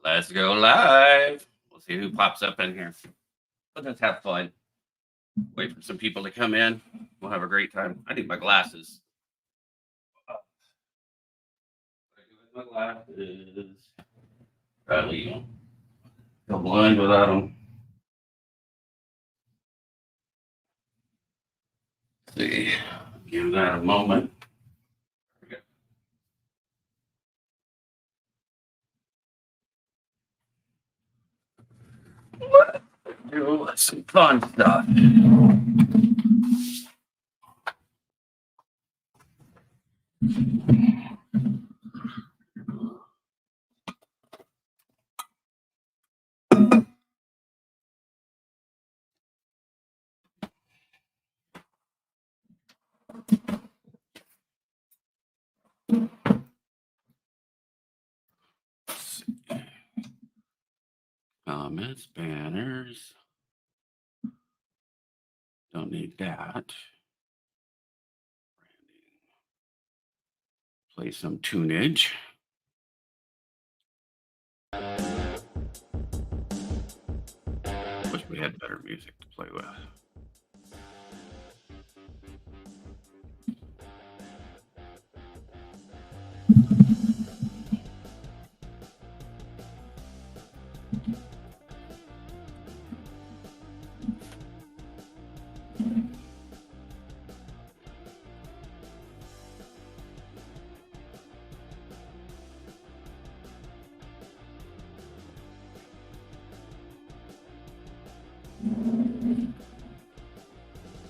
Let's go live. We'll see who pops up in here. Let's have fun. Wait for some people to come in. We'll have a great time. I need my glasses. My glasses. Probably go blind without them. Let's see. Give that a moment. Do some fun stuff. Comments, banners. Don't need that. Play some tunage. Wish we had better music to play with.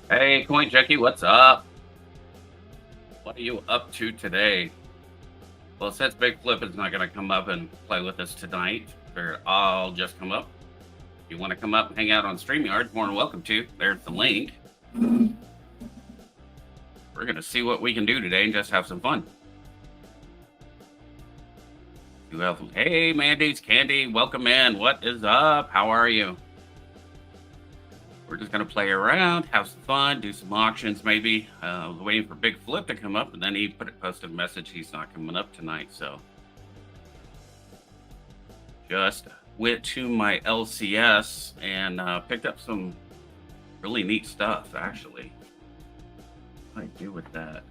Hey, Coin Jackie, what's up? What are you up to today? Well, since Big Flip is not going to come up and play with us tonight, I'll just come up. If you want to come up and hang out on StreamYard, more than welcome to. There's the link. We're going to see what we can do today and just have some fun. Hey, Mandy's Candy, welcome in. What is up? How are you? We're just going to play around, have some fun, do some auctions maybe. I was waiting for Big Flip to come up, and then he posted a message he's not coming up tonight. So just went to my LCS and picked up some really neat stuff, actually. What do I do with that?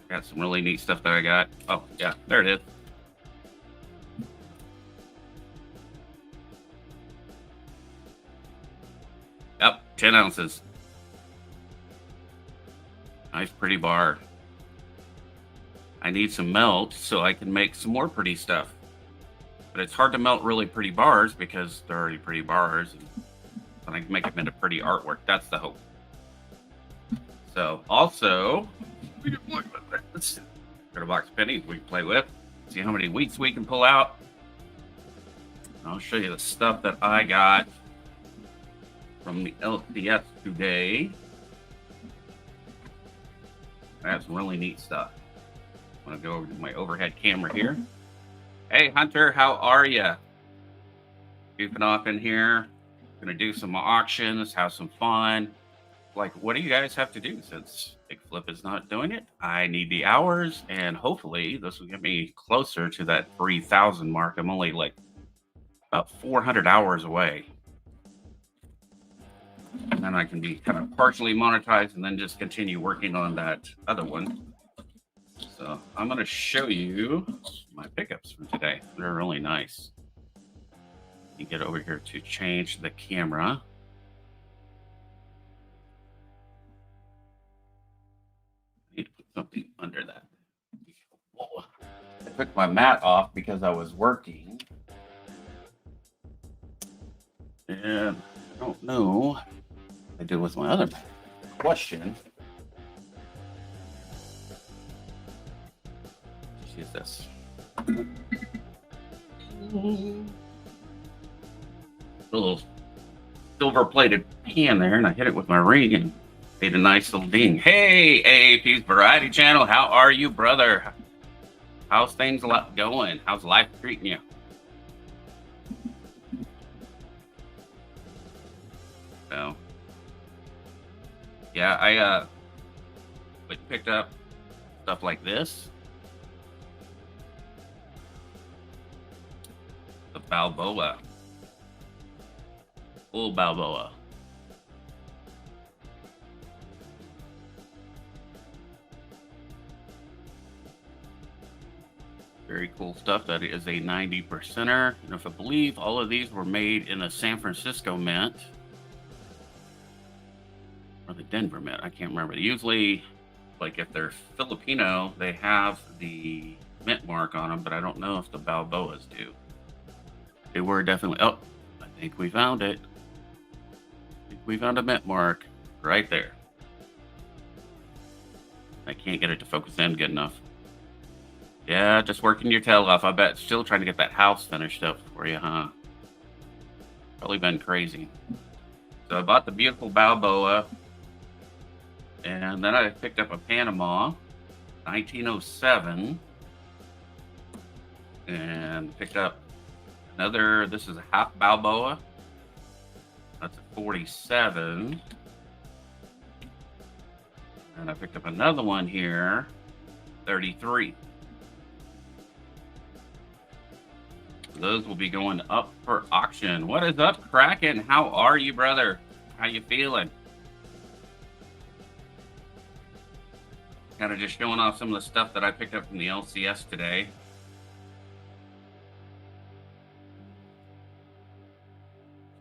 Got some really neat stuff that I got. Oh, yeah, there it is. Yep, 10 ounces. Nice, pretty bar. I need some melt so I can make some more pretty stuff. But it's hard to melt really pretty bars because they're already pretty bars. And I can make them into pretty artwork. That's the hope. So, also, we can play with this. Got a box of pennies we can play with. See how many wheats we can pull out. I'll show you the stuff that I got from the LCS today. That's really neat stuff. I'm gonna go over to my overhead camera here. Hey Hunter, how are you? Goofing off in here. Gonna do some auctions, have some fun. Like, what do you guys have to do since Big Flip is not doing it? I need the hours, and hopefully this will get me closer to that 3,000 mark. I'm only like about 400 hours away. And then I can be kind of partially monetized and then just continue working on that other one. So I'm going to show you my pickups for today. They're really nice. You get over here to change the camera. I need to put something under that. Whoa. I took my mat off because I was working. And I don't know I did with my other question. Just use this. A little silver-plated pan there, and I hit it with my ring and made a nice little ding. Hey, AAP's Variety Channel, how are you, brother? How's things going? How's life treating you? So, yeah, I picked up stuff like this. Balboa. Full Balboa. Very cool stuff. That is a 90%er. And if I believe all of these were made in the San Francisco Mint or the Denver Mint, I can't remember. Usually, like if they're Filipino, they have the mint mark on them, but I don't know if the Balboas do. They were definitely. Oh, I think we found it. I think we found a mint mark right there. I can't get it to focus in good enough. Yeah, just working your tail off. I bet still trying to get that house finished up for you, huh? Probably been crazy. So I bought the beautiful Balboa. And then I picked up a Panama, 1907. And picked up another, this is a half Balboa. That's a 47. And I picked up another one here, 33. Those will be going up for auction. What is up, Kraken? How are you, brother? How you feeling? Kind of just showing off some of the stuff that I picked up from the LCS today.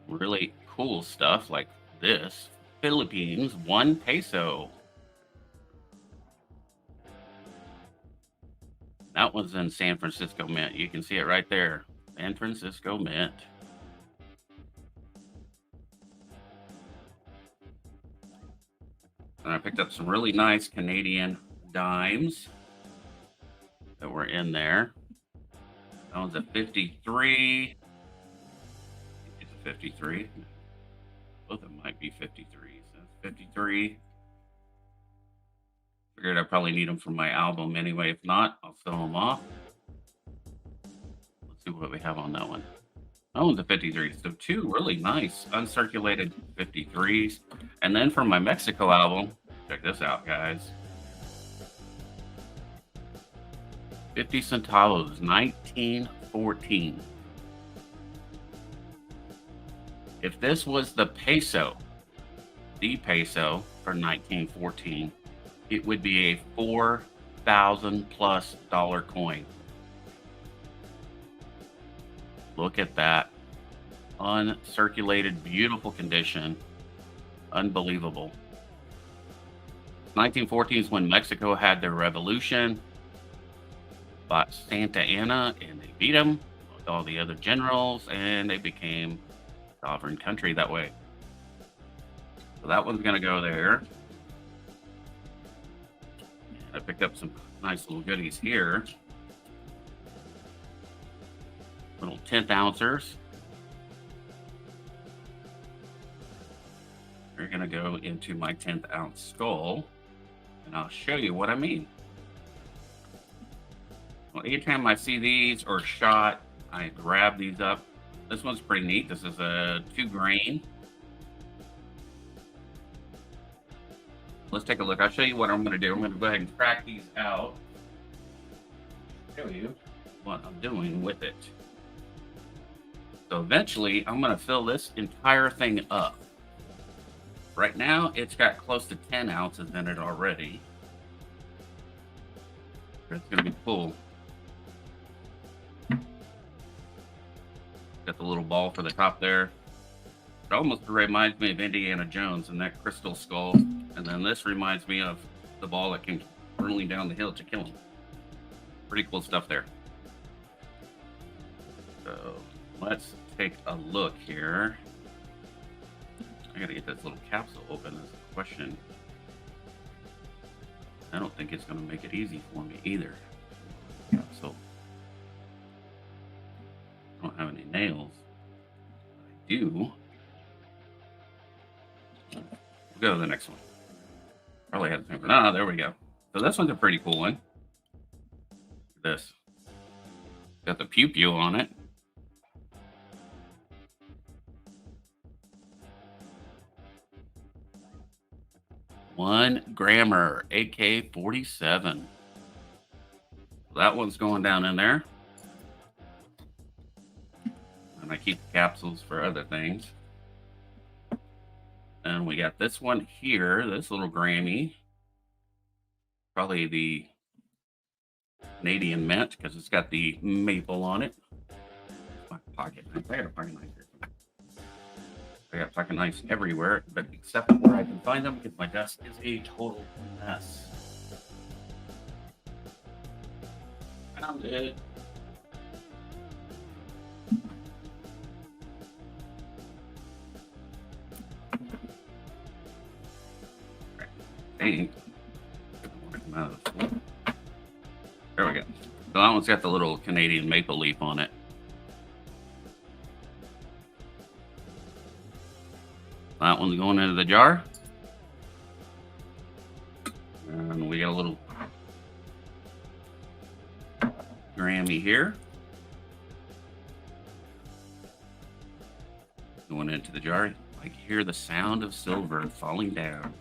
Really cool stuff like this. Philippines, 1 peso. That one's in San Francisco Mint. You can see it right there. San Francisco Mint. And I picked up some really nice Canadian dimes that were in there. That one's a 53. It's a 53. Both of them might be 53. So that's 53. Figured I probably need them for my album anyway. If not, I'll sell them off. Let's see what we have on that one. That one's a 53. So 2 really nice uncirculated 53s. And then for my Mexico album, check this out, guys. 50 centavos, 1914. If this was the peso for 1914, it would be a $4,000+ coin. Look at that. Uncirculated, beautiful condition. Unbelievable. 1914 is when Mexico had their revolution. Fought Santa Anna, and they beat them with all the other generals, and they became a sovereign country that way. So that one's going to go there. I picked up some nice little goodies here. Little 10th ouncers. They're going to go into my 10th ounce skull, and I'll show you what I mean. Well, anytime I see these or shot, I grab these up. This one's pretty neat. This is a 2 grain. Let's take a look. I'll show you what I'm going to do. I'm going to go ahead and crack these out. Show you what I'm doing with it. So eventually, I'm going to fill this entire thing up. Right now, it's got close to 10 ounces in it already. It's going to be full. Got the little ball for the top there. It almost reminds me of Indiana Jones and that crystal skull. And then this reminds me of the ball that came hurling down the hill to kill him. Pretty cool stuff there. So let's take a look here. I gotta get this little capsule open as a question. I don't think it's gonna make it easy for me either. Capsule. I don't have any nails. I do. We'll go to the next one. Probably had the same one. Ah, there we go. So this one's a pretty cool one. Look at this. Got the pew pew on it. One grammer, AK-47. That one's going down in there. keep the capsules for other things. And we got this one here, this little Grammy. Probably the Canadian mint because it's got the maple on it. My pocket knife. I got a pocket knife here. I got pocket knives everywhere, but except where I can find them because my desk is a total mess. Found it. Hey. There we go. So that one's got the little Canadian maple leaf on it. That one's going into the jar. And we got a little Grammy here. Going into the jar. I can hear the sound of silver falling down.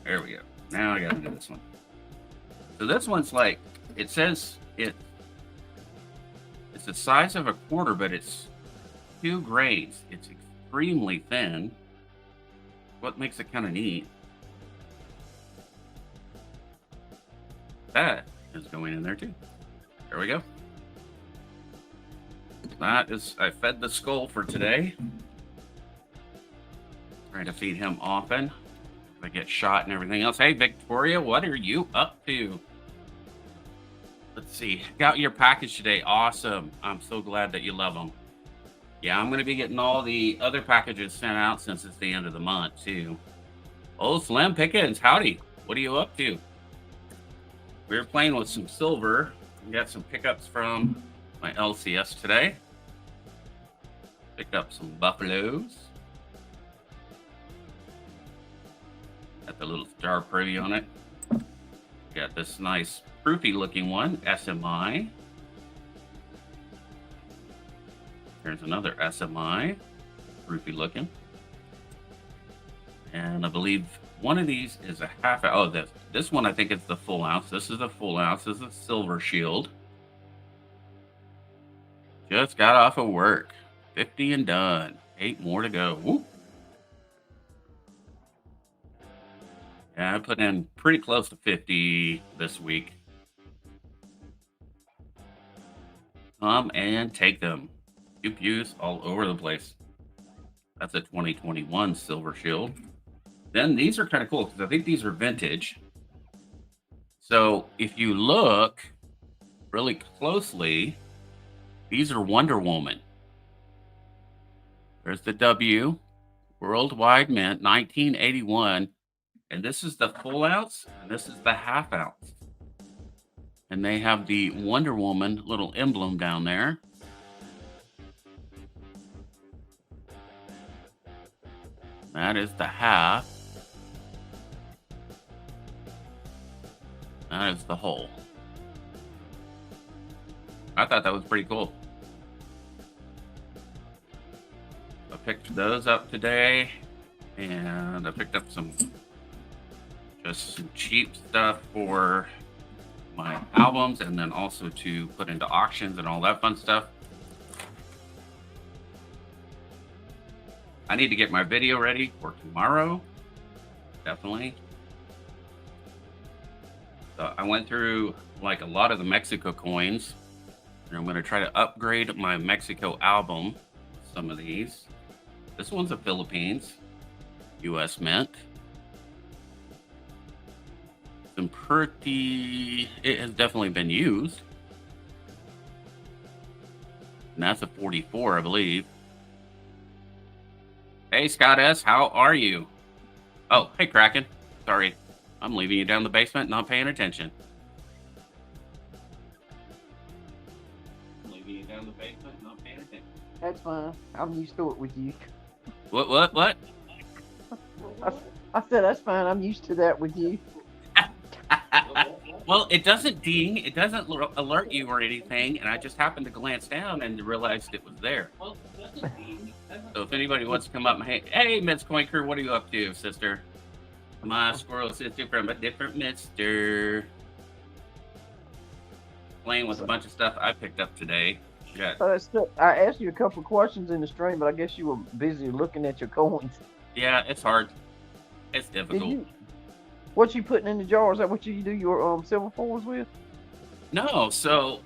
There we go. Now I gotta do this one. So this one's like, it says it's the size of a quarter, but it's 2 grains. It's extremely thin. What makes it kind of neat. That is going in there too. There we go. That is, I fed the skull for today. Trying to feed him often. I get shot and everything else. Hey, Victoria, what are you up to? Let's see. Got your package today. Awesome. I'm so glad that you love them. Yeah, I'm going to be getting all the other packages sent out since it's the end of the month, too. Oh, Slim Pickens. Howdy. What are you up to? We were playing with some silver. We got some pickups from my LCS today. Picked up some buffaloes. Got the little star pretty on it. Got this nice proofy looking one, SMI. There's another SMI, proofy looking. And I believe one of these is a half ounce. Oh, this one I think it's the full ounce. This is the full ounce. This is a silver shield. Just got off of work. 50 and done. 8 more to go. Woo. Yeah, I put in pretty close to 50 this week. Come and take them. Pew-pews all over the place. That's a 2021 silver shield. Then these are kind of cool because I think these are vintage. So if you look really closely, these are Wonder Woman. There's the W, Worldwide Mint, 1981. And this is the full ounce, and this is the half ounce. And they have the Wonder Woman little emblem down there. That is the half. That is the whole. I thought that was pretty cool. I picked those up today, and I picked up just some cheap stuff for my albums, and then also to put into auctions and all that fun stuff. I need to get my video ready for tomorrow. Definitely. So I went through like a lot of the Mexico coins, and I'm going to try to upgrade my Mexico album with some of these. This one's a Philippines, US Mint. Some pretty, it has definitely been used. And that's a 44, I believe. Hey, Scott S., how are you? Oh, hey, Kraken. Sorry, I'm leaving you down the basement, not paying attention. I'm leaving you down the basement, not paying attention. That's fine. I'm used to it with you. What? I said that's fine. I'm used to that with you. Well, it doesn't ding, it doesn't alert you or anything, and I just happened to glance down and realized it was there. So if anybody wants to come up and hey, Miss Coin Crew, what are you up to, sister? My squirrel sister from a different mister. playing with a bunch of stuff I picked up today. Yeah, I asked you a couple of questions in the stream, but I guess you were busy looking at your coins. yeah, it's hard. It's Did difficult. you? What you putting in the jar? Is that what you do your silver foils with? No, so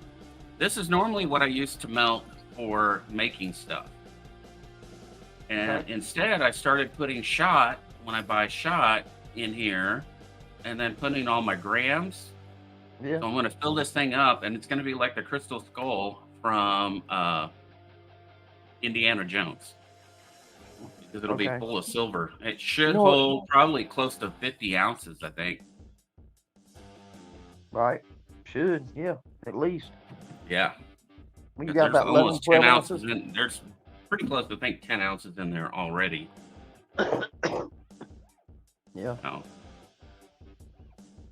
this is normally what I used to melt for making stuff. And Okay. instead, I started putting shot when I buy shot in here and then putting all my grams. Yeah. So I'm going to fill this thing up and it's going to be like the crystal skull from Indiana Jones because it'll be Okay. full of silver. It should You know what? hold probably close to 50 ounces, I think. Right. Should. Yeah. At least. Yeah. We 'Cause got there's about 11, almost 12 10 ounces. ounces in there's pretty close to, I think, 10 ounces in there already. Yeah. Oh,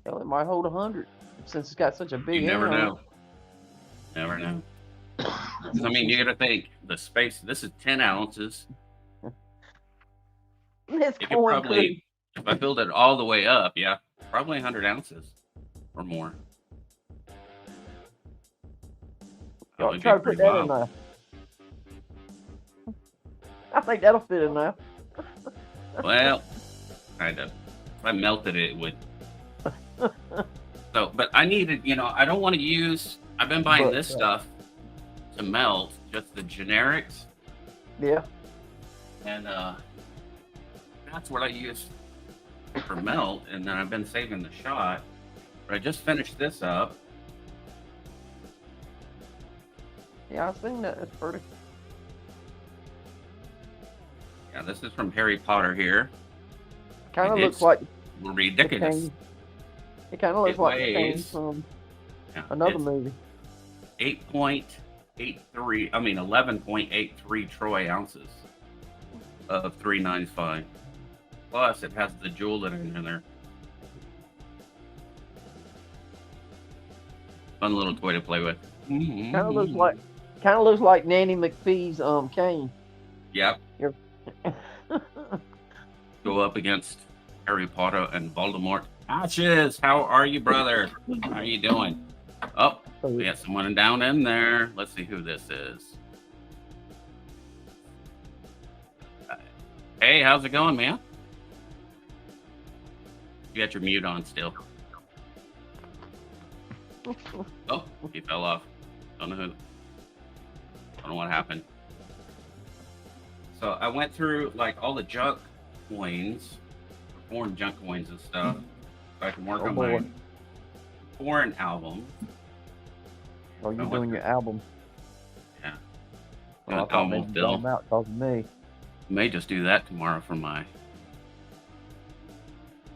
Hell, it might hold 100 since it's got such a big. you never end on it. know. Never know. 'Cause, I mean, you got to think the space. This is 10 ounces. This It could coin probably, if I filled it all the way up, yeah, probably 100 ounces or more. That would be try to put pretty that in wild. there. I think that'll fit in there. Well, kind of. If I melted it, it would. So, but I needed, I don't want to use. I've been buying But, this stuff to melt, just the generics, Yeah. and that's what I use for melt. And then I've been saving the shot. But I just finished this up. Yeah, I've seen that. It's pretty. Yeah, this is from Harry Potter here. Kind of It's looks like ridiculous. the cane. It kind of looks It like the cane weighs- from Yeah, another it's movie. 11.83 troy ounces of 395. Plus, it has the jewel in there. Fun little toy to play with. Kind of looks like Nanny McPhee's cane. Yep. Go up against Harry Potter and Voldemort. Ashes, how are you, brother? How are you doing? Oh, we got someone down in there. Let's see who this is. Hey, how's it going, man? You got your mute on still. Oh, he fell off. Don't know what happened. So I went through like all the junk coins, foreign junk coins and stuff, so I can work on my foreign album. Oh, you're doing your album. Yeah. Oh, I thought album maybe you fill. got 'em out because of me. May just do that tomorrow for my.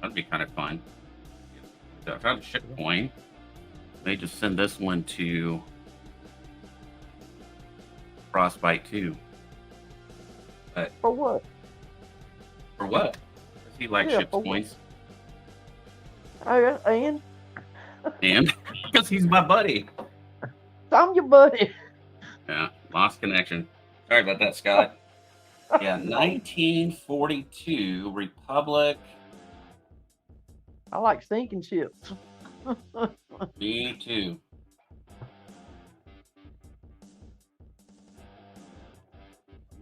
That'd be kind of fun. So I found a ship coin. May just send this one to Frostbite 2. But For what? for what? Does he like Yeah, ship's for what? coins? Oh, yeah, and And because he's my buddy. I'm your buddy. Yeah, lost connection. Sorry about that, Scott. Yeah, 1942 Republic. I like sinking ships. Me too.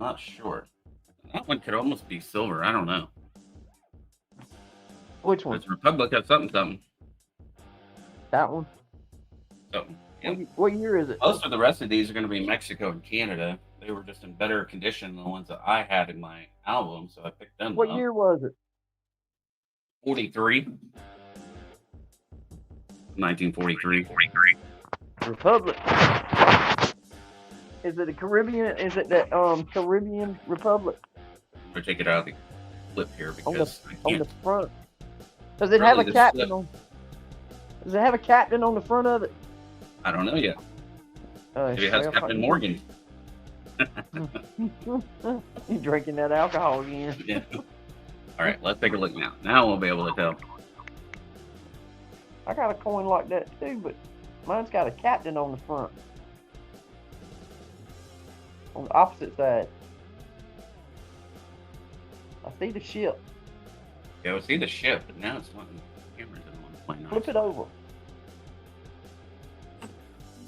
Not sure. That one could almost be silver. I don't know. Which one? It's Republic of something. That one? So, yeah. What year is it? Most of the rest of these are going to be Mexico and Canada. They were just in better condition than the ones that I had in my album, so I picked them What up. year was it? 43. 1943. Republic. Is it a Caribbean? Is it that Caribbean Republic I'm going to take it out of the clip here because I on can't. the front? Does it have a Really, this captain slip. on? Does it have a captain on the front of it? I don't know yet. Maybe it has Captain Morgan. You drinking that alcohol again? Yeah. All right, let's take a look now. Now we'll be able to tell. I got a coin like that too, but mine's got a captain on the front. On the opposite side. I see the ship. Yeah, we'll see the ship, but now it's wanting the camera doesn't want to play nice. Flip it over.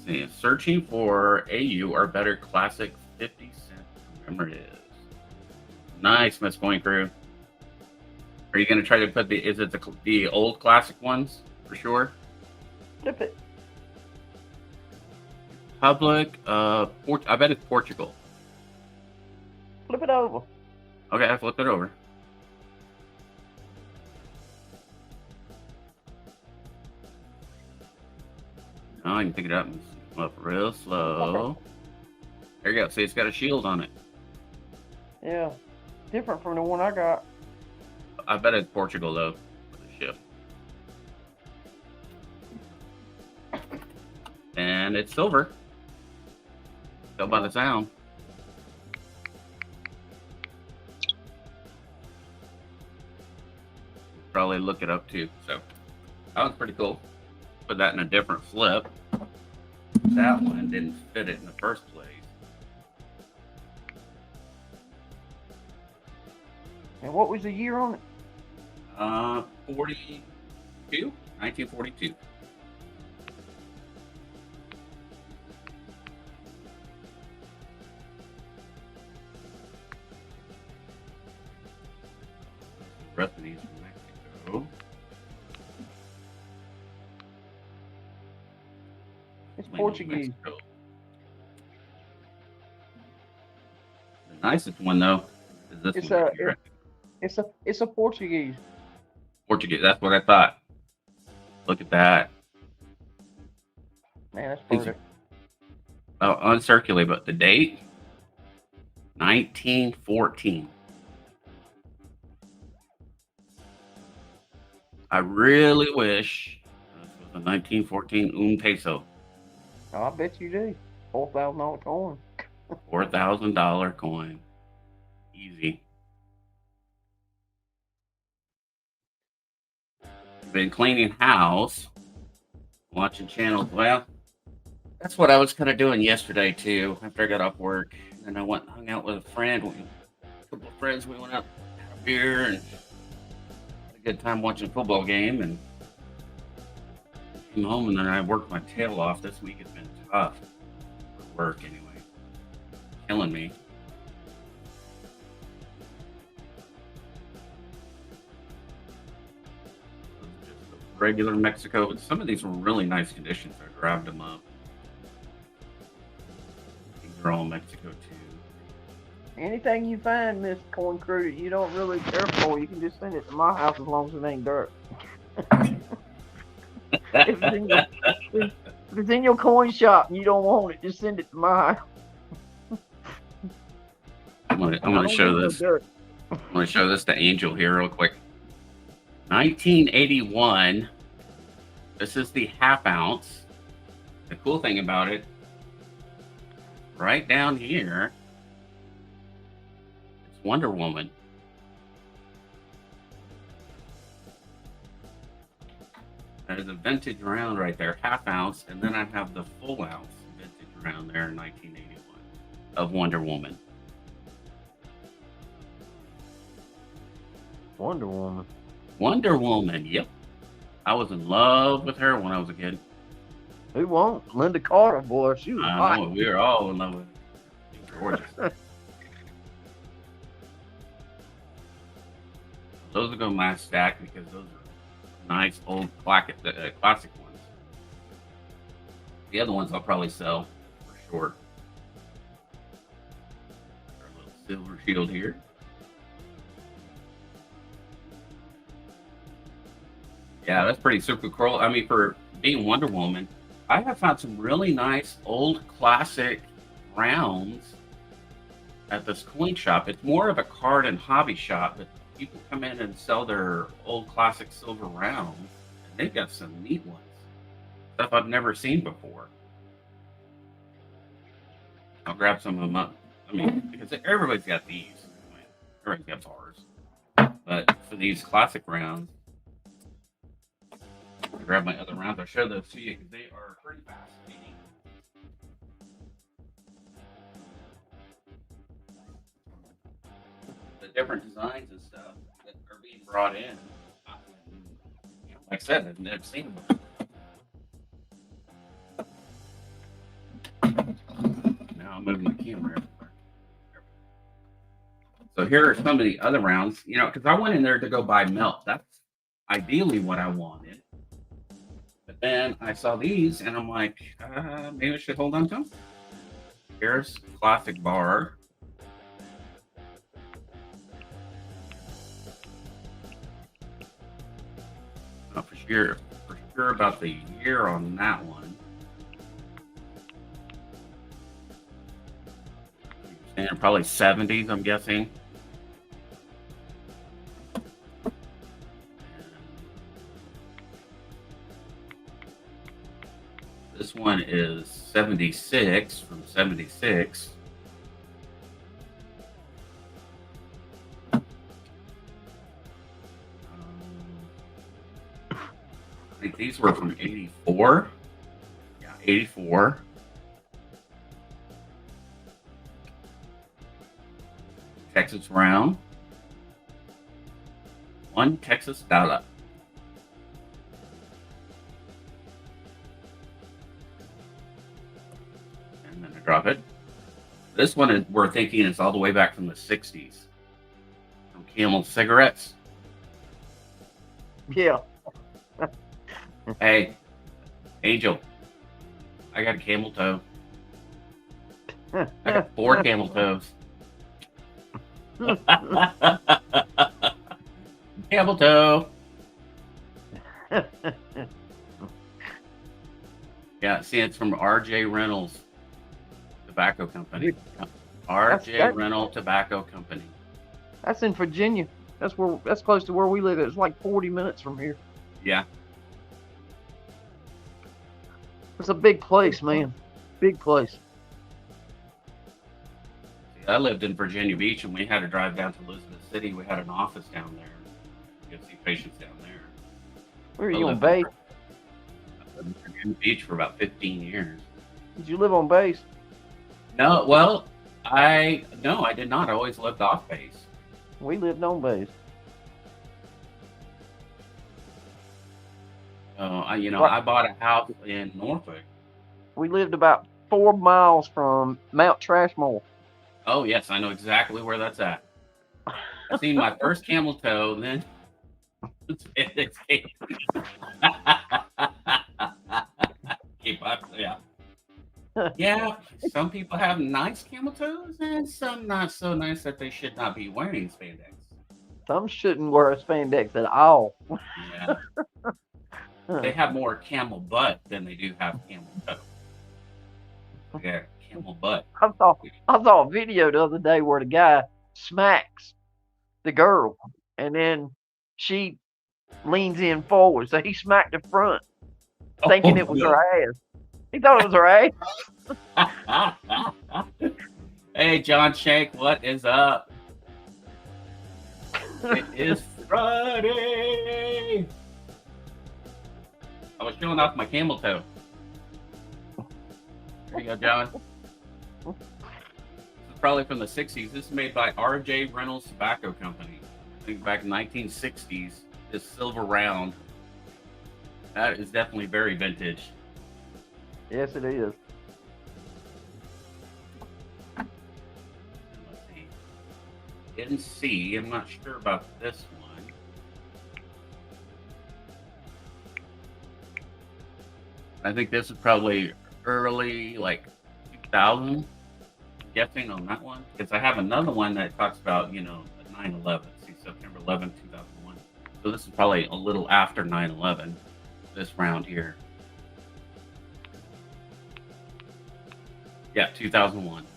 See, searching for AU or better classic 50-cent commemorative. Nice, Miss Point Crew. Are you going to try to put is it the old classic ones for sure? Flip it. Public, I bet it's Portugal. Flip it over. Okay, I flipped it over. Oh, I can pick it up and up real slow. There you go. See, it's got a shield on it. Yeah. Different from the one I got. I bet it's Portugal, though, for the ship. And it's silver. Tell by the sound. Probably look it up, too. So, that was pretty cool. Put that in a different flip. That one didn't fit it in the first place. And what was the year on it? 1942. Recipes from Mexico. It's Portuguese. Mexico. The nicest one though is this It's one. a Right here. it's a Portuguese. Portuguese. That's what I thought. Look at that. Man, that's perfect. Oh, uncirculate, but the date 1914. I really wish this was a 1914 peso. Oh, I bet you do. $4,000 coin. $4,000 coin. Easy. Been cleaning house, watching channels. Well, that's what I was kind of doing yesterday too. After I got off work, and I went and hung out with a friend. A couple of friends. We went out, had a beer, and had a good time watching a football game. And came home, and then I worked my tail off. This week has been tough for work anyway, killing me. Regular Mexico. Some of these were really nice conditions. I grabbed them up. These are all Mexico too. Anything you find, Miss Coin Crew, that you don't really care for, you can just send it to my house as long as it ain't dirt. if it's in your coin shop and you don't want it, just send it to my house. I'm gonna show this. I'm gonna show this to Angel here real quick. 1981. This is the half ounce. The cool thing about it, right down here, it's Wonder Woman. There's a vintage round right there, half ounce, and then I have the full ounce vintage round there in 1981 of Wonder Woman. Wonder Woman. Wonder Woman, yep. I was in love with her when I was a kid. Who won't? Linda Carter, boy, she was I hot. know, we were all in love with her. She was gorgeous. Those will go in my stack because those are nice old classic ones. The other ones I'll probably sell for sure. Our little silver shield here. Yeah, that's pretty super cool. I mean, for being Wonder Woman, I have found some really nice old classic rounds at this coin shop. It's more of a card and hobby shop, but people come in and sell their old classic silver rounds, and they've got some neat ones. Stuff I've never seen before. I'll grab some of them up. I mean, because everybody's got these. Everybody's got bars. But for these classic rounds, I'll grab my other rounds. I'll show those to you because they are pretty fascinating. The different designs and stuff that are being brought in. Like I said, I've never seen them before. moving my camera everywhere. So here are some of the other rounds, because I went in there to go buy melt. That's ideally what I wanted. But then I saw these and I'm like, maybe I should hold on to them. Here's classic bar. Not for sure about the year on that one. And probably 70s, I'm guessing. This one is 76 from 76. I think these were from 84. Yeah, 84. Texas round. $1 Texas dollar. And then I drop it. This one we're thinking is all the way back from the 60s. Some Camel cigarettes. Yeah. Hey, Angel, I got a camel toe. I got 4 camel toes. Camel toe. Yeah, see, it's from RJ Reynolds Tobacco Company. RJ Reynolds Tobacco Company. That's in Virginia. That's close to where we live. It's like 40 minutes from here. Yeah. It's a big place, man. Big place. I lived in Virginia Beach, and we had to drive down to Elizabeth City. We had an office down there. You could see patients down there. Where are you on base? I lived in Virginia Beach for about 15 years. Did you live on base? No, well, I did not. I always lived off base. We lived on base. I bought a house in Norfolk. We lived about 4 miles from Mount Trashmore. Oh, yes, I know exactly where that's at. I seen my first camel toe, then keep up, yeah. Yeah, some people have nice camel toes, and some not so nice that they should not be wearing spandex. Some shouldn't wear spandex at all. Yeah. They have more camel butt than they do have camel toe. Yeah, camel butt. I saw a video the other day where the guy smacks the girl, and then she leans in forward, so he smacked the front, thinking it was her ass. He thought it was her ass. Hey, John Shank, what is up? It is Friday. I was showing off my camel toe. There you go, John. This is probably from the 60s. This is made by RJ Reynolds Tobacco Company. I think back in the 1960s. This silver round. That is definitely very vintage. Yes, it is. Let's see. NC, I'm not sure about this one. I think this is probably early, like 2000. I'm guessing on that one, because I have another one that talks about, 9/11. See, September 11, 2001. So this is probably a little after 9/11. This round here. Yeah, 2001.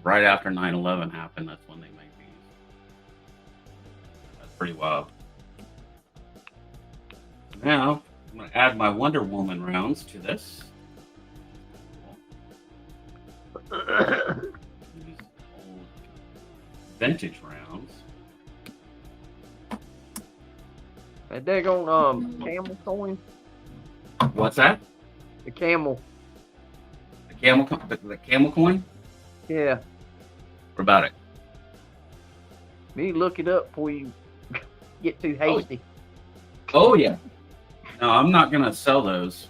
Right after 9/11 happened, that's when they made these. That's pretty wild. Now, I'm going to add my Wonder Woman rounds to this. These old vintage rounds. That daggone camel coin. What's that? The camel. The camel coin? Yeah. What about it? You look it up before you get too hasty. Oh yeah. No, I'm not gonna sell those.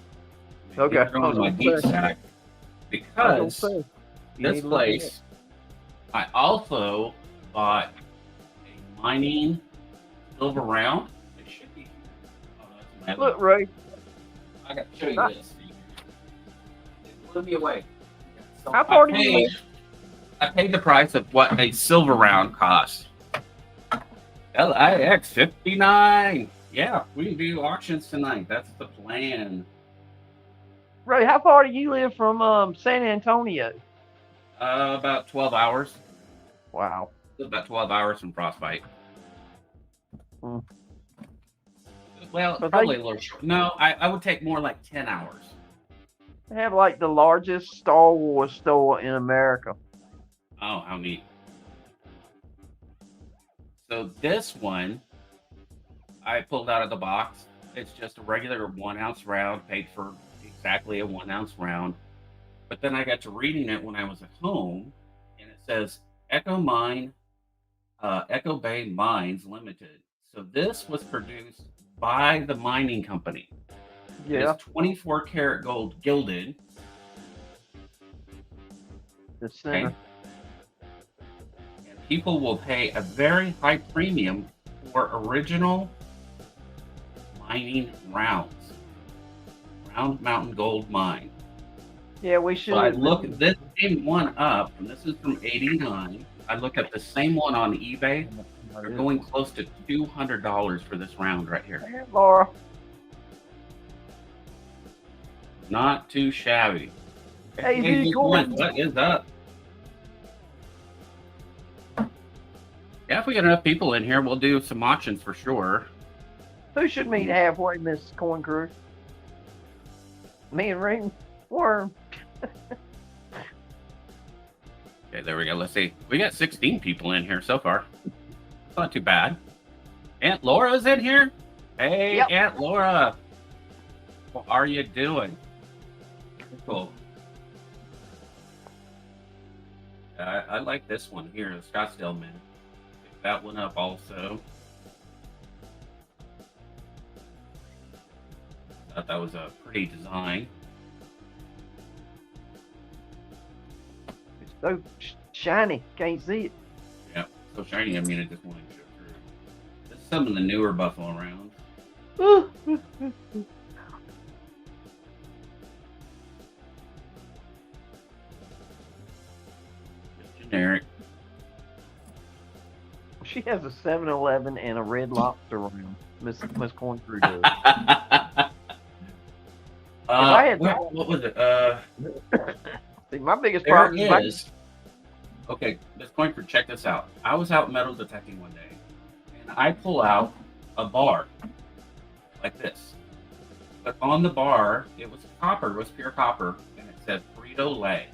Okay. They're in my deep stack. because say, you this need to look it place, I also bought a mining silver round. It should be. Oh, that's my Look, Ray. I got to show you this. It blew me away. So How far do you live? I paid the price of what a silver round costs. LIX 59. Yeah, we can do auctions tonight. That's the plan. Ray, how far do you live from San Antonio? About 12 hours. Wow. About 12 hours from Frostbite. Hmm. Well, But probably a little short. No, I would take more like 10 hours. They have like the largest Star Wars store in America. Oh, how neat. So this one, I pulled out of the box. It's just a regular 1 ounce round, paid for exactly a 1 ounce round. But then I got to reading it when I was at home, and it says Echo Bay Mines Limited. So this was produced by the mining company. Yeah. It's 24 karat gold gilded. The center. Okay? And people will pay a very high premium for original mining rounds. Round Mountain Gold Mine. Yeah, we should. So I looked this same one up, and this is from '89. I looked at the same one on eBay. They're going close to $200 for this round right here. Hey, Laura. Not too shabby. Hey, Hey, dude, what is up? Yeah, if we get enough people in here, we'll do some auctions for sure. who should meet halfway, Miss Corn Crew? Me and Ring Worm. Okay, there we go. Let's see. We got 16 people in here so far. It's not too bad. Aunt Laura's in here. Hey, Yep. Aunt Laura. What are you doing? Cool. I like this one here, the Scottsdale Man. Pick that one up also. Thought that was a pretty design. It's so shiny. Can't see it. Yep, so shiny. I mean, it just wanted to show through. This is some of the newer Buffalo rounds. Just generic. She has a 7-Eleven and a Red Lobster round. Miss Corn Crew does. I had- what was it? See, my biggest There problem it is. Okay, Miss Coinford, check this out. I was out metal detecting one day, and I pull out a bar like this. But on the bar, it was copper, it was pure copper, and it said Frito-Lay.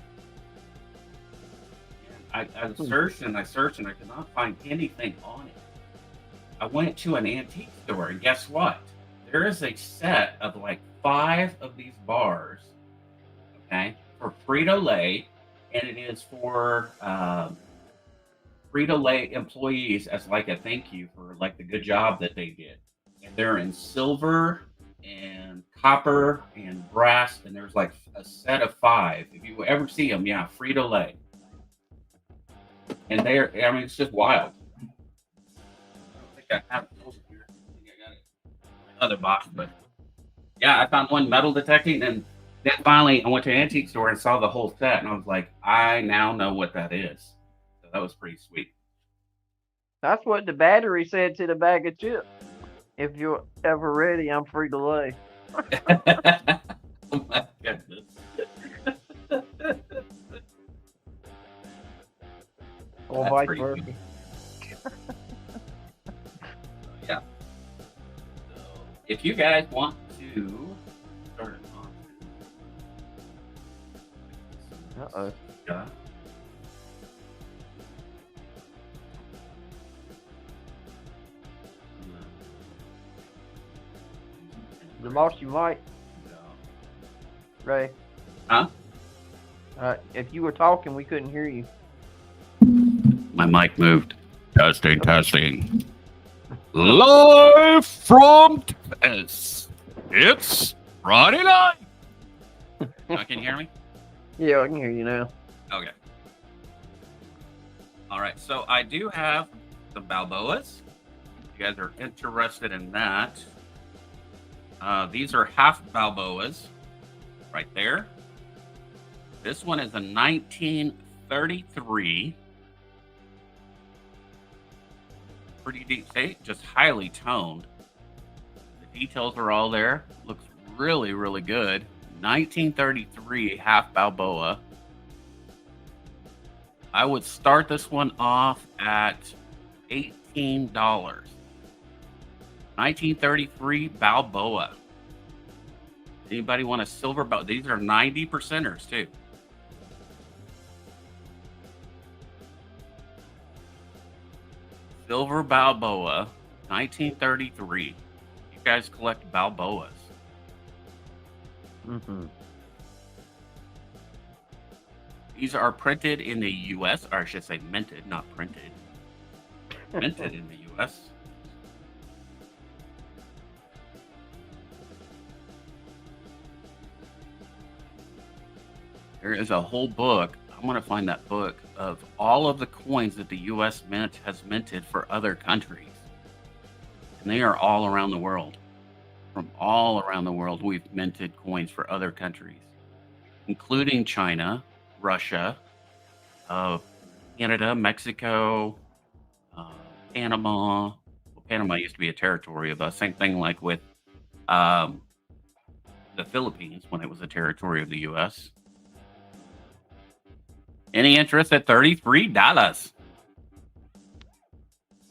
And I searched and I searched, and I could not find anything on it. I went to an antique store, and guess what? There is a set of like 5 of these bars, okay, for Frito-Lay, and it is for Frito-Lay employees as like a thank you for like the good job that they did. And they're in silver and copper and brass, and there's like a set of 5. If you ever see them, yeah, Frito-Lay. And they're, I mean, it's just wild. I don't think I have those here. I think I got it in another box, but yeah, I found one metal detecting, and then finally I went to an antique store and saw the whole set, and I was like, I now know what that is. So that was pretty sweet. That's what the battery said to the bag of chips. If you're ever ready, I'm free to lay. Oh my goodness. Or That's vice pretty versa. sweet. Yeah. So if you guys want to start an auction. Uh-oh. Yeah. You lost your mic, Ray. Huh? If you were talking, we couldn't hear you. My mic moved. Testing, testing. Live from Texas. It's Friday night. Now, can you hear me? Yeah, I can hear you now. Okay. All right. So I do have the Balboas. If you guys are interested in that. These are half Balboas right there. This one is a 1933. Pretty deep state, just highly toned. The details are all there. Looks really, really good. 1933 half Balboa. I would start this one off at $18. 1933 Balboa. Anybody want a silver Balboa? These are 90%ers too. Silver Balboa, 1933. You guys collect Balboas. Mm-hmm. These are printed in the U.S., or I should say minted, not printed. Minted in the U.S. There is a whole book. I'm going to find that book of all of the coins that the U.S. Mint has minted for other countries. And they are all around the world. From all around the world, we've minted coins for other countries, including China, Russia, Canada, Mexico, Panama. Well, Panama used to be a territory of us. Same thing like with the Philippines when it was a territory of the U.S. Any interest at $33?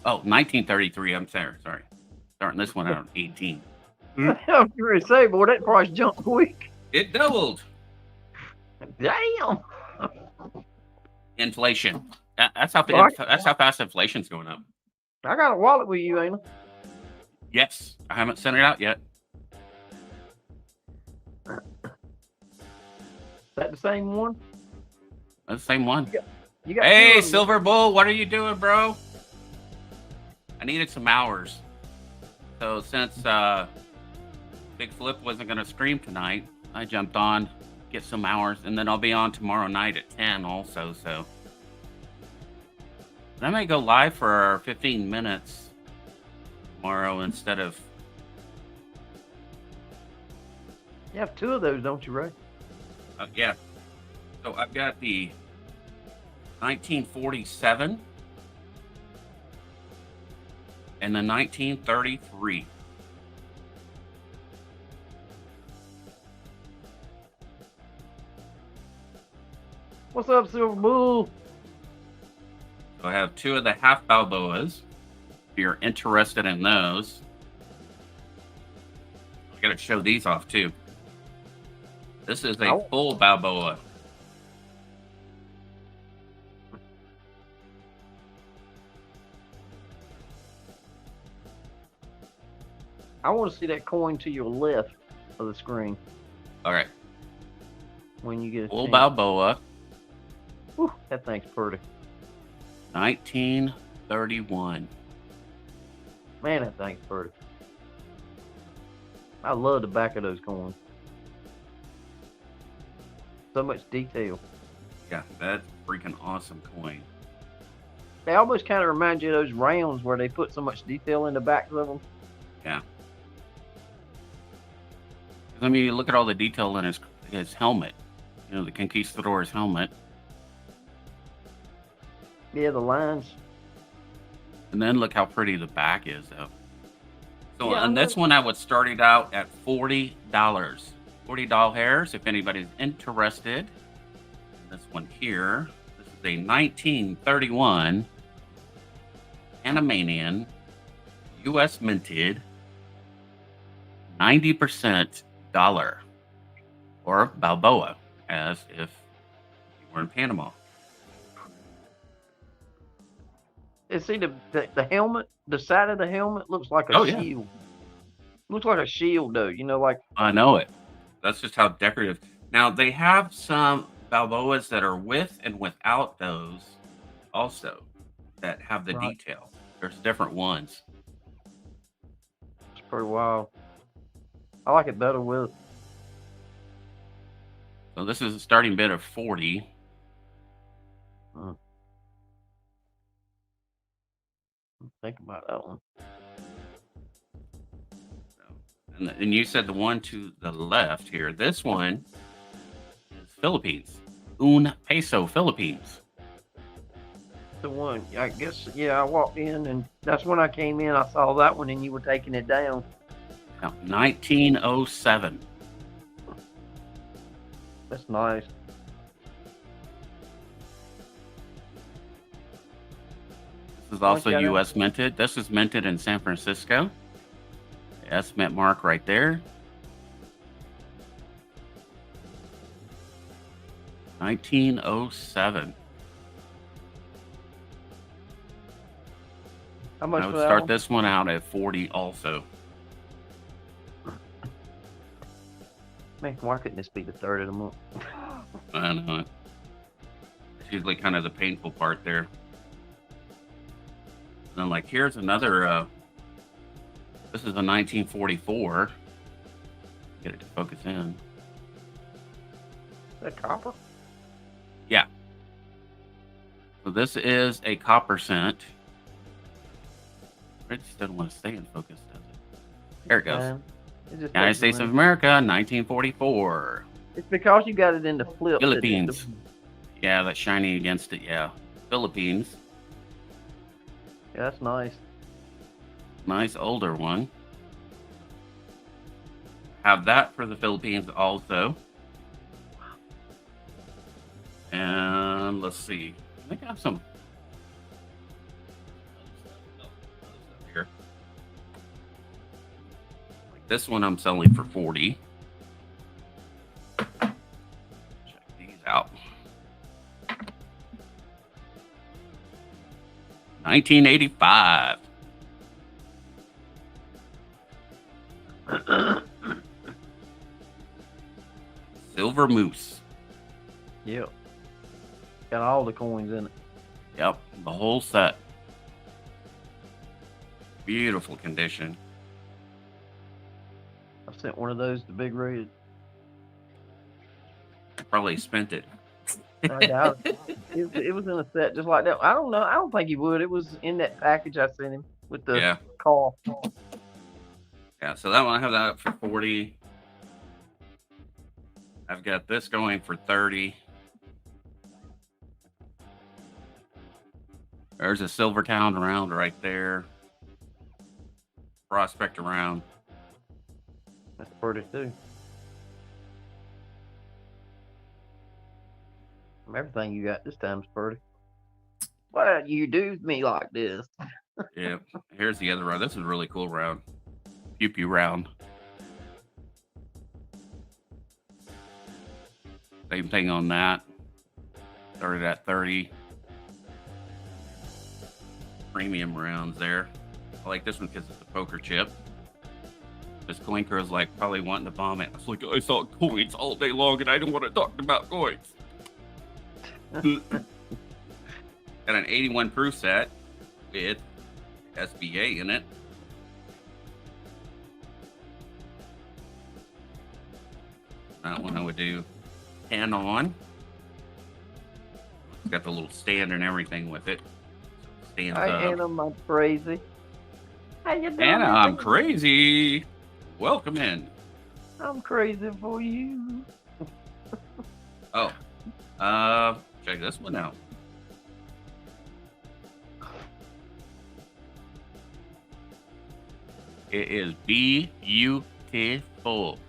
Oh, 1933. I'm sorry. Starting this one out at 18. I was going to say, boy, that price jumped quick. It doubled. Damn. Inflation. That's how fast inflation's going up. I got a wallet with you, ain't I? Yes, I haven't sent it out yet. Is that the same one? That's the same one. You got Hey, Silver Bull, what are you doing, bro? I needed some hours. So since Big Flip wasn't going to stream tonight, I jumped on, get some hours, and then I'll be on tomorrow night at 10 also. So I may go live for 15 minutes tomorrow instead of... You have two of those, don't you, Ray? Yeah. So I've got the 1947 and the 1933. What's up, Silver Bull? So I have two of the half Balboas. If you're interested in those, I got to show these off too. This is a full Balboa. I want to see that coin to your left of the screen. All right. When you get a Full chance. Balboa. Whew, that thing's pretty. 1931. Man, that thing's pretty. I love the back of those coins. So much detail. Yeah, that's freaking awesome coin. They almost kind of remind you of those rounds where they put so much detail in the backs of them. Yeah. I mean, you look at all the detail in his helmet. You know, the Conquistador's helmet. Yeah, the lines. And then look how pretty the back is, though. So Yeah, on this one, I would start it out at $40. $40 hairs, if anybody's interested. This one here, this is a 1931 Panamanian, U.S. minted, 90% dollar, or Balboa, as if you were in Panama. And see the helmet, the side of the helmet looks like a shield. Looks like a shield, though. You know, like I know it. That's just how decorative. Now they have some Balboas that are with and without those, also, that have the detail. There's different ones. It's pretty wild. I like it better with. So this is a starting bid of 40. Think about that one. And you said the one to the left here. This one is Philippines. Un peso Philippines. The one, I guess, yeah, I walked in and that's when I came in. I saw that one and you were taking it down. Now, 1907. That's nice. This is also U.S. minted. This is minted in San Francisco. The S mint mark right there. 1907. How much I would for that start one? this one out at 40 also. Man, why couldn't this be the third of the month? I know. It's usually kind of the painful part there. And then, like, here's another. This is a 1944. Get it to focus in. Is that copper? Yeah. So this is a copper cent. It just doesn't want to stay in focus, does it? There it goes. United States of America, 1944. It's because you got it in the flip. Philippines. Yeah, that's shining against it. Yeah. Philippines. Yeah, that's nice. Nice older one. Have that for the Philippines also. And let's see. I think I have some. Here. Like this one I'm selling for 40. Check these out. 1985. Silver Moose. Yep. Got all the coins in it. Yep, the whole set. Beautiful condition. I sent one of those to Big Red. Probably spent it. I doubt it. It was in a set just like that. I don't know. I don't think he would. It was in that package I sent him with the call. Yeah, so that one I have that up for 40. I've got this going for 30. There's a Silvertown round right there. Prospect around. That's pretty too. Everything you got this time is pretty. Why do you do me like this? Yeah, here's the other round. This is a really cool round. Pew pew round. Same thing on that. Started at 30. Premium rounds there. I like this one because it's a poker chip. This clinker is like probably wanting to bomb it. It's like, I saw coins all day long and I didn't want to talk about coins. Got an 81 proof set with SBA in it. That one I would do 10 on. It's got the little stand and everything with it. Stands Hi, up. Anna, I'm crazy. How you doing? Anna, I'm crazy. Welcome in. I'm crazy for you. Oh, check this one out. It is beautiful.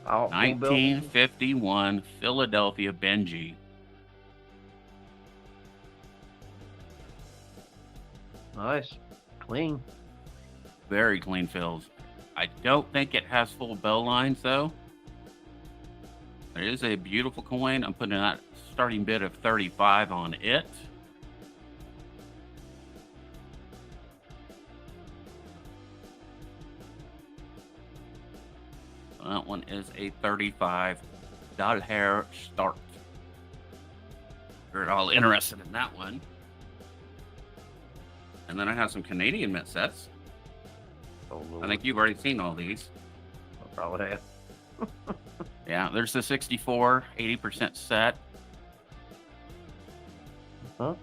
1951 Philadelphia Benji. Nice. Clean. Very clean fills. I don't think it has full bell lines though. It is a beautiful coin. I'm putting that starting bid of 35 on it. That one is a $35 start. You're all interested in that one. And then I have some Canadian mint sets. Oh, I think you've already seen all these. I probably have. Yeah, there's the 64, 80% set. Huh?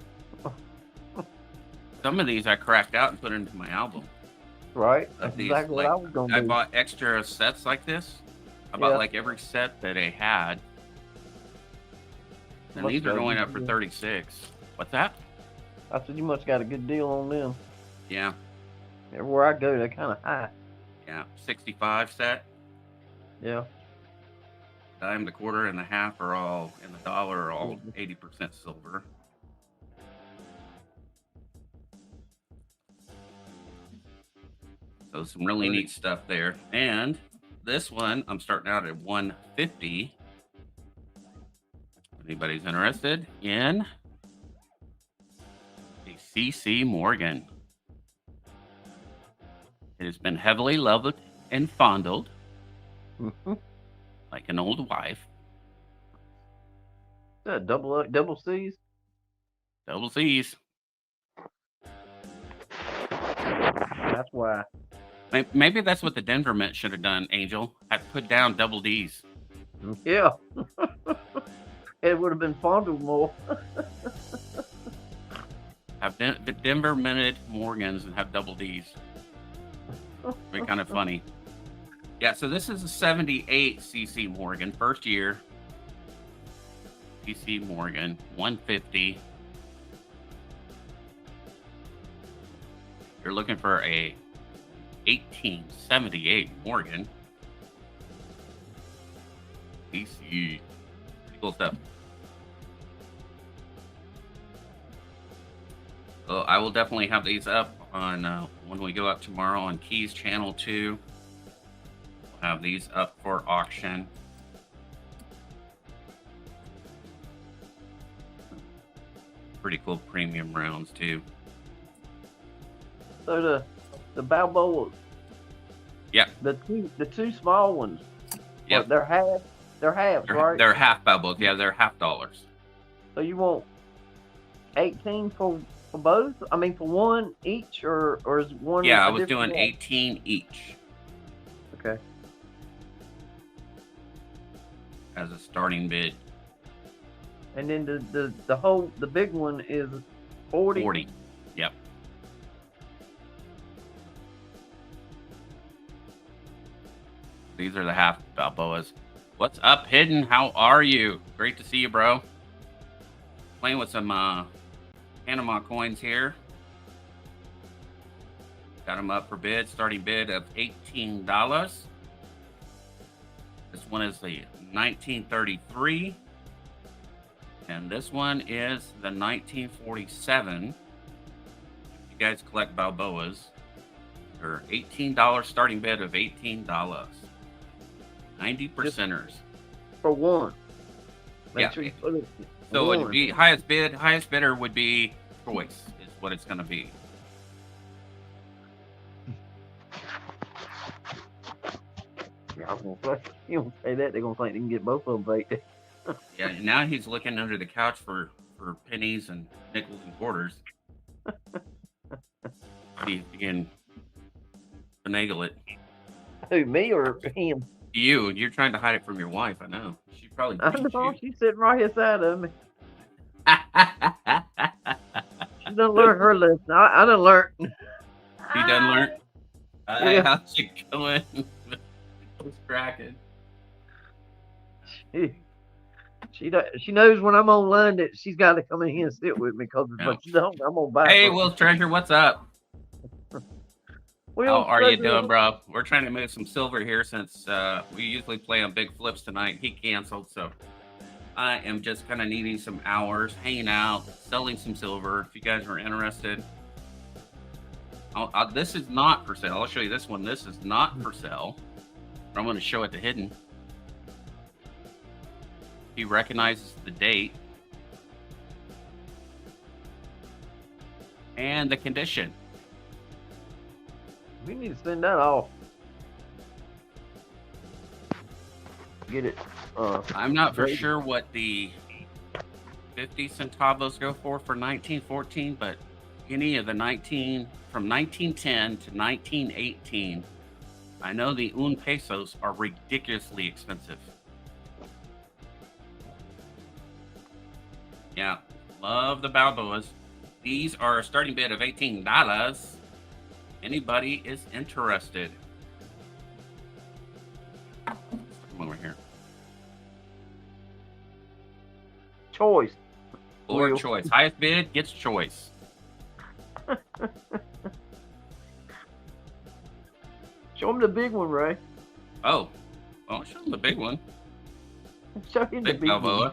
Some of these I cracked out and put into my album. Right. Of That's these, exactly what like, I was gonna I do. bought extra sets like this. I bought Yeah. like every set that I had. And Must these are got a going good up for deal. 36. What's that? I said you must got a good deal on them. Yeah, Everywhere I go, they're kind of high. yeah. 65 set. Yeah. Dime, the quarter, and the half are all, and the dollar are all Mhm. 80% silver. So some really neat stuff there. And this one, I'm starting out at 150. Anybody's interested in a CC Morgan? It has been heavily loved and fondled Mhm. like an old wife. Is that double C's? Double C's. That's why. Maybe that's what the Denver Mint should have done, Angel. Had put down double D's. Yeah. It would have been fondled more. Have Denver minted Morgans and have double D's. Be kind of funny. Yeah, so this is a 78 CC Morgan, first year. CC Morgan, 150. You're looking for a 1878 Morgan. CC. Pretty cool stuff. So I will definitely have these up on when we go up tomorrow on Keys Channel 2. We'll have these up for auction. Pretty cool premium rounds too. So the Balboas. Yep. The two small ones. Yep. What, they're halves. They're halves, right? They're half Balboas. Yeah, they're half dollars. So you want 18 for both? I mean, for one each, or is one? Yeah, a I was different doing one? 18 each Okay. as a starting bid. And then the big one is 40. 40. Yep. These are the half Balboas. What's up, Hidden? How are you? Great to see you, bro. Playing with some Panama coins here. Got them up for bid. Starting bid of $18. This one is the 1933. And this one is the 1947. If you guys collect Balboas, they're $18 starting bid of $18. 90%ers. For one. Make Yeah. sure you put it. So one. it'd be highest bidder would be choice, is what it's going to be. Yeah, I'm gonna say, you don't say that, they're gonna think they can get both of them bait. Yeah, now he's looking under the couch for pennies and nickels and quarters. See if you can finagle it. Who, me or him? You're trying to hide it from your wife, I know. She probably I beat know, you. she's sitting right here side of me. She done learned her lesson. I done learned. She done learned? Yeah. How's it going? What's cracking? She knows when I'm online that she's got to come in here and sit with me, because if she don't, I'm gonna buy. Hey, her. Will's Treasure, what's up? Will's How are you Treasure. doing, bro? We're trying to move some silver here since we usually play on big flips tonight. He canceled, so I am just kind of needing some hours, hanging out, selling some silver. If you guys are interested, this is not for sale. I'll show you this one. This is not for sale. But I'm going to show it to Hidden. He recognizes the date and the condition. We need to send that off. Get it. I'm not for Great. sure what the 50 centavos go for 1914, but any of the from 1910 to 1918, I know the un pesos are ridiculously expensive. Yeah, love the Balboas. These are a starting bid of $18. Anybody is interested? Come over here. Choice. Or Will. choice. Highest bid gets choice. Show him the big one, Ray. Oh, well, show them the big one. Show him the Big big Balboa. one.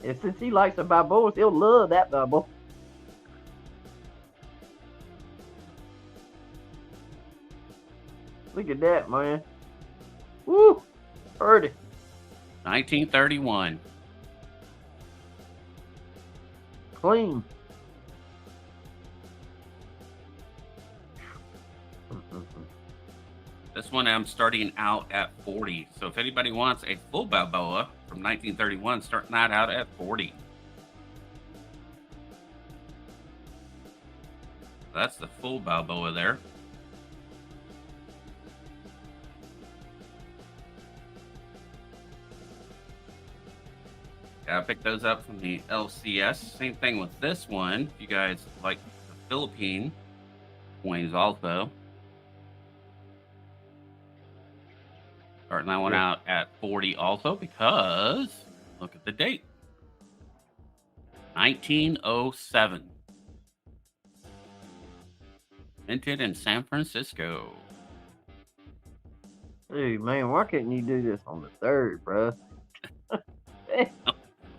And since he likes the Balboas, he'll love that Balboa. Look at that, man. Woo! Heard it. 1931. Clean. This one I'm starting out at 40. So if anybody wants a full Balboa from 1931, starting that out at 40. That's the full Balboa there. Yeah, I picked those up from the LCS. Same thing with this one. If you guys like the Philippine coins also. Starting that one out at 40 also because look at the date. 1907. Minted in San Francisco. Dude, man, why couldn't you do this on the 3rd, bro?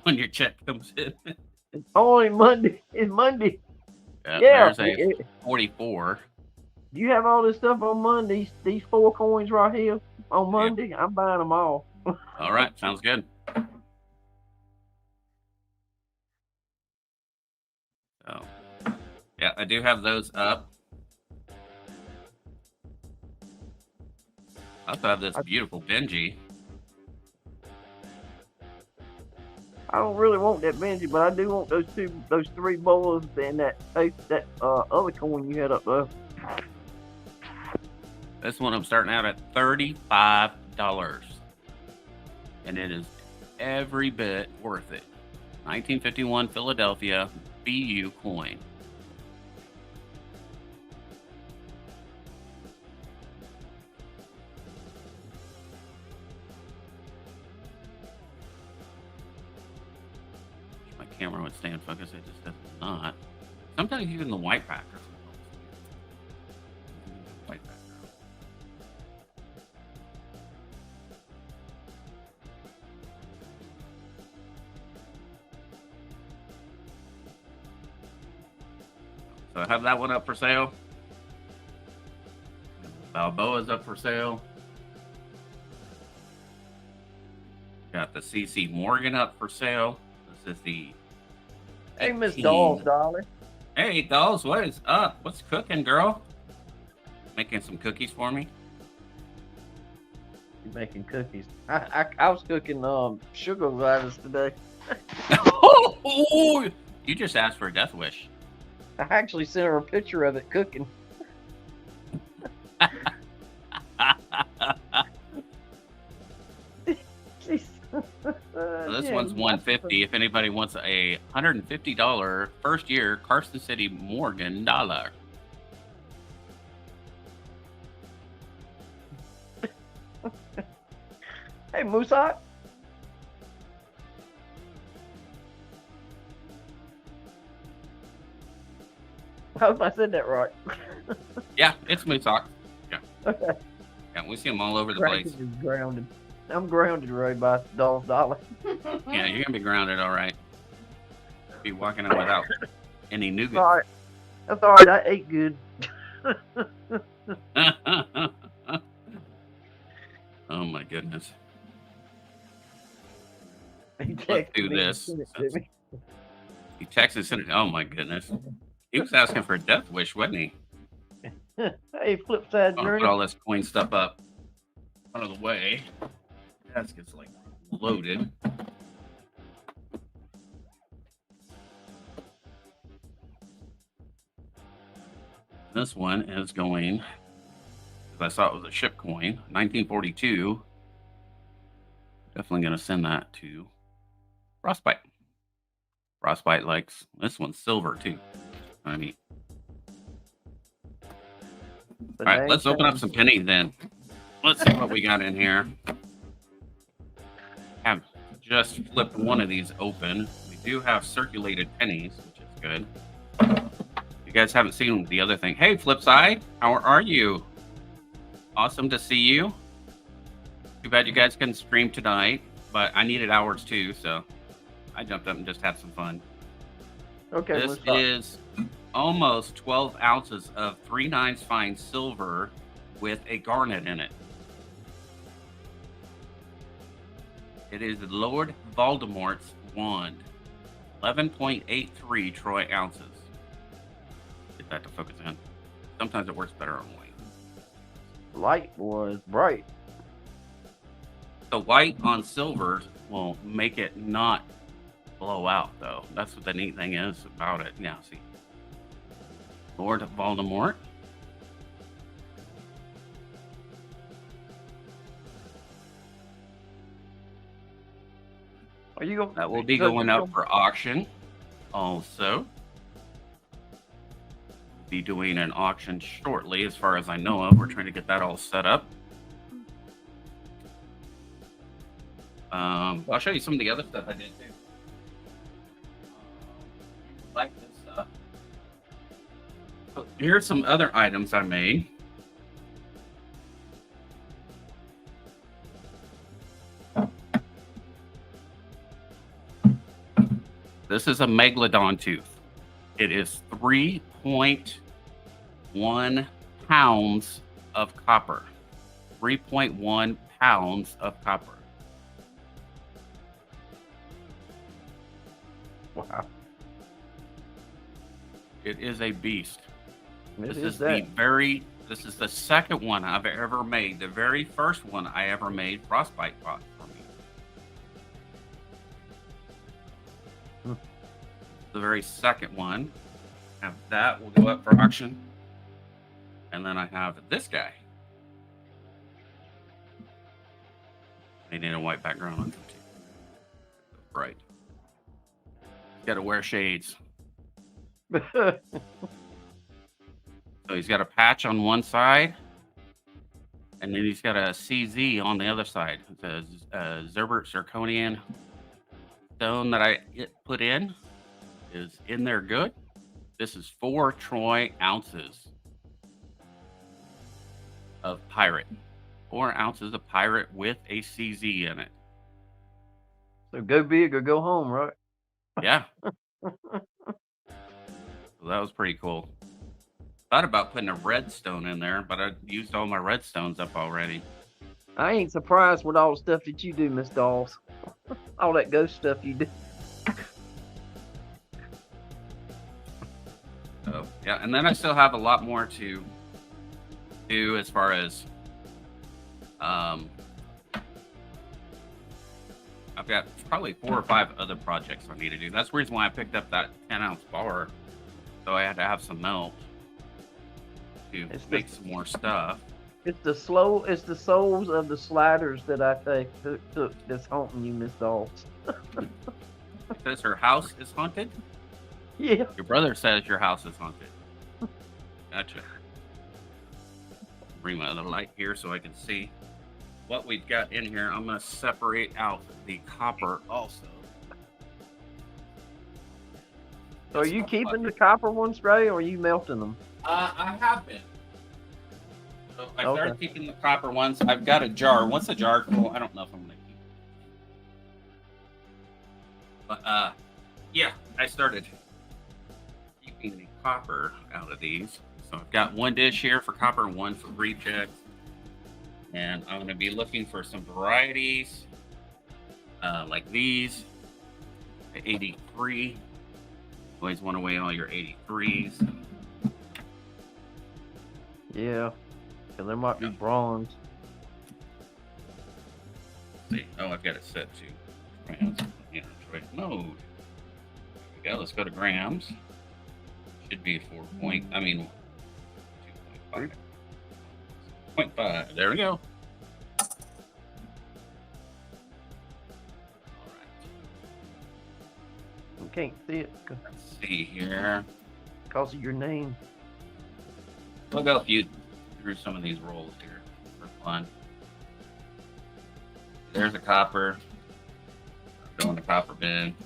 When your check comes in. It's only Monday. It's Monday. Yeah, there's a 44. Do you have all this stuff on Monday? These 4 coins right here on Monday? Yeah. I'm buying them all. All right, sounds good. So, yeah, I do have those up. I also have this beautiful Benji. I don't really want that Benji, but I do want those 3 bolas and that other coin you had up there. This one I'm starting out at $35. And it is every bit worth it. 1951 Philadelphia BU coin. My camera would stay in focus, it just does not. Sometimes even the white backers. White background. So I have that one up for sale. Balboa's up for sale. Got the CC Morgan up for sale. This is the Hey, Miss Dolls, darling. Hey, Dolls, what is up? What's cooking, girl? Making some cookies for me? You're making cookies. I was cooking sugar gliders today. Oh, you just asked for a death wish. I actually sent her a picture of it cooking. This one's $150. If anybody wants a $150 first year Carson City Morgan dollar. Hey, Moosak. I hope I said that right. Yeah, it's Moosak. Yeah. Okay. Yeah, we see them all over the place. Is grounded. I'm grounded, Ray, by Dolls Dollar. Yeah, you're gonna be grounded, all right. Be walking out without any nougat. All right. That's all right. I ate good. Oh my goodness. He Let's do texted me and this. sent it to me. He texted and oh my goodness. He was asking for a death wish, wasn't he? Hey, flip side I'll journey. put all this coin stuff up out of the way. Desk gets like loaded. This one is going I saw it was a ship coin, 1942. Definitely going to send that to Frostbite. Frostbite likes this one's silver too. I mean, all right, let's open up some pennies then. Let's see what we got in here. Have just flipped one of these open. We do have circulated pennies, which is good. You guys haven't seen the other thing. Hey, Flipside, how are you? Awesome to see you. Too bad you guys couldn't stream tonight, but I needed hours too, so I jumped up and just had some fun. Okay, this is almost 12 ounces of 3/9 fine silver with a garnet in it. It is Lord Voldemort's wand, 11.83 troy ounces. Get that to focus in. Sometimes it works better on white. Light was bright. The white on silver will make it not blow out, though. That's what the neat thing is about it. Now, see. Lord Voldemort. Are you going? That will be going up for auction. Also, be doing an auction shortly, as far as I know of. We're trying to get that all set up. I'll show you some of the other stuff I did too. Like this stuff. So here's some other items I made. This is a megalodon tooth. It is 3.1 pounds of copper. 3.1 pounds of copper. Wow. It is a beast. This is the second one I've ever made. The very first one I ever made, Frostbite bought for me. The very second one. Have that will go up for auction. And then I have this guy. They need a white background on it too. Right. Got to wear shades. So he's got a patch on one side, and then he's got a CZ on the other side. It's a Zerbert zirconian stone that I put in is in there good. This is 4 troy ounces of pirate. 4 ounces of pirate with a CZ in it. So go big or go home, right? Yeah. So that was pretty cool. Thought about putting a redstone in there, but I used all my redstones up already. I ain't surprised with all the stuff that you do, Miss Dawes. All that ghost stuff you do. So, yeah, and then I still have a lot more to do as far as I've got probably 4 or 5 other projects I need to do. That's the reason why I picked up that 10-ounce bar. So I had to have some melt to make some more stuff. It's the souls of the sliders that I take that's haunting you, Miss Dawes. Says her house is haunted? Yeah. Your brother says your house is haunted. Gotcha. Bring my other light here so I can see what we've got in here. I'm going to separate out the copper also. So are you keeping the copper ones, Ray, or are you melting them? I have been. So I started keeping the copper ones. I've got a jar. Once a jar full, I don't know if I'm going to keep it. But yeah, I started keeping the copper out of these. So I've got 1 dish here for copper, 1 for rejects. And I'm going to be looking for some varieties like these. The 83. Always want to weigh all your 83s. Yeah. And there might be bronze. Let's see. Oh, I've got it set to grams. Yeah, right. No. There we go. Let's go to grams. Should be 2.5. 0.5. There we go. I can't see it Let's see here. because of your name. We'll go through some of these rolls here for fun. There's a copper. Go in the copper bin.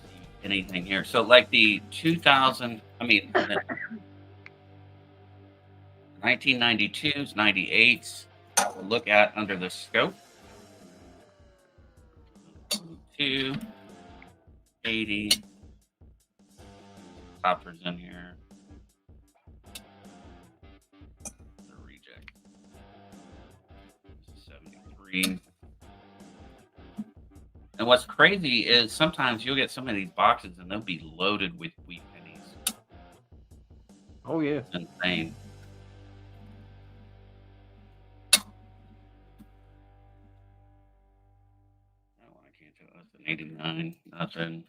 See anything here? So like the 1992s, 98s. We'll look at under the scope. 280. Coppers in here. The reject. 73. And what's crazy is sometimes you'll get some of these boxes and they'll be loaded with wheat pennies. Oh yeah. It's insane. I can't tell. That's an 89. Nothing.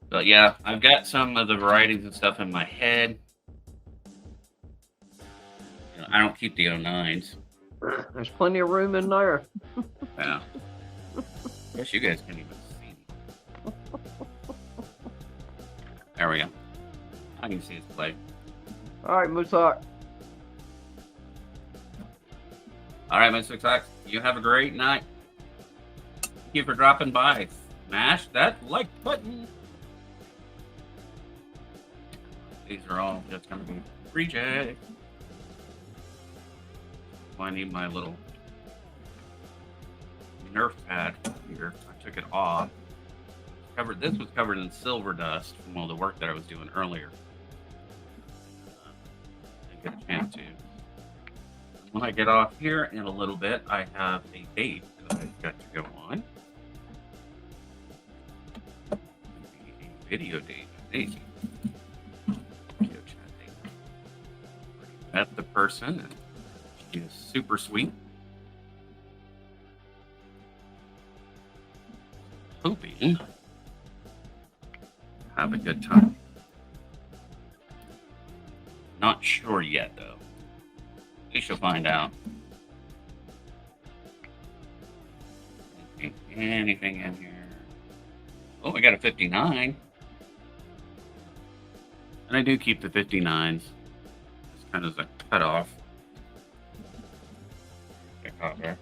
But yeah, I've got some of the varieties and stuff in my head. You know, I don't keep the 09s. There's plenty of room in there. Yeah. Guess you guys can't even see me. There we go. I can see his play. All right, Moosock. All right, Mr. Sox, you have a great night. Thank you for dropping by. Smash that like button. These are all just going to be reject. I need my little Nerf pad here. I took it off. This was covered in silver dust from all the work that I was doing earlier. Didn't get a chance to. When I get off here in a little bit, I have a date that I've got to go on. A video date. Video chat date. Met the person, and she is super sweet. Hoping have a good time. Not sure yet, though. We shall find out. Anything in here? Oh, I got a 59. And I do keep the 59s. Just kind of as a cutoff. Get caught there.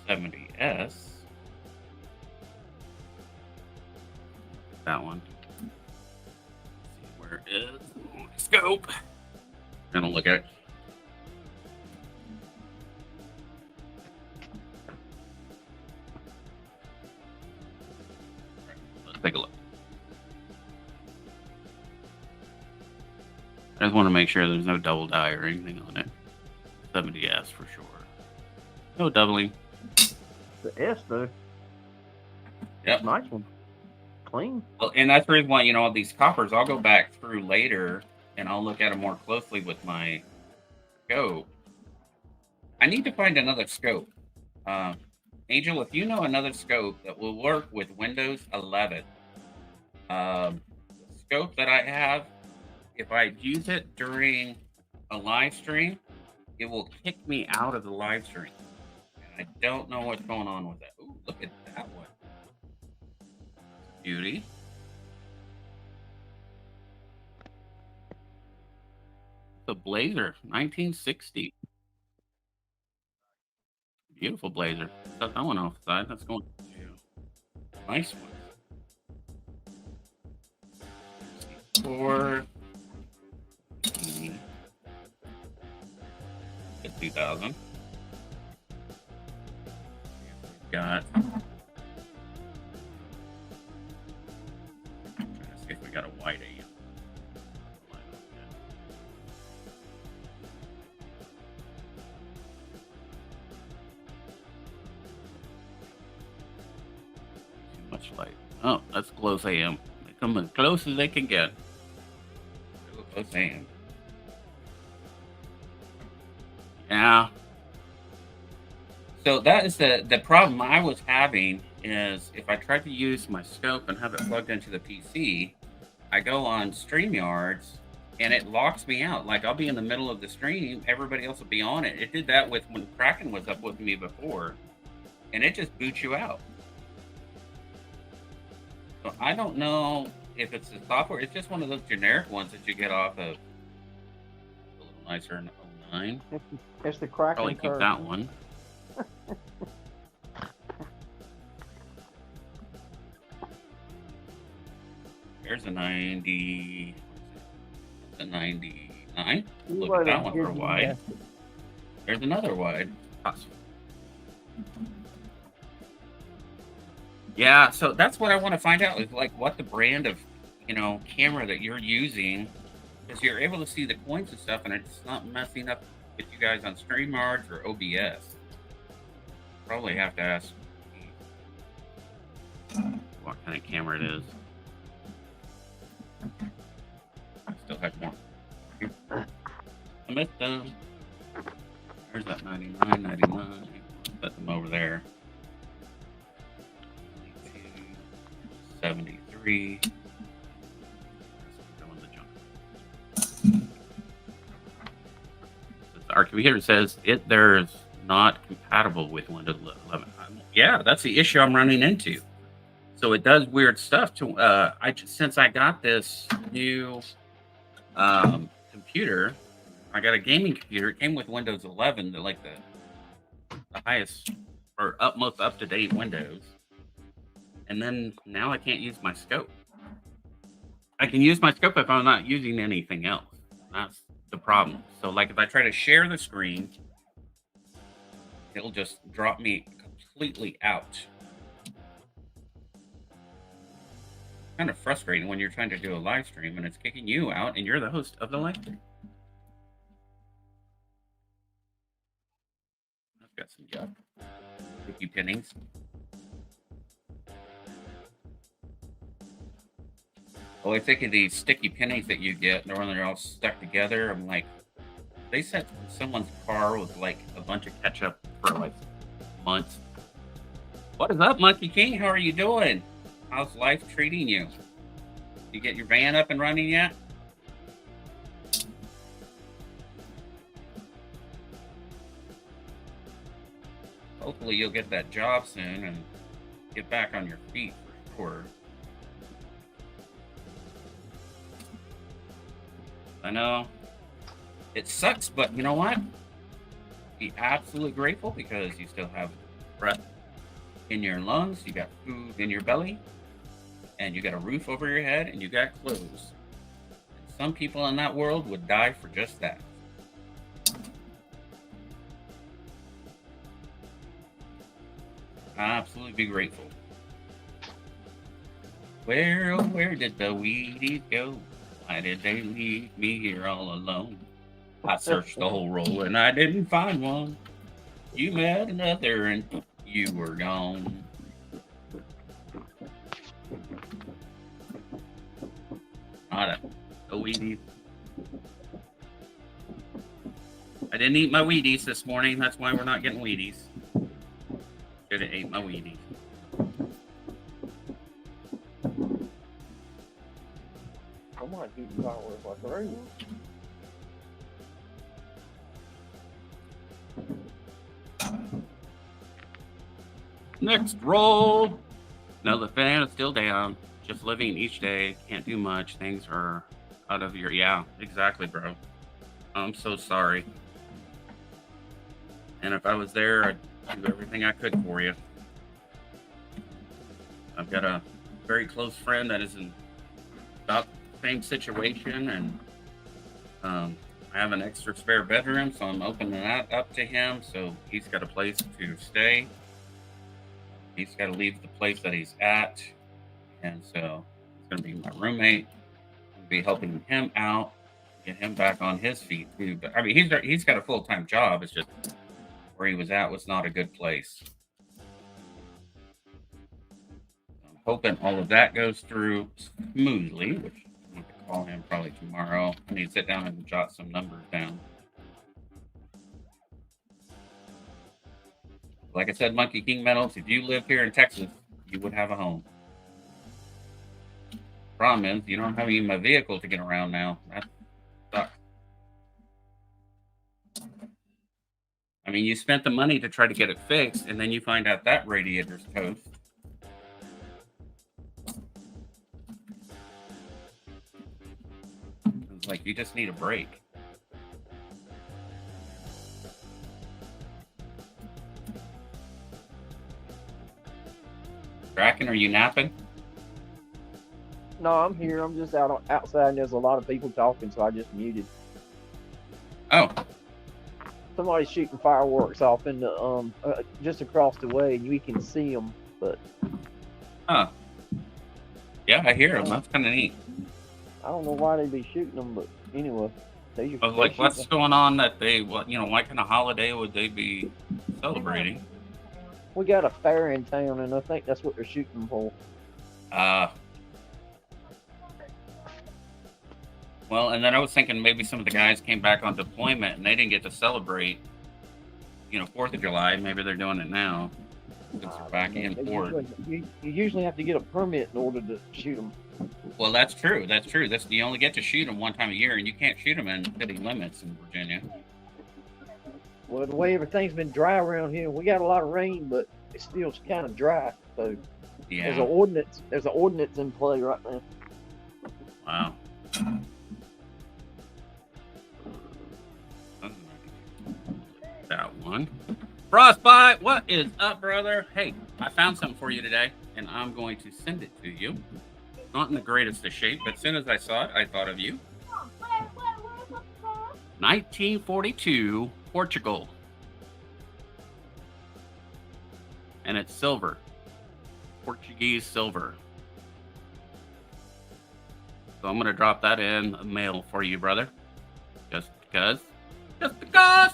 70S. That one. Let's see, where is my scope? Gonna look at it. Let's take a look. I just want to make sure there's no double die or anything on it. 70S for sure. No doubling. The S though. Yep. Nice one. Clean. Well, and that's the reason why, these coppers, I'll go back through later and I'll look at them more closely with my scope. I need to find another scope. Angel, if you know another scope that will work with Windows 11, the scope that I have, if I use it during a live stream, it will kick me out of the live stream. I don't know what's going on with that. Ooh, look at that one. Beauty. The Blazer, 1960. Beautiful Blazer. Cut that one off the side. That's going to nice one. 64. 50,000. Got. Trying to see if we got a white AM. Too much light. Oh, that's close AM. They come as close as they can get. Close AM. Yeah. So that is the problem I was having is if I tried to use my scope and have it plugged into the PC, I go on StreamYards and it locks me out. Like I'll be in the middle of the stream, everybody else will be on it. It did that with when Kraken was up with me before, and it just boots you out. So I don't know if it's the software. It's just one of those generic ones that you get off of. A little nicer in 09. It's the Kraken Probably keep curve. that one. There's a 90. A 99. Look at that one for a wide. There's another wide. Awesome. Yeah, so that's what I want to find out is like what the brand of, camera that you're using, because you're able to see the coins and stuff, and it's not messing up with you guys on StreamYards or OBS. Probably have to ask what kind of camera it is. I still have more. I missed them. There's that 99, 99. Set them over there. 73. Our computer says there's not compatible with Windows 11. Yeah, that's the issue I'm running into. So it does weird stuff. Since I got this new computer, I got a gaming computer. It came with Windows 11, the highest or most up to date Windows. And then now I can't use my scope. I can use my scope if I'm not using anything else. That's the problem. So like if I try to share the screen, it'll just drop me completely out. Kind of frustrating when you're trying to do a live stream and it's kicking you out and you're the host of the live stream. I've got some yuck. Sticky pinnings. Oh, I think of these sticky pennies that you get, when they're all stuck together. I'm like, they sent someone's car with like a bunch of ketchup for like months. What is up, Monkey King? How are you doing? How's life treating you? You get your van up and running yet? Hopefully you'll get that job soon and get back on your feet for sure. I know it sucks, but you know what? Be absolutely grateful because you still have breath in your lungs, you got food in your belly, and you got a roof over your head, and you got clothes. And some people in that world would die for just that. Absolutely be grateful. Where did the Wheaties go? Why did they leave me here all alone? I searched the whole roll and I didn't find one. You met another and you were gone. Not a Wheaties. I didn't eat my Wheaties this morning. That's why we're not getting Wheaties. Should have ate my Wheaties. I might do the fireworks like the radio. Next roll. No, the fan is still down. Just living each day. Can't do much. Things are out of your... Yeah, exactly, bro. I'm so sorry. And if I was there, I'd do everything I could for you. I've got a very close friend that is in about the same situation, and I have an extra spare bedroom, so I'm opening that up to him. So he's got a place to stay. He's got to leave the place that he's at, and so he's going to be my roommate. I'll be helping him out, get him back on his feet too. But I mean, he's got a full-time job. It's just where he was at was not a good place. I'm hoping all of that goes through smoothly, which I'm going to call him probably tomorrow. I need to sit down and jot some numbers down. Like I said, Monkey King Metals, if you live here in Texas, you would have a home. problem is you don't have even a vehicle to get around now. That sucks. I mean, you spent the money to try to get it fixed, and then you find out that radiator's toast. It's like you just need a break. Kraken, are you napping? No, I'm here. I'm just outside, and there's a lot of people talking, so I just muted. Oh, Somebody's shooting fireworks off in the just across the way, and we can see them. But huh. Yeah, I hear them. That's kind of neat. I don't know why they'd be shooting them, but anyway, But like, what's going on that they, what kind of holiday would they be celebrating? We got a fair in town, and I think that's what they're shooting for. Well, and then I was thinking maybe some of the guys came back on deployment and they didn't get to celebrate, 4th of July. Maybe they're doing it now. Since they're back in port. You usually have to get a permit in order to shoot them. Well, that's true. That's true. You only get to shoot them one time a year, and you can't shoot them in city limits in Virginia. Well, the way everything's been dry around here, we got a lot of rain, but it's still kind of dry. So yeah, there's an ordinance in play right now. Wow. That one. Frostbite, what is up, brother? Hey, I found something for you today, and I'm going to send it to you. Not in the greatest of shape, but as soon as I saw it, I thought of you. 1942 Portugal. And it's silver. Portuguese silver. So I'm going to drop that in the mail for you, brother. Just because. Just because!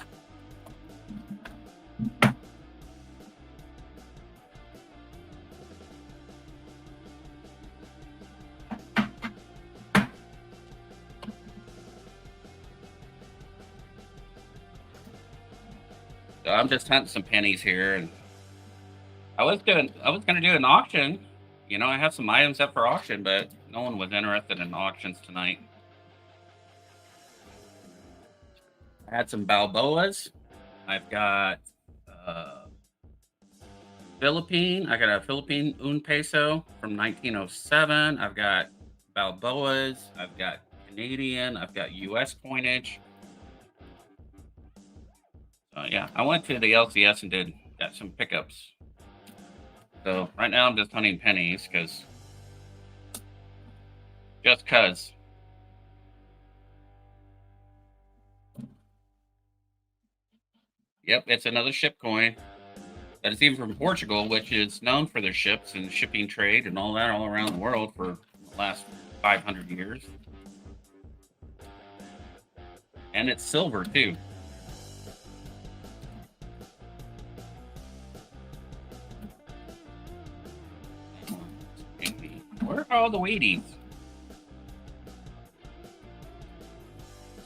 So I'm just hunting some pennies here, and I was gonna do an auction. I have some items up for auction, but no one was interested in auctions tonight. I had some Balboas. I've got Philippine. I got a Philippine un peso from 1907. I've got Balboas. I've got Canadian. I've got U.S. coinage. Yeah, I went to the LCS and got some pickups. So right now I'm just hunting pennies just cause. Yep, it's another ship coin. That is even from Portugal, which is known for their ships and shipping trade and all that all around the world for the last 500 years. And it's silver too. Where are all the Wheaties?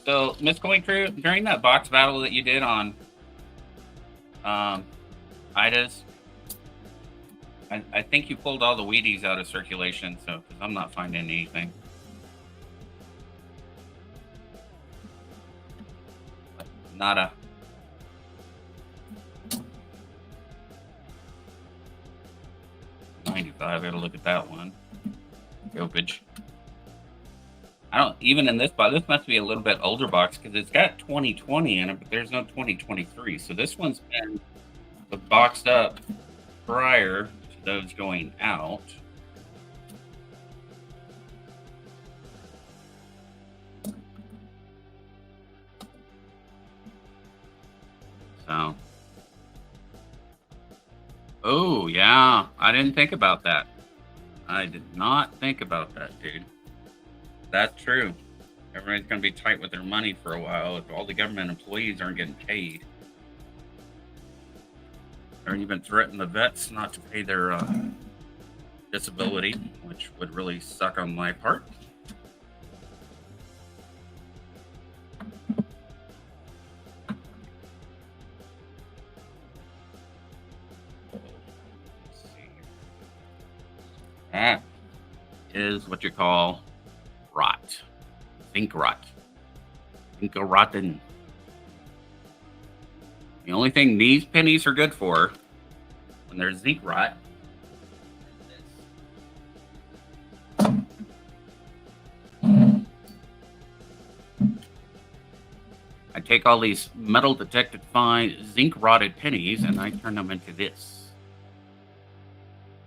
So, Miss Coin Crew, during that box battle that you did on Ida's, I think you pulled all the Wheaties out of circulation, so because I'm not finding anything. Nada. $95. I gotta look at that one. Dopage. I don't even in this box. This must be a little bit older box because it's got 2020 in it, but there's no 2023. So this one's been boxed up prior to those going out. So, oh yeah, I didn't think about that. I did not think about that, dude. That's true. Everybody's going to be tight with their money for a while if all the government employees aren't getting paid. Or even threaten the vets not to pay their disability, which would really suck on my part. is what you call rot. Zinc rot. Zinc rotten. The only thing these pennies are good for when there's zinc rot is this. I take all these metal detected fine zinc rotted pennies and I turn them into this.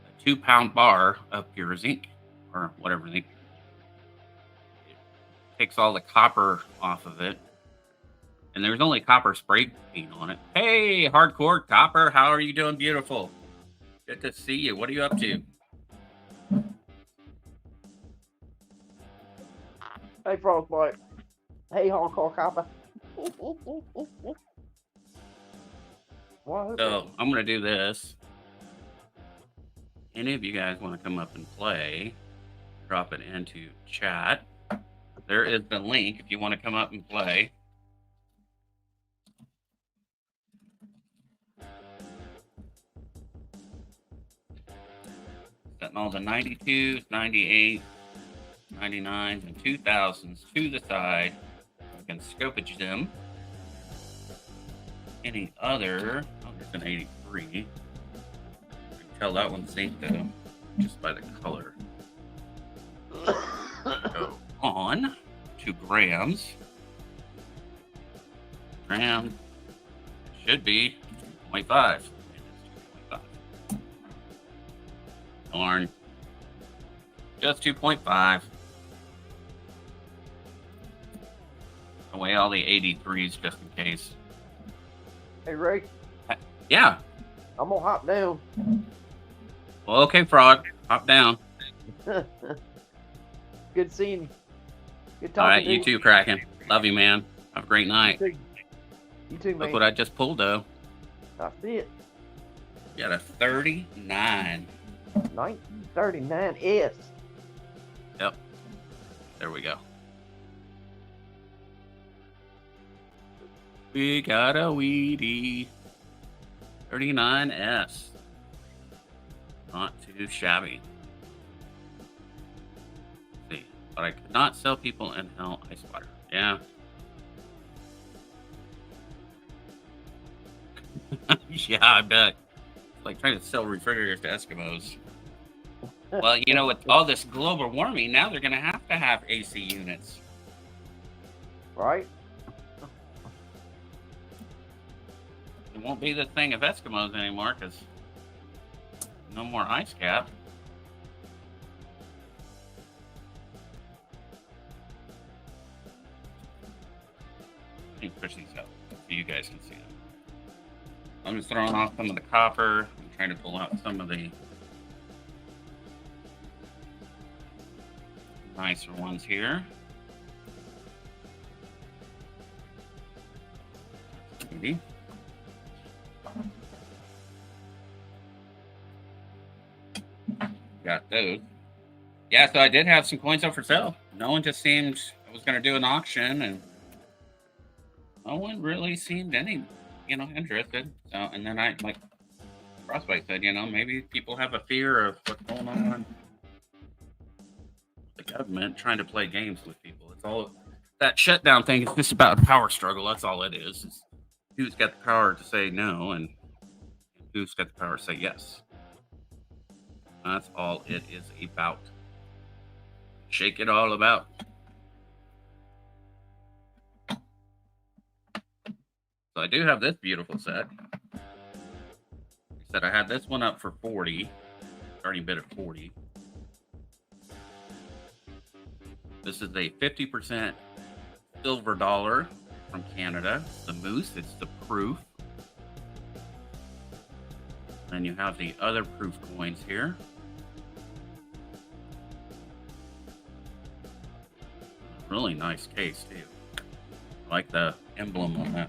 A 2-pound bar of pure zinc or whatever zinc. It takes all the copper off of it. And there's only copper spray paint on it. Hey, hardcore copper, how are you doing? Beautiful. Good to see you. What are you up to? Hey, Frostbite. Hey, hardcore copper. So I'm going to do this. Any of you guys want to come up and play, drop it into chat. There is the link if you want to come up and play. Setting all the 92s, 98s, 99s, and 2000s to the side. I can scopage them. Any other, oh, there's an 83. You can tell that one's zinc though, just by the color. Go on 2 grams. Gram should be 2.5. Darn. Just 2.5. Away all the 83s just in case. Hey, Ray. Yeah. I'm gonna hop down. Well, okay, Frog. Hop down. Good seeing you. Good talking All right, to you too, Kraken. Love you, man. Have a great night. You too, man. Look what I just pulled, though. I see it. Got a 39. 1939S. Yep. There we go. We got a weedy 39S. Not too shabby. Let's see, but I could not sell people in hell ice water. Yeah. Yeah, I bet. It's like trying to sell refrigerators to Eskimos. Well, you know, with all this global warming, now they're going to have AC units. Right? It won't be the thing of Eskimos anymore because no more ice cap. Let me push these out so you guys can see them. I'm just throwing off some of the copper. I'm trying to pull out some of the nicer ones here. Maybe. Got those. Yeah, so I did have some coins up for sale. No one just seemed, I was going to do an auction and no one really seemed any, interested. So, and then I, like Frostbite said, maybe people have a fear of what's going on. The government trying to play games with people. It's all, that shutdown thing is just about a power struggle. That's all it is. It's who's got the power to say no and who's got the power to say yes. That's all it is about. Shake it all about. So I do have this beautiful set. I said I had this one up for 40. Starting bid at 40. This is a 50% silver dollar from Canada. The moose, it's the proof. Then you have the other proof coins here. Really nice case too. I like the emblem on that.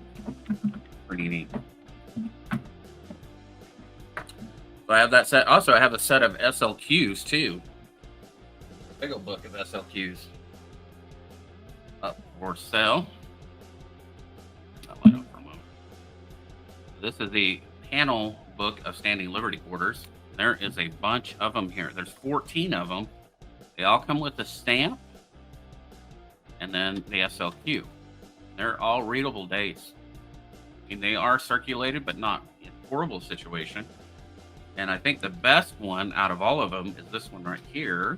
Pretty neat. So I have that set. Also, I have a set of SLQs too. Big old book of SLQs up for sale. I'll light up for a moment. This is the panel book of standing liberty orders. There is a bunch of them here. There's 14 of them. They all come with a stamp and then the SLQ. They're all readable dates. I mean, they are circulated, but not in horrible situation. And I think the best one out of all of them is this one right here,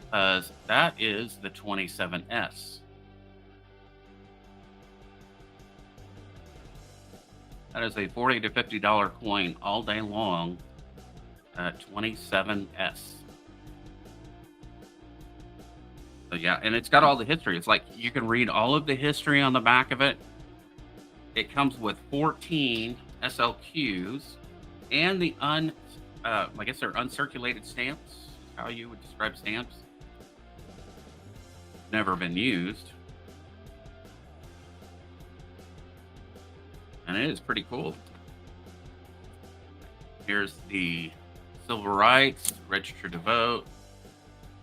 because that is the 27S. That is a $40 to $50 coin all day long, 27S. So yeah, and it's got all the history. It's like you can read all of the history on the back of it. It comes with 14 SLQs and the I guess they're uncirculated stamps. How you would describe stamps? Never been used. And it is pretty cool. Here's the Civil Rights, Register to Vote,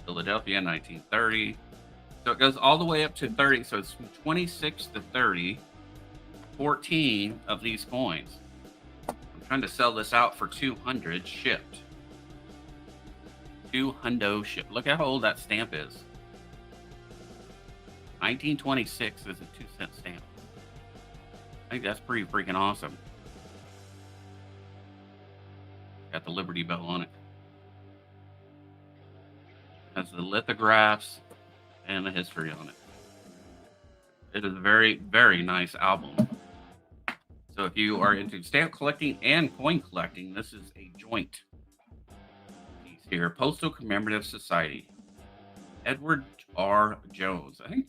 Philadelphia, 1930. So it goes all the way up to 30. So it's from 26 to 30, 14 of these coins. I'm trying to sell this out for 200 shipped. 200 shipped. Look how old that stamp is. 1926 is a 2-cent stamp. I think that's pretty freaking awesome. Got the Liberty Bell on it. Has the lithographs and the history on it. It is a very, very nice album. So if you are into stamp collecting and coin collecting, this is a joint piece here. Postal Commemorative Society. Edward R. Jones. I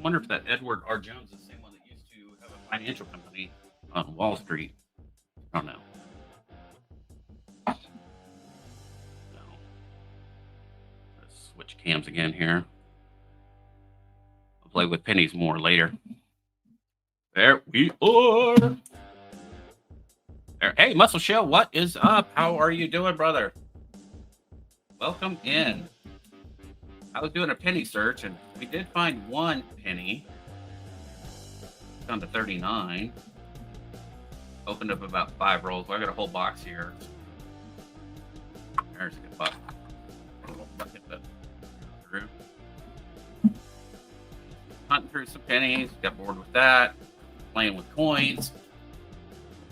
wonder if that Edward R. Jones is the same one that used to have a financial company on Wall Street. I don't know. Let's switch cams again here. I'll play with pennies more later. There we are. There. Hey, Muscle Shell, what is up? How are you doing, brother? Welcome in. I was doing a penny search, and we did find one penny. Down to 39. Opened up about 5 rolls. Well, I got a whole box here. There's a good box. A little bucket, but through. Hunting through some pennies. Got bored with that. Playing with coins.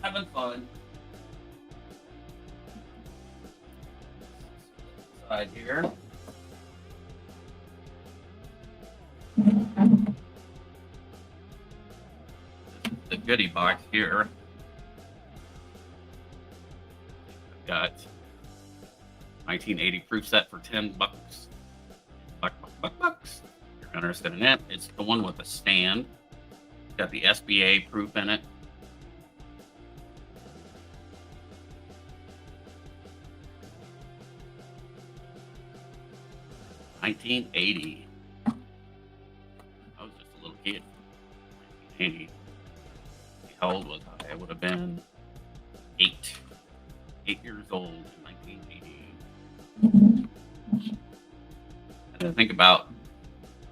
Having fun. Side here. The goodie box here. I've got 1980 proof set for $10. Bucks. If you're interested in it, it's the one with the stand. It's got the SBA proof in it. $1980. I was just a little kid. 1980. How old was I? I would have been 8 years old in 1980. I didn't think about,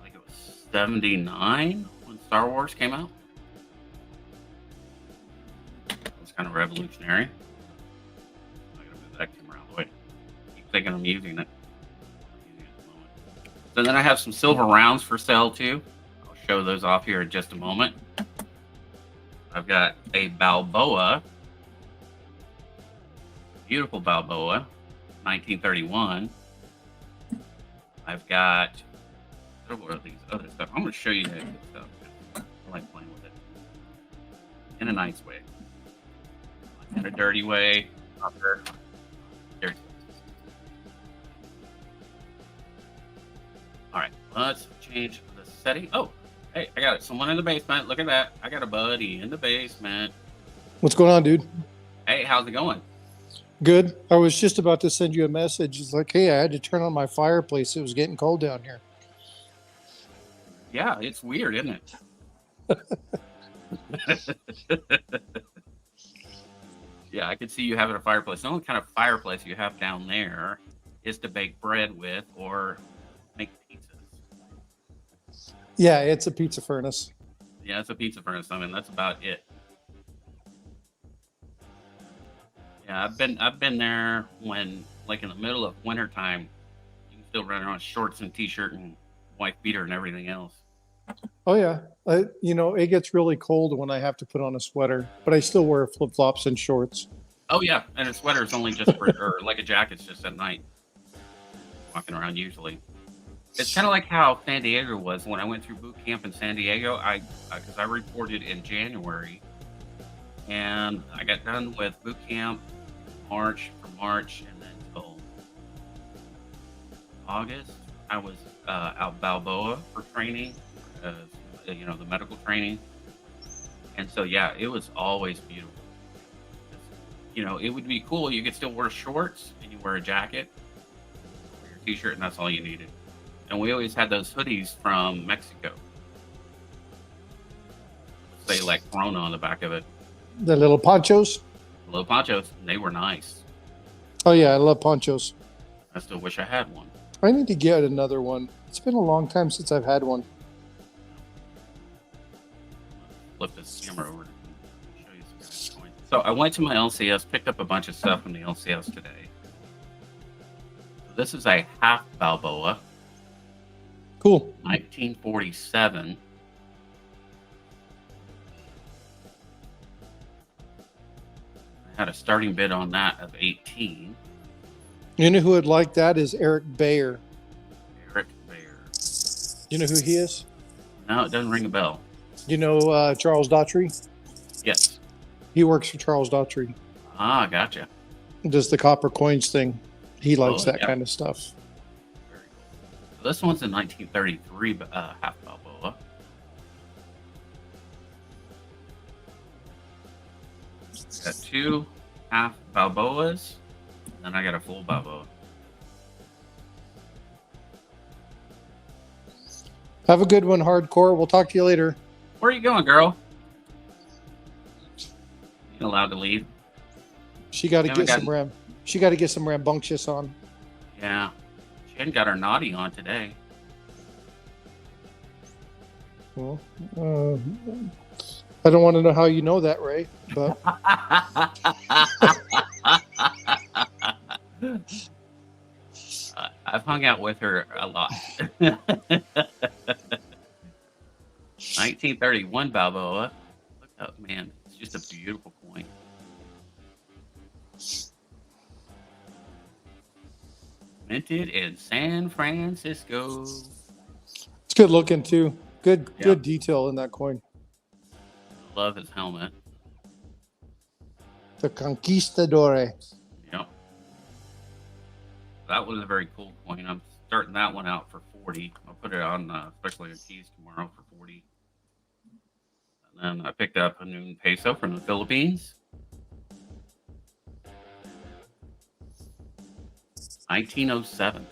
I think it was 79 when Star Wars came out. It was kind of revolutionary. I'm going to move that camera out of the way. Keep thinking I'm using it. So then I have some silver rounds for sale too. I'll show those off here in just a moment. I've got a Balboa, beautiful Balboa, 1931. I've got, what are these other stuff? I'm going to show you that good stuff. I like playing with it in a nice way, in a dirty way. Dirty. All right, let's change the setting. Oh, hey, I got someone in the basement. Look at that. I got a buddy in the basement. What's going on, dude? Hey, how's it going? Good. I was just about to send you a message. It's like, hey, I had to turn on my fireplace. It was getting cold down here. Yeah, it's weird, isn't it? Yeah, I can see you having a fireplace. The only kind of fireplace you have down there is to bake bread with or make pizzas. Yeah, it's a pizza furnace. Yeah, it's a pizza furnace. I mean, that's about it. Yeah, I've been there when, like, in the middle of wintertime, you can Still running on shorts and t-shirt and wife beater and everything else. Oh yeah, it gets really cold when I have to put on a sweater, but I still wear flip flops and shorts. Oh yeah, and a sweater is only just for, or like a jacket's just at night. Walking around usually. It's kind of like how San Diego was when I went through boot camp in San Diego. Because I reported in January, and I got done with boot camp from March, and then till August, I was out Balboa for training, the medical training, and so yeah, it was always beautiful. It would be cool. You could still wear shorts and you wear a jacket, your t-shirt, and that's all you needed. And we always had those hoodies from Mexico. Say like Corona on the back of it. The little ponchos. Little ponchos. And they were nice. Oh yeah, I love ponchos. I still wish I had one. I need to get another one. It's been a long time since I've had one. Flip this camera over and show you some nice coins. So I went to my LCS, picked up a bunch of stuff from the LCS today. So this is a half Balboa. Cool. 1947. I had a starting bid on that of 18. You know who would like that is Eric Bayer. Eric Bayer. You know who he is? No, it doesn't ring a bell. You know Charles Daughtry? Yes. He works for Charles Daughtry. Ah, gotcha. Does the copper coins thing. He likes that kind of stuff. Very cool. So this one's a 1933 half Balboa. Got two half Balboas, and then I got a full Balboa. Have a good one, Hardcore. We'll talk to you later. Where are you going, girl? You allowed to leave? She got to get some ram. She got to get some rambunctious on. Yeah, she hadn't got her naughty on today. Well, I don't want to know how you know that, Ray. But I've hung out with her a lot. 1931 Balboa. Look up, man. It's just a beautiful coin. Minted in San Francisco. it's good looking too. Good detail in that coin. Love his helmet. The Conquistador. Yep. That was a very cool coin. I'm starting that one out for 40. I'll put it on, especially on keys tomorrow for 40. And then I picked up a new peso from the Philippines. 1907.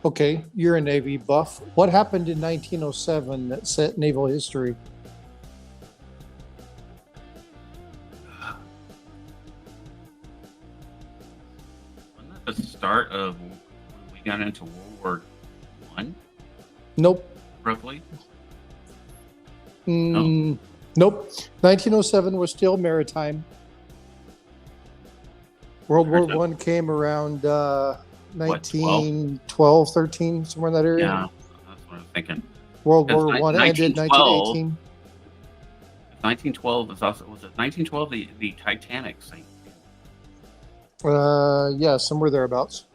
Okay, you're a Navy buff. What happened in 1907 that set naval history? Wasn't that the start of when we got into World War One? Nope. Roughly. Nope. 1907 was still maritime. World War One came around 1912, 13, somewhere in that area. Yeah, that's what I'm thinking. World War One ended 1918. 1912 was also, was it 1912 the Titanic sank? Yeah, somewhere thereabouts.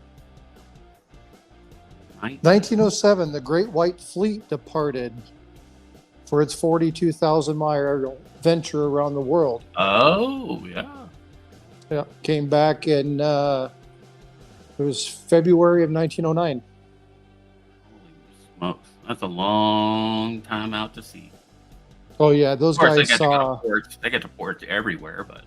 1907, the Great White Fleet departed for its 42,000 mile venture around the world. Oh, yeah. Yeah, came back in it was February of 1909. Holy smokes. That's a long time out to sea. Oh yeah, those Of course, guys saw they get to ports everywhere, but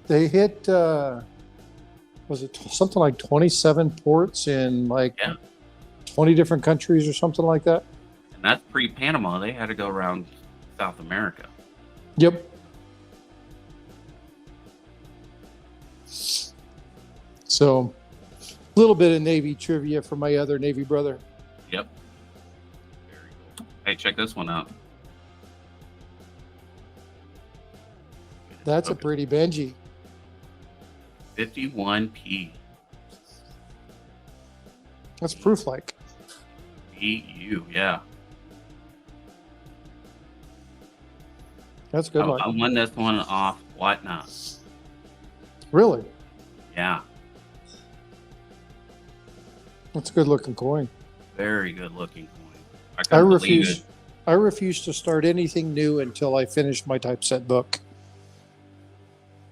they hit was it something like 27 ports in like 20 different countries or something like that. and that's pre-Panama. They had to go around South America. Yep. So, a little bit of Navy trivia for my other Navy brother. Yep. Very cool. Hey, check this one out. That's a pretty Benji. 51p. That's proof like. EU, yeah. That's good luck. I won this one off Whatnot. Really? Yeah, That's a good looking coin. very good looking coin. I couldn't believe refuse. I refuse to start anything new until I finish my typeset book.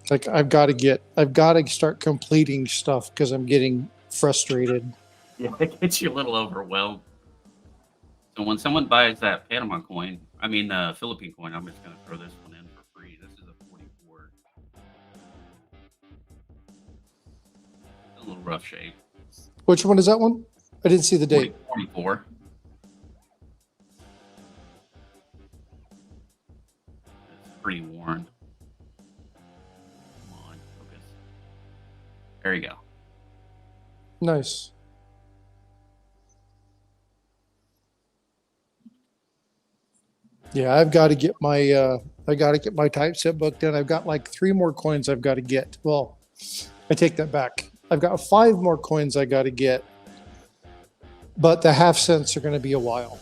Like I've got to start completing stuff because I'm getting frustrated. Yeah, it gets you a little overwhelmed. So when someone buys that Panama coin, I mean Philippine coin, I'm just going to throw this one in for free. This is a 44. A little rough shape. Which one is that one? I didn't see the date. 44. It's pretty worn. Come on, focus. There you go. Nice. Yeah, I've got to get my typeset book done. I've got like 3 more coins I've got to get. Well, I take that back. I've got 5 more coins I got to get, but the half cents are going to be a while.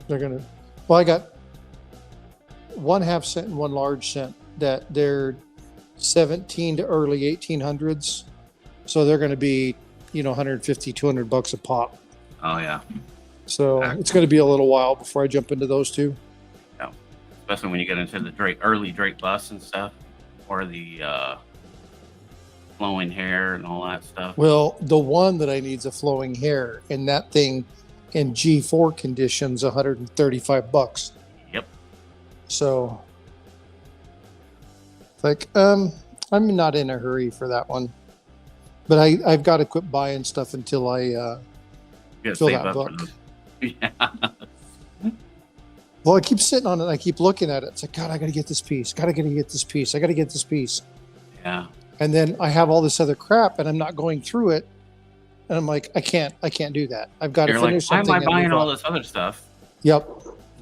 I got 1 half cent and 1 large cent that they're 17 to early 1800s. So they're going to be, $150, $200 a pop. Oh, yeah. So it's going to be a little while before I jump into those 2. Yeah. Especially when you get into the early Drake bus and stuff, or the flowing hair and all that stuff. Well, the one that I need is a flowing hair, and that thing in G4 conditions, $135. Yep. So, I'm not in a hurry for that one, but I've got to quit buying stuff until I fill that book. Yeah. Well, I keep sitting on it. I keep looking at it. It's like, God, I got to get this piece. I got to get this piece. Yeah. And then I have all this other crap, and I'm not going through it. And I'm like, I can't do that. I've got to finish like, something. why am I buying all this other stuff? Yep.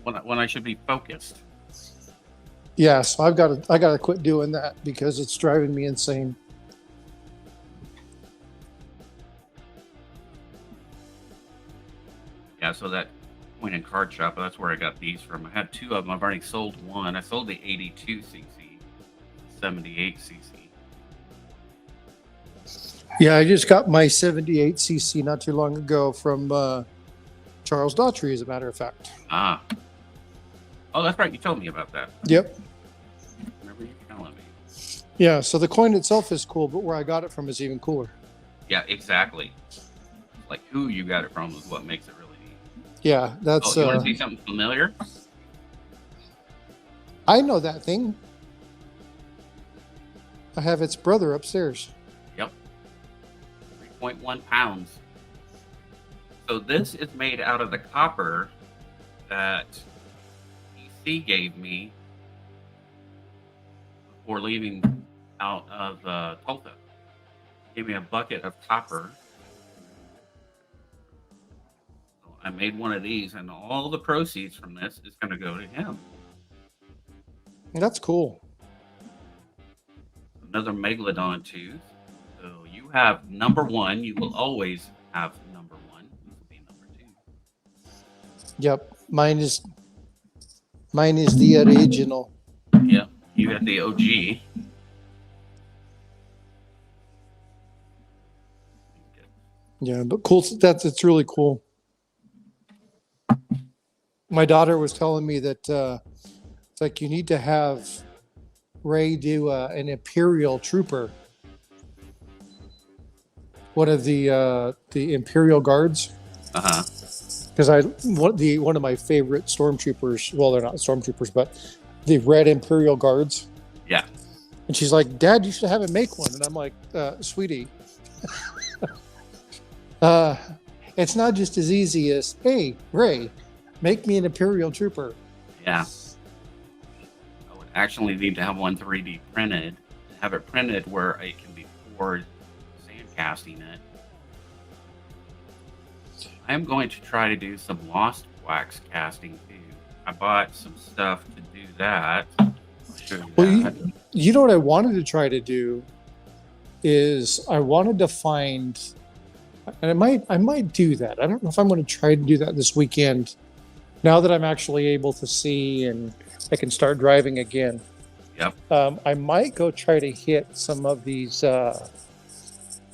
When I should be focused. Yeah, so I got to quit doing that because it's driving me insane. Yeah, so that coin and card shop, that's where I got these from. I had 2 of them. I've already sold one. I sold the 82cc, 78cc. Yeah, I just got my 78cc not too long ago from Charles Daughtry, as a matter of fact. Ah. Oh, that's right. You told me about that. Yep. Remember you telling me. Yeah, so the coin itself is cool, but where I got it from is even cooler. Yeah, exactly. Like who you got it from is what makes it really neat. Yeah, that's... Oh, you want to see something familiar? I know that thing. I have its brother upstairs. Yep. 3.1 pounds. So this is made out of the copper that EC gave me before leaving out of Tulsa. Gave me a bucket of copper. So I made one of these, and all the proceeds from this is going to go to him. That's cool. Another Megalodon tooth. So you have number 1. You will always have number 1. This will be number 2. Yep, mine is the original. Yeah, you got the OG. Yeah, but cool. It's really cool. My daughter was telling me that it's like you need to have Ray do an Imperial Trooper, one of the Imperial Guards. Because one of my favorite stormtroopers. Well, they're not stormtroopers, but the Red Imperial Guards. Yeah. And she's like, "Dad, you should have him make one." And I'm like, "Sweetie, it's not just as easy as, hey, Ray, make me an Imperial Trooper." Yeah. I would actually need to have one 3D printed. Have it printed where it can be poured sand casting it. I am going to try to do some lost wax casting too. I bought some stuff to do that. I'll show you that. You know what I wanted to try to do is I wanted to find And I might do that. I don't know if I'm going to try to do that this weekend. Now that I'm actually able to see and I can start driving again, Yep. I might go try to hit some of these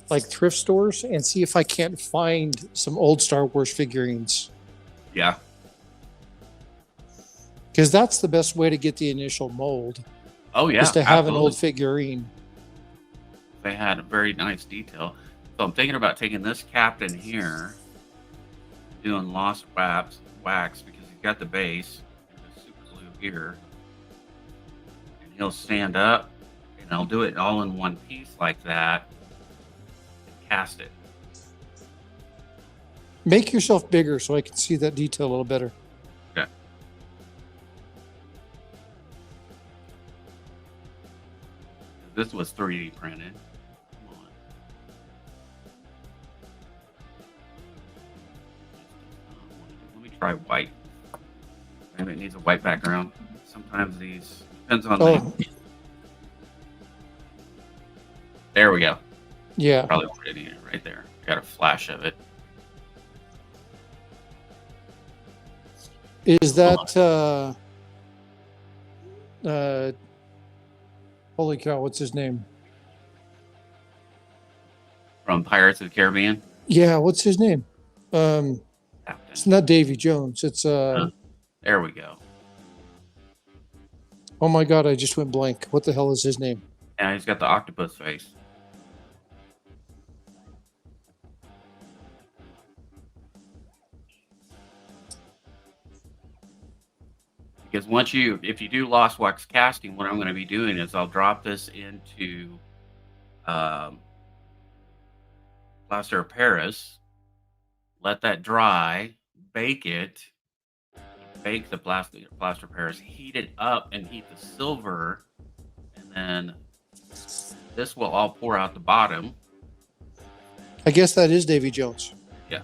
like thrift stores and see if I can't find some old Star Wars figurines. Yeah. Because that's the best way to get the initial mold, Oh yeah. is to have an absolutely. old figurine. They had a very nice detail. So I'm thinking about taking this captain here, doing lost wax because he's got the base, and the super glue here, and he'll stand up, and I'll do it all in one piece like that, and cast it. Make yourself bigger so I can see that detail a little better. Okay. This was 3D printed. Come on. Let me try white. Maybe it needs a white background. Sometimes these depends on Oh, There we go. yeah. Probably put it in right there. Got a flash of it. Is that holy cow, what's his name? From Pirates of the Caribbean. Yeah, what's his name? It's Captain. not Davy Jones. It's There we go. oh my god, I just went blank. What the hell is his name? And he's got the octopus face. Because if you do lost wax casting, what I'm going to be doing is I'll drop this into plaster of Paris, let that dry, bake it, bake the plaster of Paris, heat it up and heat the silver, and then this will all pour out the bottom. I guess that is Davy Jones. Yeah.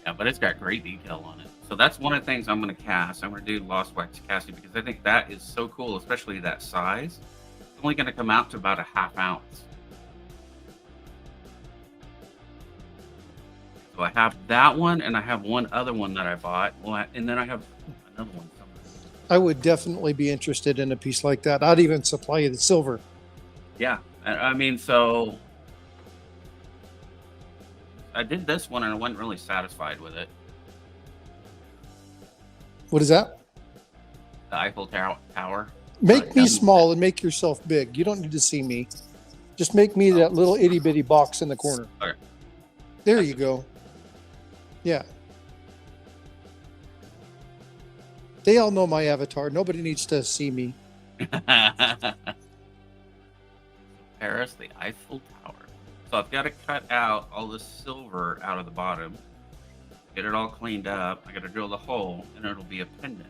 Yeah, but it's got great detail on it. So that's one of the things I'm going to cast. I'm going to do lost wax casting because I think that is so cool, especially that size. It's only going to come out to about a ½ ounce. So I have that one, and I have one other one that I bought. Well, and then I have another one somewhere. I would definitely be interested in a piece like that. I'd even supply you the silver. Yeah, I mean, so I did this one, and I wasn't really satisfied with it. What is that? The Eiffel Tower. Make me small and make yourself big. You don't need to see me. Just make me that little itty bitty box in the corner. Okay. There you go. Yeah. They all know my avatar. Nobody needs to see me. Paris, the Eiffel Tower. So I've got to cut out all the silver out of the bottom, get it all cleaned up. I got to drill the hole, and it'll be a pendant.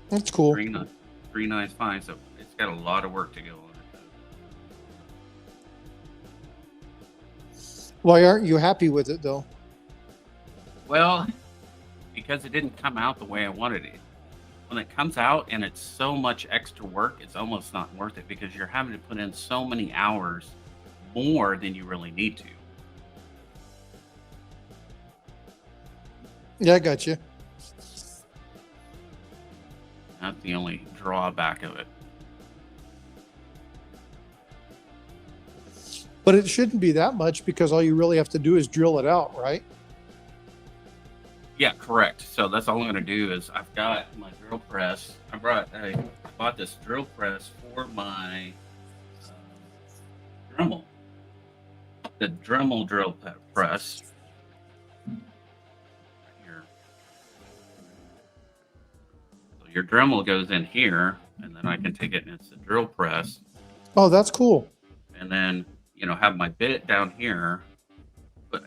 That's cool. 3.9 is fine. So it's got a lot of work to go on it. Why aren't you happy with it though? Well, because it didn't come out the way I wanted it. When it comes out and it's so much extra work, it's almost not worth it because you're having to put in so many hours more than you really need to. Yeah, I got you. That's the only drawback of it. But it shouldn't be that much because all you really have to do is drill it out, right? Yeah, correct. So that's all I'm going to do is I've got my drill press. I bought this drill press for my Dremel. The Dremel drill press. Here. So your Dremel goes in here, and then I can take it and it's a drill press. Oh, that's cool. And then, have my bit down here.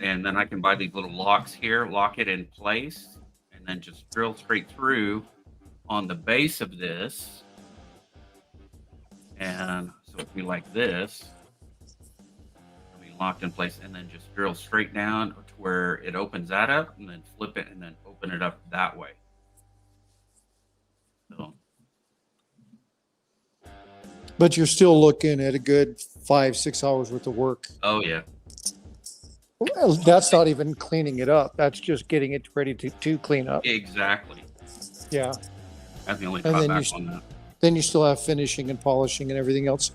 And then I can buy these little locks here, lock it in place, and then just drill straight through on the base of this. And so it'd be like this. It'll be locked in place, and then just drill straight down to where it opens that up, and then flip it, and then open it up that way. So, But you're still looking at a good 5-6 hours worth of work. oh yeah, Well, that's not even cleaning it up. That's just getting it ready to clean up. exactly. Yeah. That's the only And then drawback on that. then you still have finishing and polishing and everything else.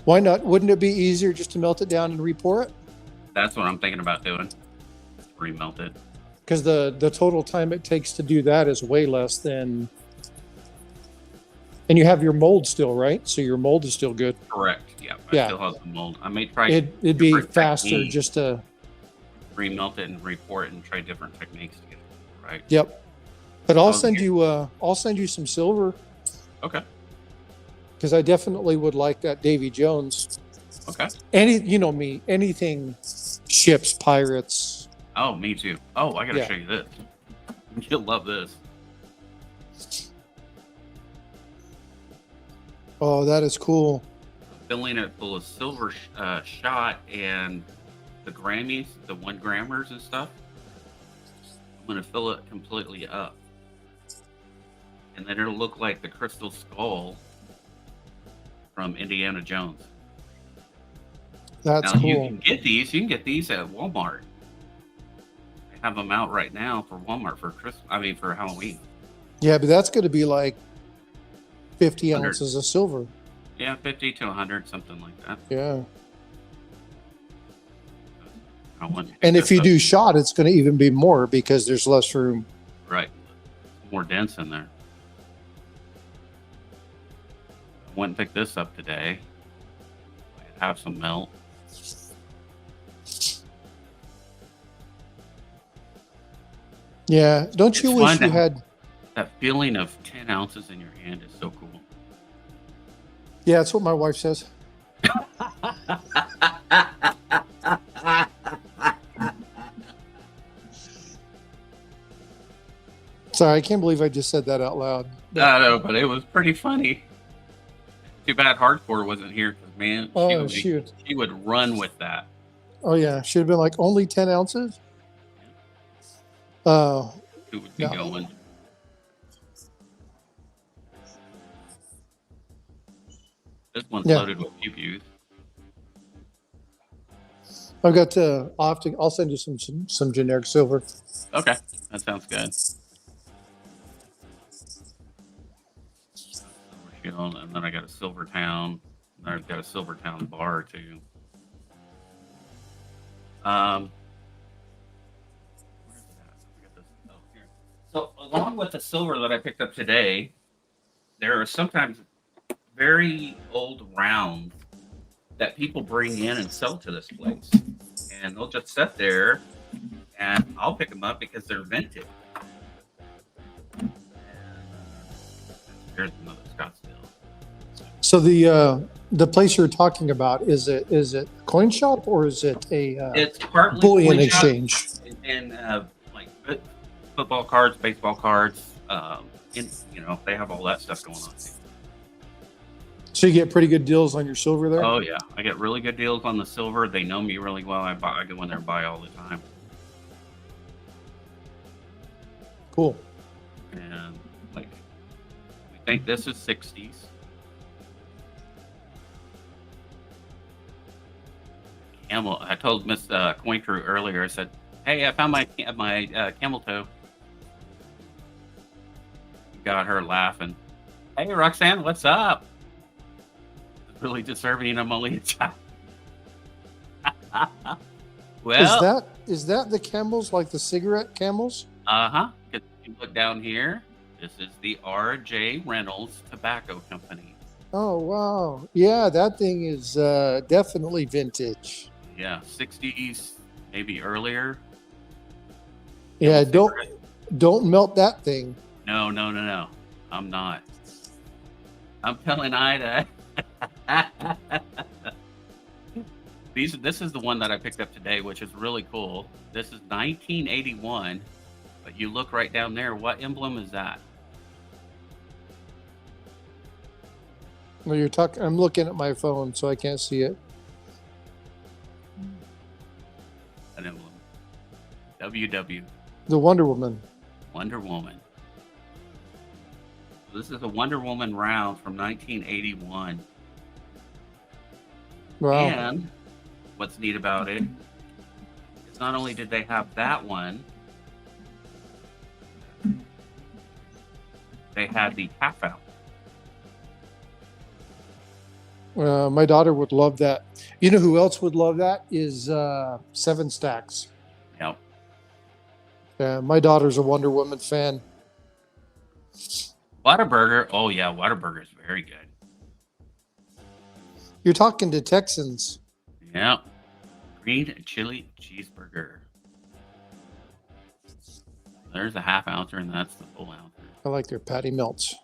Why not? Wouldn't it be easier just to melt it down and re-pour it? That's what I'm thinking about doing. Remelt it. Because the total time it takes to do that is way less than. And you have your mold still, right? So your mold is still good. Correct. Yeah. Yeah. I still have the mold. I may try. It'd be different faster techniques, just to. remelt it and re-pour it and try different techniques to get it right. Yep. But I'll Okay. send you some silver Okay. because I definitely would like that Davy Jones. Okay. You know me, anything ships, pirates. Oh, me too. Oh, I gotta Yeah. show you this. You'll love this. Oh, that is cool. Filling it full of silver shot and the Grammys, the 1 grammers and stuff. I'm gonna fill it completely up, and then it'll look like the crystal skull from Indiana Jones. That's Now you cool. can get these. You can get these at Walmart. They have them out right now for Walmart for Christmas. I mean for Halloween. Yeah, but that's going to be like 50 100. ounces of silver. Yeah, 50 to 100, something like that. Yeah. I want to pick And if this you up. do shot, it's going to even be more because there's less room. Right, more dense in there. I went and picked this up today. I have some melt. Yeah. Don't you It's wish fun you to- had? That feeling of 10 ounces in your hand is so cool. Yeah, that's what my wife says. Sorry, I can't believe I just said that out loud. I know, but it was pretty funny. Too bad Hardcore wasn't here because, man, Oh, shoot. she would run with that. Oh, yeah. Should have been like only 10 ounces. Oh, Who would be No. going? This one's Yeah. loaded with pew-pews. I've got to. I'll send you some generic silver. Okay, that sounds good. Silver Shield, and then I got a Silver Town. And I've got a Silver Town bar too. Where's it at? I got this. Oh, here. So along with the silver that I picked up today, there are sometimes very old rounds that people bring in and sell to this place, and they'll just sit there, and I'll pick them up because they're vintage. And, here's another Scottsdale. So the place you're talking about is it a coin shop or is it a It's partly bullion coin shop exchange? and like football cards, baseball cards. They have all that stuff going on. So you get pretty good deals on your silver there. Oh yeah, I get really good deals on the silver. They know me really well. I go in there and buy all the time. Cool. And like, we think this is 60s. Camel. I told Miss Coin Crew earlier. I said, "Hey, I found my camel toe." Got her laughing. Hey, Roxanne, what's up? Really deserving. I'm only a child. Well, Is that the Camels, like the cigarette Camels? If you look down here, this is the R.J. Reynolds Tobacco Company. Oh wow, yeah, that thing is definitely vintage. Yeah, 60s, maybe earlier. Yeah, Camel don't cigarette. melt that thing. No. I'm not. I'm telling Ida. This is the one that I picked up today, which is really cool. This is 1981, but you look right down there. What emblem is that? Well, you're talking. I'm looking at my phone, so I can't see it. An emblem. WW. The Wonder Woman. Wonder Woman. This is a Wonder Woman round from 1981. Wow. And what's neat about it is not only did they have that one, they had the half ounce. My daughter would love that. You know who else would love that is Seven Stacks. Yep. My daughter's a Wonder Woman fan. Whataburger. Oh yeah, Whataburger is very good. You're talking to Texans. Yep. Green chili cheeseburger. There's a half ouncer, and that's the full ouncer. I like their patty melts.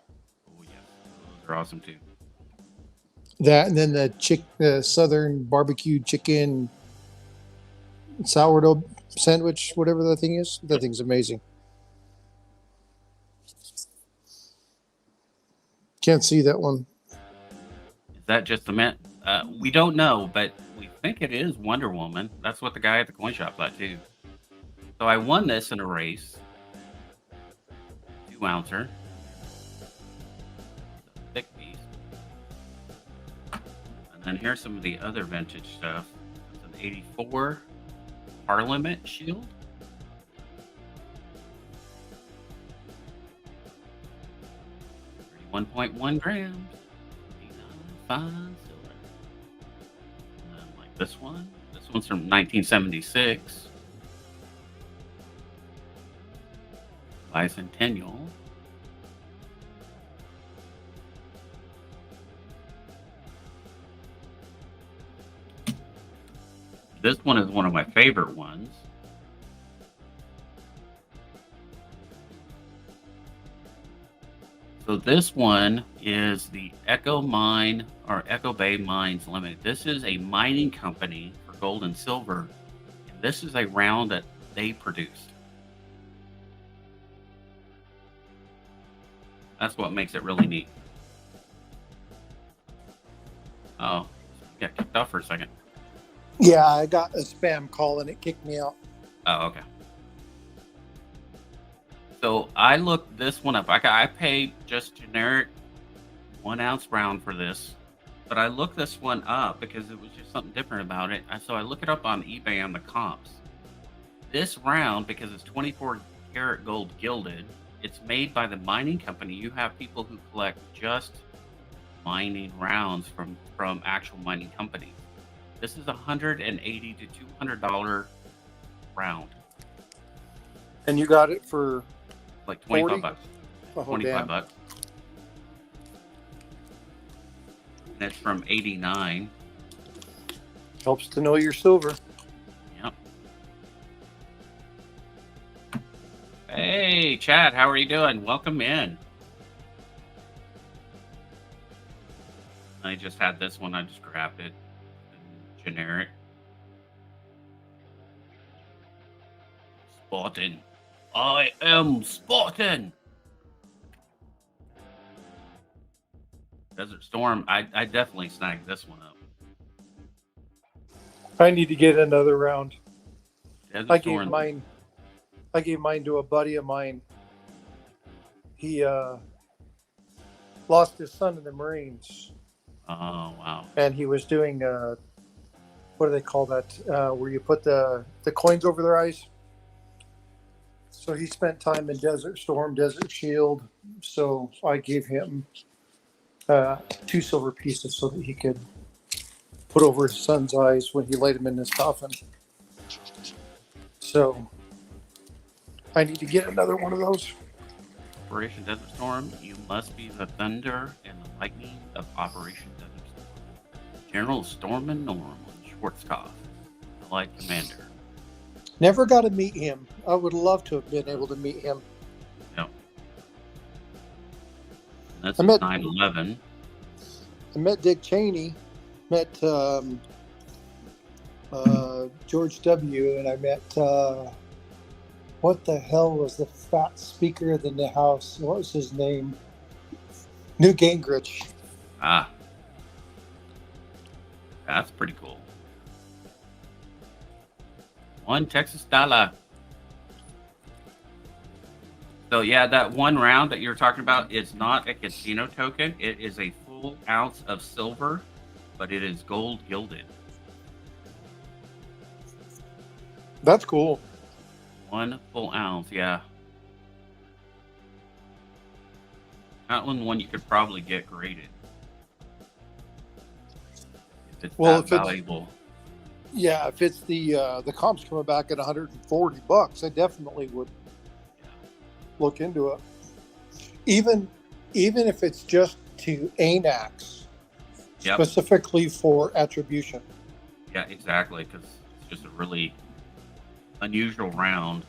Oh yeah, those are awesome too. That and then the Southern barbecue chicken sourdough sandwich, whatever that thing is. That thing's amazing. Can't see that one. Is that just a mint? We don't know, but we think it is Wonder Woman. That's what the guy at the coin shop thought too. So I won this in a race. 2 ouncer. Thick piece. And then here's some of the other vintage stuff. It's an 84 Parliament Shield. .1 grams. 89 fine silver. And then like this one. This one's from 1976. Bicentennial. This one is one of my favorite ones. So this one is the Echo Mine or Echo Bay Mines Limited. This is a mining company for gold and silver. And this is a round that they produced. That's what makes it really neat. Oh, got kicked off for a second. Yeah, I got a spam call and it kicked me out. Oh, okay. So I looked this one up. I paid just generic 1 ounce round for this, but I looked this one up because it was just something different about it. So I look it up on eBay on the comps. This round, because it's 24 karat gold gilded, it's made by the mining company. You have people who collect just mining rounds from actual mining companies. This is $180 to $200 round. And you got it for Like 25 40? bucks. Oh, 25 damn. bucks. And it's from 89. Helps to know your silver. Yep. Hey, Chad, how are you doing? Welcome in. I just had this one. I just grabbed it. Generic. Spotting. I am spotting. Desert Storm. I definitely snagged this one up. I need to get another round. Desert I Storm. gave mine to a buddy of mine. He lost his son in the Marines, Oh wow. and he was doing what do they call that? Where you put the coins over their eyes. So he spent time in Desert Storm, Desert Shield. So I gave him 2 silver pieces so that he could put over his son's eyes when he laid him in his coffin. So I need to get another one of those. Operation Desert Storm, you must be the thunder and the lightning of Operation Desert Storm. General Stormin Norman Schwarzkopf, Allied Commander. Never got to meet him. I would love to have been able to meet him. Yep. And that's I met- 9/11. I met Dick Cheney, met George W., and I met what the hell was the fat speaker of the House? What was his name? Newt Gingrich. Ah. That's pretty cool. $1 Texas dollar. So yeah, that one round that you're talking about is not a casino token. It is a full ounce of silver, but it is gold gilded. That's cool. 1 full ounce, yeah. That one you could probably get graded. If it's Well, that if it's- valuable. Yeah, if it's the comps coming back at $140, I definitely would look into it. Even if it's just to Anax, Yep. specifically for attribution. Yeah, exactly, because it's just a really unusual round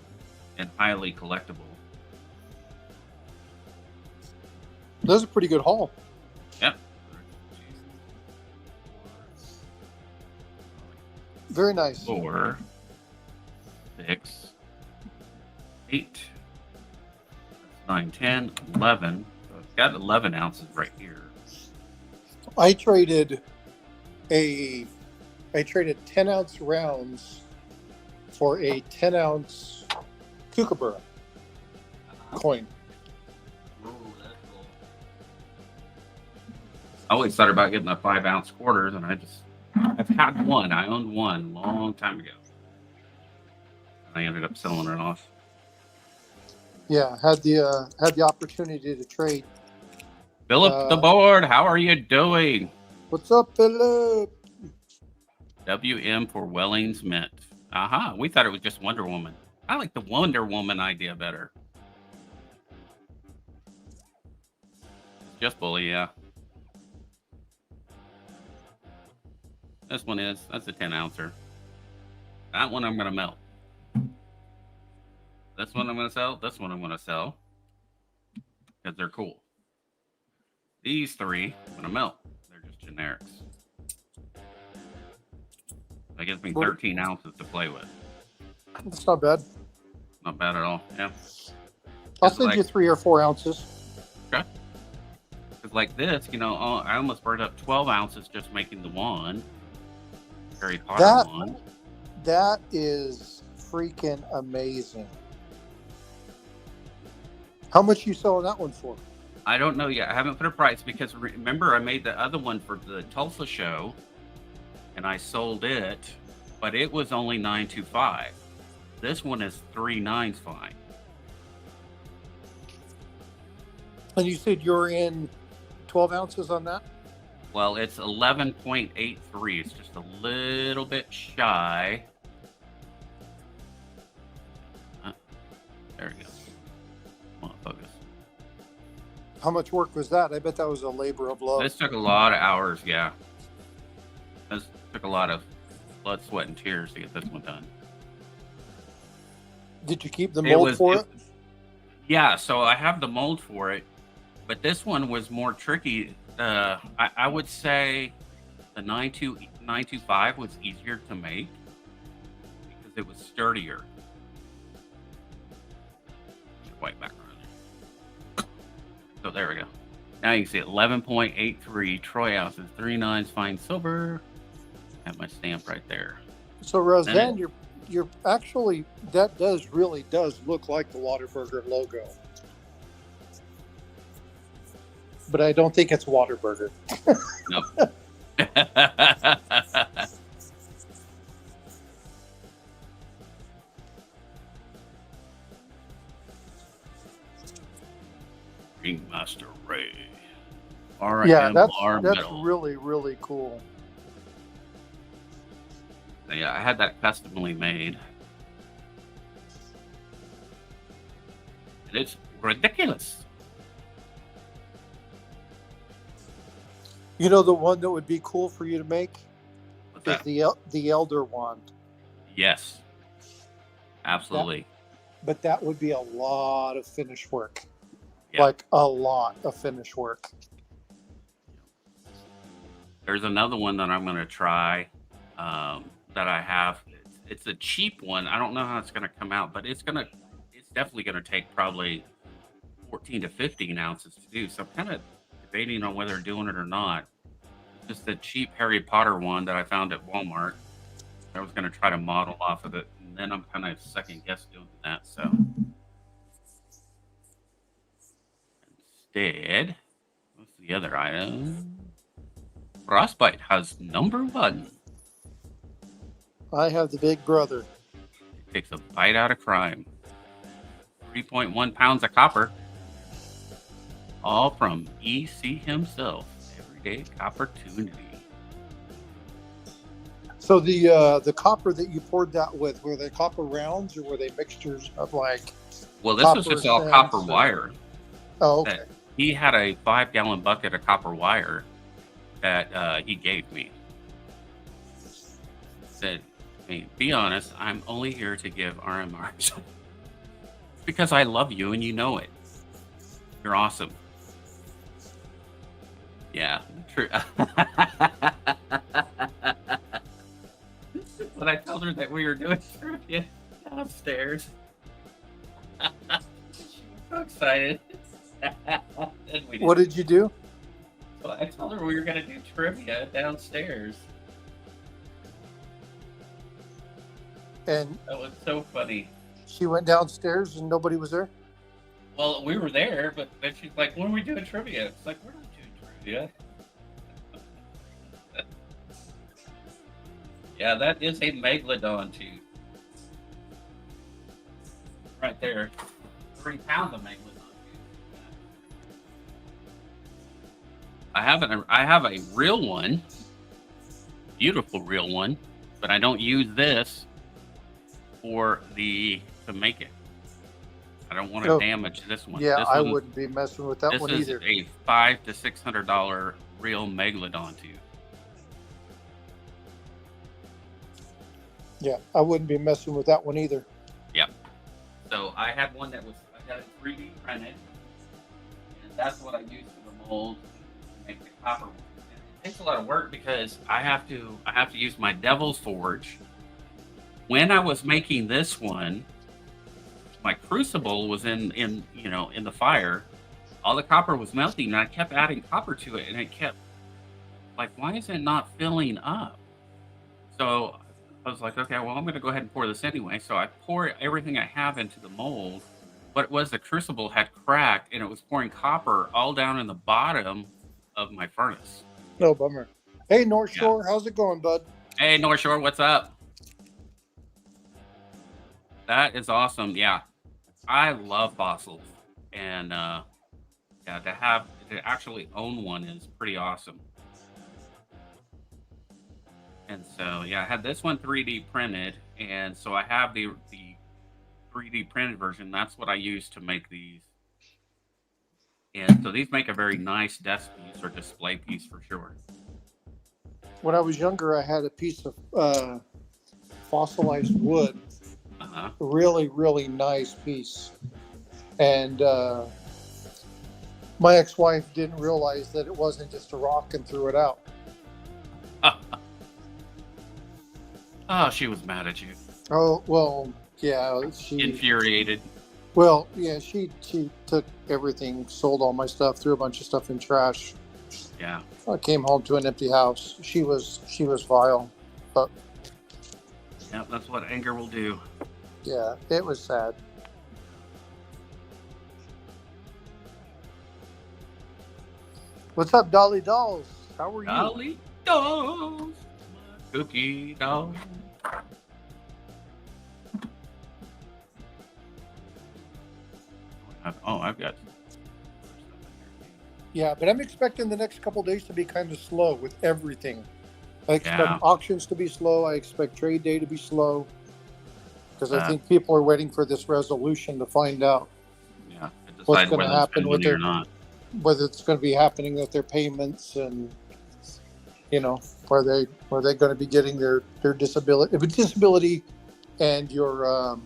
and highly collectible. That's a pretty good haul. Yep. Very nice. 4, 6, 8, 9, 10, 11. So it's got 11 ounces right here. I traded 10-ounce rounds for a 10-ounce kookaburra coin. Ooh, that's cool. I always thought about getting a 5-ounce quarters, and I've had one. I owned one a long time ago. I ended up selling it off. Yeah, had the opportunity to trade. Philip the board, how are you doing? What's up, Philip? WM for Wellings Mint. Aha, we thought it was just Wonder Woman. I like the Wonder Woman idea better. Just bully, yeah. This one is. That's a 10-ouncer. That one I'm going to melt. This one I'm going to sell. This one I'm going to sell. Because they're cool. These 3 I'm going to melt. They're just generics. That gives me 13 ounces to play with. That's not bad. Not bad at all. Yeah. I'll send you 3 or 4 ounces. Okay. Because like this, I almost burned up 12 ounces just making the one. Harry Potter one. That is freaking amazing. How much you selling that one for? I don't know yet. I haven't put a price because remember I made the other one for the Tulsa show and I sold it, but it was only $9.25. This one is $3.95. And you said you're in 12 ounces on that? Well, it's 11.83. It's just a little bit shy. There we go. Come on, focus. How much work was that? I bet that was a labor of love. This took a lot of hours, yeah. This took a lot of blood, sweat, and tears to get this one done. Did you keep the mold for it? Yeah, so I have the mold for it, but this one was more tricky. I would say the 925 was easier to make because it was sturdier. White background. So there we go. Now you can see 11.83 troy ounces, 3 nines fine silver. Have my stamp right there. So Roseanne, you're actually, that really does look like the Whataburger logo. But I don't think it's Whataburger. Nope. Ringmaster Ray. Yeah, that's metal. really, really cool. Yeah, I had that customly made. And it's ridiculous. You know the one that would be cool for you to make What's is that? the Elder Wand. Yes. Absolutely. But that would be a lot of finish work. Yeah. Like a lot of finish work. There's another one that I'm going to try that I have. It's a cheap one. I don't know how it's going to come out, but it's definitely going to take probably 14 to 15 ounces to do. So I'm kind of debating on whether doing it or not. It's just a cheap Harry Potter one that I found at Walmart. I was going to try to model off of it, and then I'm kind of second guess doing that. So instead, what's the other item? Frostbite has number 1. I have the big brother. It takes a bite out of crime. 3.1 pounds of copper. All from EC himself. Everyday Copportunity. So the copper that you poured that with, were they copper rounds or were they mixtures of like? Well, this was Copper just all cents copper and- wire. Oh, okay. That he had a 5-gallon bucket of copper wire that he gave me. Said, "Hey, be honest, I'm only here to give RMRs because I love you and you know it. You're awesome." Yeah, true. When I told her that we were doing trivia downstairs, she was so excited. And we What did you do? Well, I told her we were going to do trivia downstairs. And That was so funny. she went downstairs and nobody was there? Well, we were there, but then she's like, "When are we doing trivia?" It's like, "We're not doing trivia." Yeah, that is a megalodon tooth. Right there. 3 pounds of megalodon tooth. I have a real one. Beautiful real one. But I don't use this to make it. I don't want to Oh, damage this one. Yeah, This I one- wouldn't be messing with that This one is either. a $500 to $600 real megalodon tooth. Yeah, I wouldn't be messing with that one either. Yep. So I had one I got it 3D printed, and that's what I use for the mold to make the copper one. And it takes a lot of work because I have to use my Devil's Forge. When I was making this one, my crucible was in the fire. All the copper was melting, and I kept adding copper to it, and it kept like, why is it not filling up? So I was like, okay, well, I'm going to go ahead and pour this anyway. So I pour everything I have into the mold. What it was, the crucible had cracked, and it was pouring copper all down in the bottom of my furnace. No bummer. Hey, North Yeah. Shore, how's it going, bud? Hey, North Shore, what's up? That is awesome. Yeah, I love fossils, and yeah, to actually own one is pretty awesome. And so, yeah, I had this one 3D printed, and so I have the 3D printed version. That's what I use to make these. And so these make a very nice desk piece or display piece for sure. When I was younger, I had a piece of fossilized wood, Uh-huh. really, really nice piece. And my ex-wife didn't realize that it wasn't just a rock and threw it out. Oh, she was mad at you. Oh, well, yeah, Infuriated. well, yeah, she took everything, sold all my stuff, threw a bunch of stuff in trash. Yeah. I came home to an empty house. She was vile, but Yeah, that's what anger will do. yeah, it was sad. What's up, Dolly Dolls? How are you? Dolly dolls, my cookie doll. I've got. Yeah, but I'm expecting the next couple days to be kind of slow with everything. I expect Yeah. auctions to be slow. I expect trade day to be slow because I Uh, think people are waiting for this resolution to find out Yeah. To What's decide gonna whether to happen spend with money or their- not. whether it's going to be happening with their payments and are they going to be getting their disability? If it's disability and your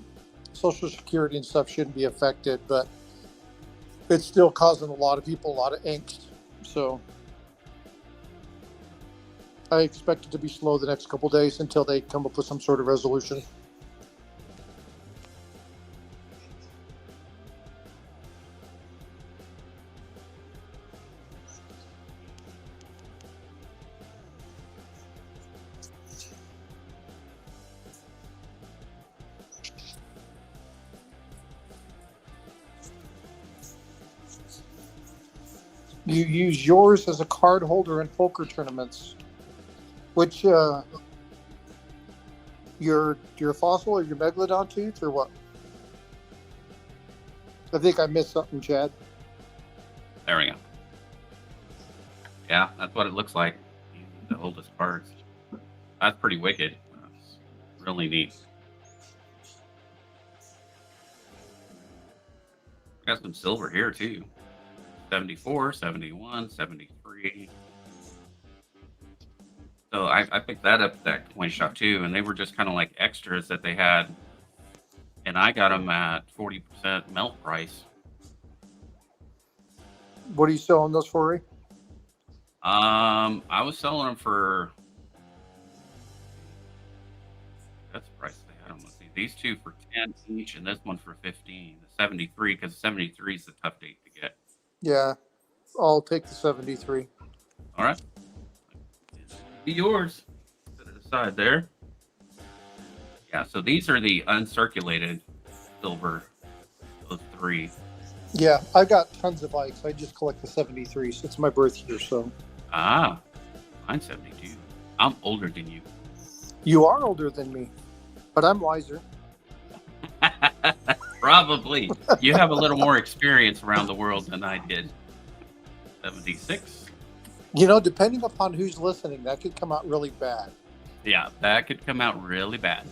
social security and stuff shouldn't be affected, but it's still causing a lot of people a lot of angst. So I expect it to be slow the next couple days until they come up with some sort of resolution. You use yours as a card holder in poker tournaments. Which your fossil or your megalodon tooth or what? I think I missed something, Chad. There we go. Yeah, that's what it looks like. The oldest parts. That's pretty wicked. That's really neat. Got some silver here too. 74, 71, 73. So I picked that up at that coin shop too, and they were just kind of like extras that they had. And I got them at 40% melt price. What are you selling those for, Ray? I was selling them for, that's the price they had them. Let's see, these two for 10 each, and this one for 15. The 73, because 73 is the tough date to get. Yeah, I'll take the 73. All right, be yours. Set it aside there. Yeah, so these are the uncirculated silver. Those three. Yeah, I got tons of bikes. I just collect the 73s. It's my birth year, so. Ah, mine's 72. I'm older than you. You are older than me, but I'm wiser. Probably. You have a little more experience around the world than I did. 76. You know, depending upon who's listening, that could come out really bad. Yeah, that could come out really bad.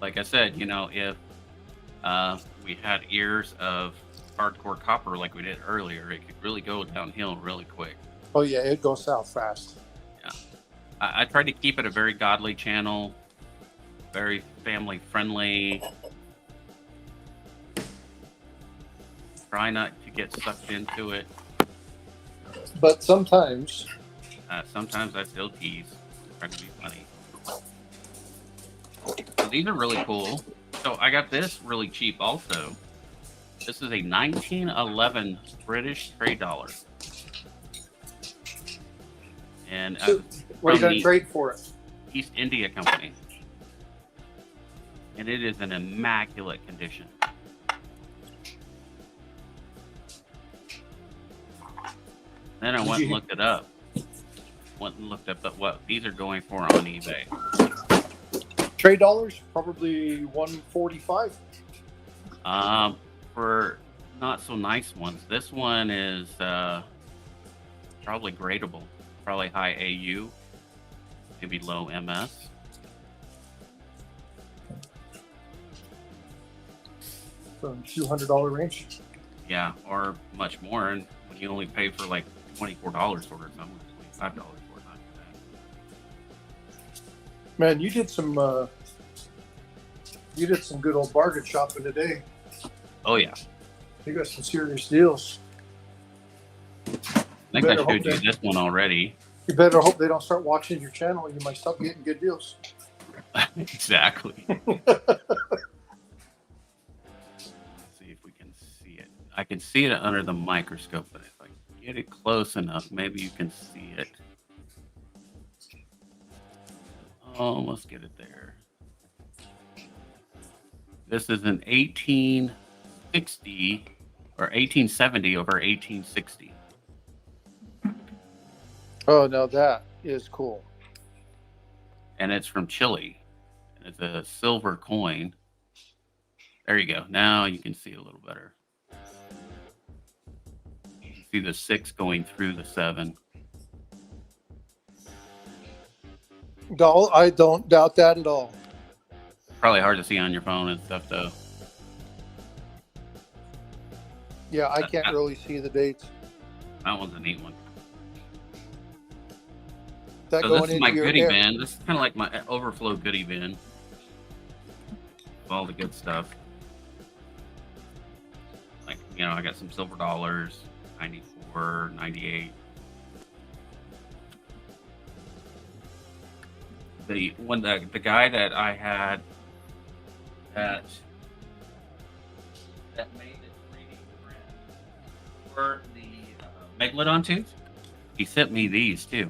Like I said, you know, if we had ears of hardcore copper like we did earlier, it could really go downhill really quick. Oh, yeah, it goes south fast. Yeah. I tried to keep it a very godly channel, very family friendly. Try not to get sucked into it. But sometimes. Sometimes I still tease. Try to be funny. So these are really cool. So I got this really cheap also. This is a 1911 British trade dollar. And So, what are you going to trade for it? East India Company. And it is in immaculate condition. Then I went and looked it up. Went and looked up at what these are going for on eBay. Trade dollars, probably 145. For not so nice ones. This one is probably gradable. Probably high AU, maybe low MS. So $200 range. Yeah, or much more. And when you only pay for like $24 for it, somewhere $25 for it, not bad. Man, you did some good old bargain shopping today. Oh yeah, You got some serious deals. I think I showed you this one already. You better hope they don't start watching your channel. You might stop getting good deals. Exactly. Let's see if we can see it. I can see it under the microscope, but if I get it close enough, maybe you can see it. Oh, let's get it there. This is an 1860 or 1870 over 1860. Oh, no, that is cool. And it's from Chile. It's a silver coin. There you go. Now you can see it a little better. You can see the 6 going through the 7. No, I don't doubt that at all. Probably hard to see on your phone and stuff, though. Yeah, I can't really see the dates. That one's a neat one. That So going this is into my your goodie hair. bin. This is kind of like my overflow goodie bin. All the good stuff. Like, you know, I got some silver dollars, 94, 98. The guy that I had that made the 3D print for the Megalodon tooth, he sent me these too.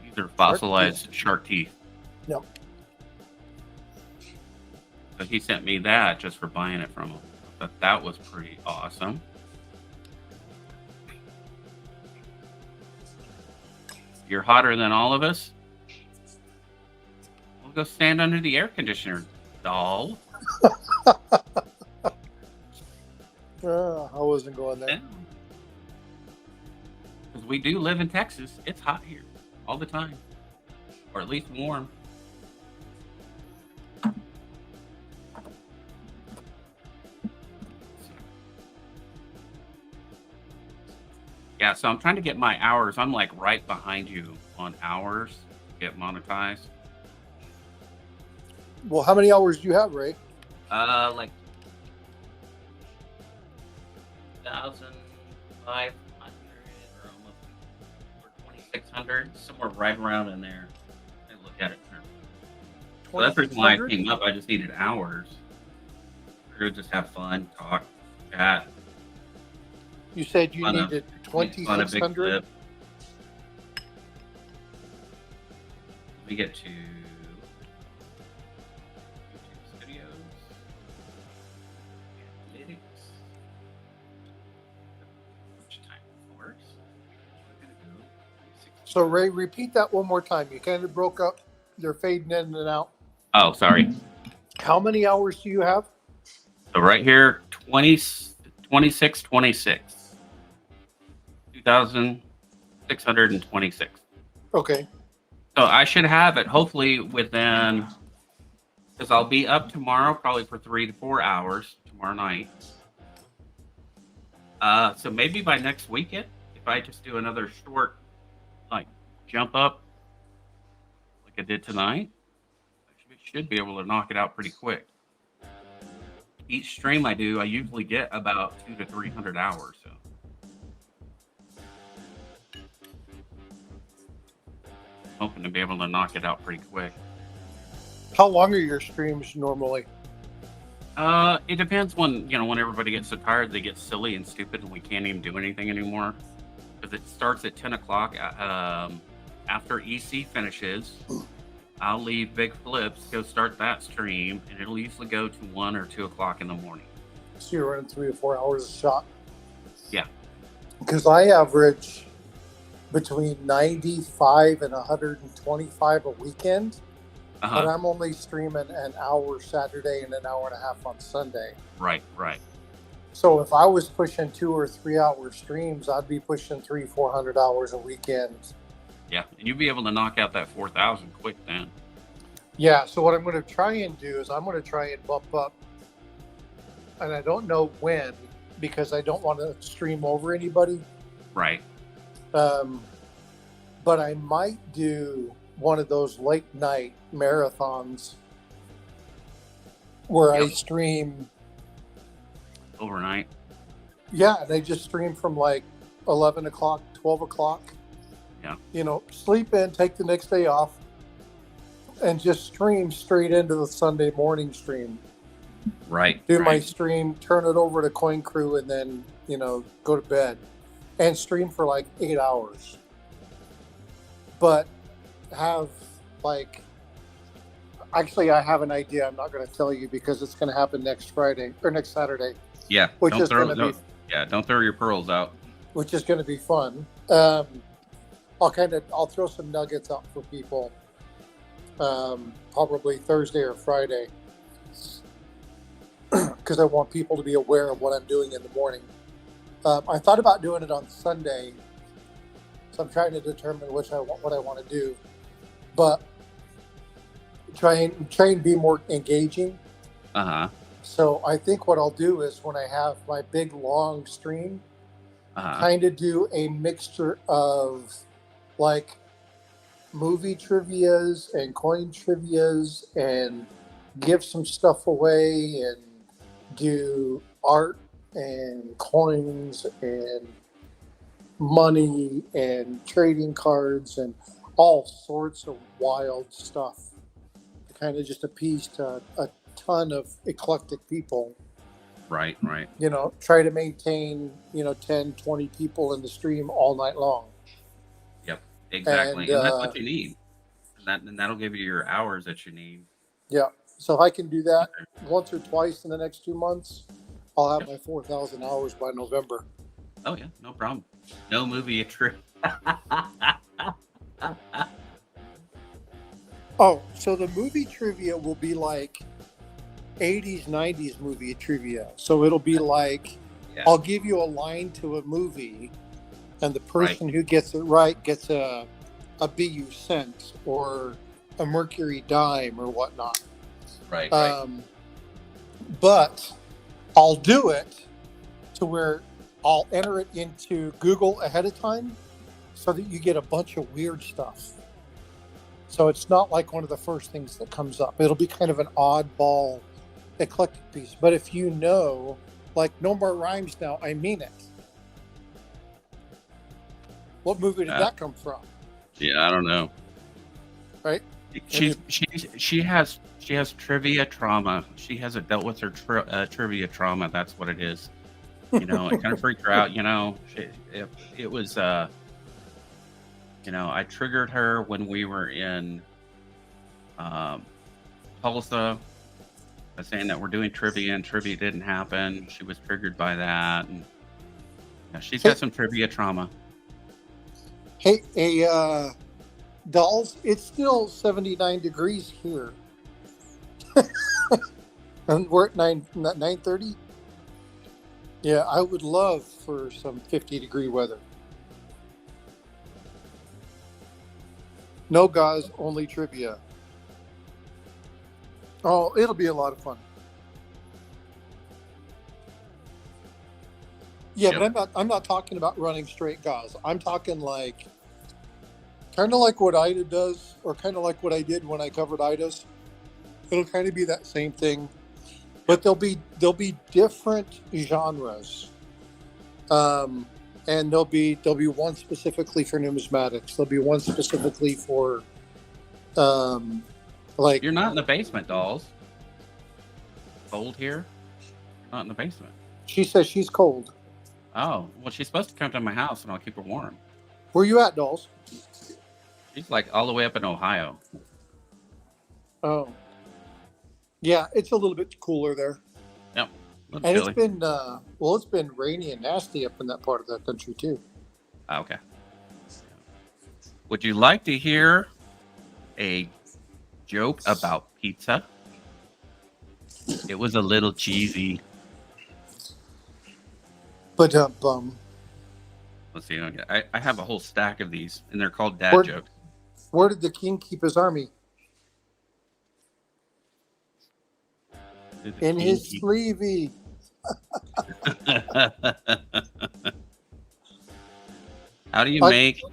These are fossilized shark teeth. Yep. So he sent me that just for buying it from him. But that was pretty awesome. You're hotter than all of us. We'll go stand under the air conditioner, doll. I wasn't going there. Because we do live in Texas. It's hot here all the time. Or at least warm. Yeah, so I'm trying to get my hours. I'm like right behind you on hours to get monetized. Well, how many hours do you have, Ray? Like 1,500 or almost or 2,600, somewhere right around in there. I look at it. So that's the reason why I came up. I just needed hours. We would just have fun, talk, chat. You said you needed Fun, a big 2,600? clip. We get to YouTube Studios, analytics, which time works. We're gonna go 60. So, Ray, repeat that one more time. You kind of broke up. They're fading in and out. Oh, sorry. How many hours do you have? So right here, 26. 2,626. Okay. So I should have it hopefully within, because I'll be up tomorrow probably for 3 to 4 hours tomorrow night. So maybe by next weekend, if I just do another short, like jump up, like I did tonight, I should be able to knock it out pretty quick. Each stream I do, I usually get about 200 to 300 hours. So. Hoping to be able to knock it out pretty quick. How long are your streams normally? It depends when everybody gets so tired, they get silly and stupid, and we can't even do anything anymore. Because it starts at 10 o'clock. After EC finishes, I'll leave Big Flips, go start that stream, and it'll usually go to 1 or 2 o'clock in the morning. So you're running 3 or 4 hours a shot? Yeah. Because I average between 95 and 125 a weekend, but I'm only streaming an hour Saturday and an hour and a half on Sunday. Right. So if I was pushing 2 or 3 hour streams, I'd be pushing 300-400 hours a weekend. Yeah, and you'll be able to knock out that 4,000 quick then. Yeah, so what I'm going to try and do is I'm going to try and bump up, and I don't know when, because I don't want to stream over anybody. Right. But I might do one of those late night marathons where I stream overnight. Yeah, and I just stream from like 11 o'clock, 12 o'clock. Yeah. Sleep in, take the next day off, and just stream straight into the Sunday morning stream. Right. Do my stream, turn it over to Coin Crew, and then, go to bed. And stream for like 8 hours. But have actually, I have an idea. I'm not going to tell you because it's going to happen next Friday or next Saturday. Yeah. Don't throw your pearls out. Which is going to be fun. I'll throw some nuggets out for people. Probably Thursday or Friday. Because I want people to be aware of what I'm doing in the morning. I thought about doing it on Sunday, so I'm trying to determine what I want to do, but try and be more engaging. So I think what I'll do is when I have my big long stream, kind of do a mixture of like movie trivias and coin trivias and give some stuff away and do art and coins and money and trading cards and all sorts of wild stuff to kind of just appease to a ton of eclectic people. Right. Try to maintain 10, 20 people in the stream all night long. Yep, exactly. And that's what you need. And that'll give you your hours that you need. Yeah. So if I can do that once or twice in the next 2 months, I'll have my 4,000 hours by November. Oh yeah, no problem. No movie trip. Oh, so the movie trivia will be like 80s, 90s movie trivia. So it'll be like, Yeah. I'll give you a line to a movie, and the person who gets it right gets a BU cent or a mercury dime or whatnot. Right. But I'll do it to where I'll enter it into Google ahead of time so that you get a bunch of weird stuff. So it's not like one of the first things that comes up. It'll be kind of an oddball, eclectic piece. But if you know, like No More Rhymes Now, I Mean It. What movie did that come from? Yeah, I don't know. Right? She has trivia trauma. She hasn't dealt with her trivia trauma. That's what it is. You know, it kind of freaked her out. You know, it was. You know, I triggered her when we were in Tulsa, by saying that we're doing trivia and trivia didn't happen. She was triggered by that, and she's got some trivia trauma. Hey, dolls, it's still 79 degrees here. And we're at 9:30. Yeah, I would love for some 50-degree weather. No guys, only trivia. Oh, it'll be a lot of fun. Yeah, Yep. but I'm not talking about running straight gauze. I'm talking like kind of like what Ida does, or kind of like what I did when I covered Ida's. It'll kind of be that same thing, but there'll be different genres. And there'll be one specifically for numismatics. There'll be one specifically for like. You're not in the basement, dolls. Cold here? Not in the basement. She says she's cold. Oh, well, she's supposed to come to my house and I'll keep her warm. Where you at, dolls? She's like all the way up in Ohio. Oh, yeah, it's a little bit cooler there. Yep. And it's been it's been rainy and nasty up in that part of the country too. Okay. Would you like to hear a joke about pizza? It was a little cheesy. But Let's see. I have a whole stack of these, and they're called dad jokes. Where did the king keep his army? In his sleevey. How do you make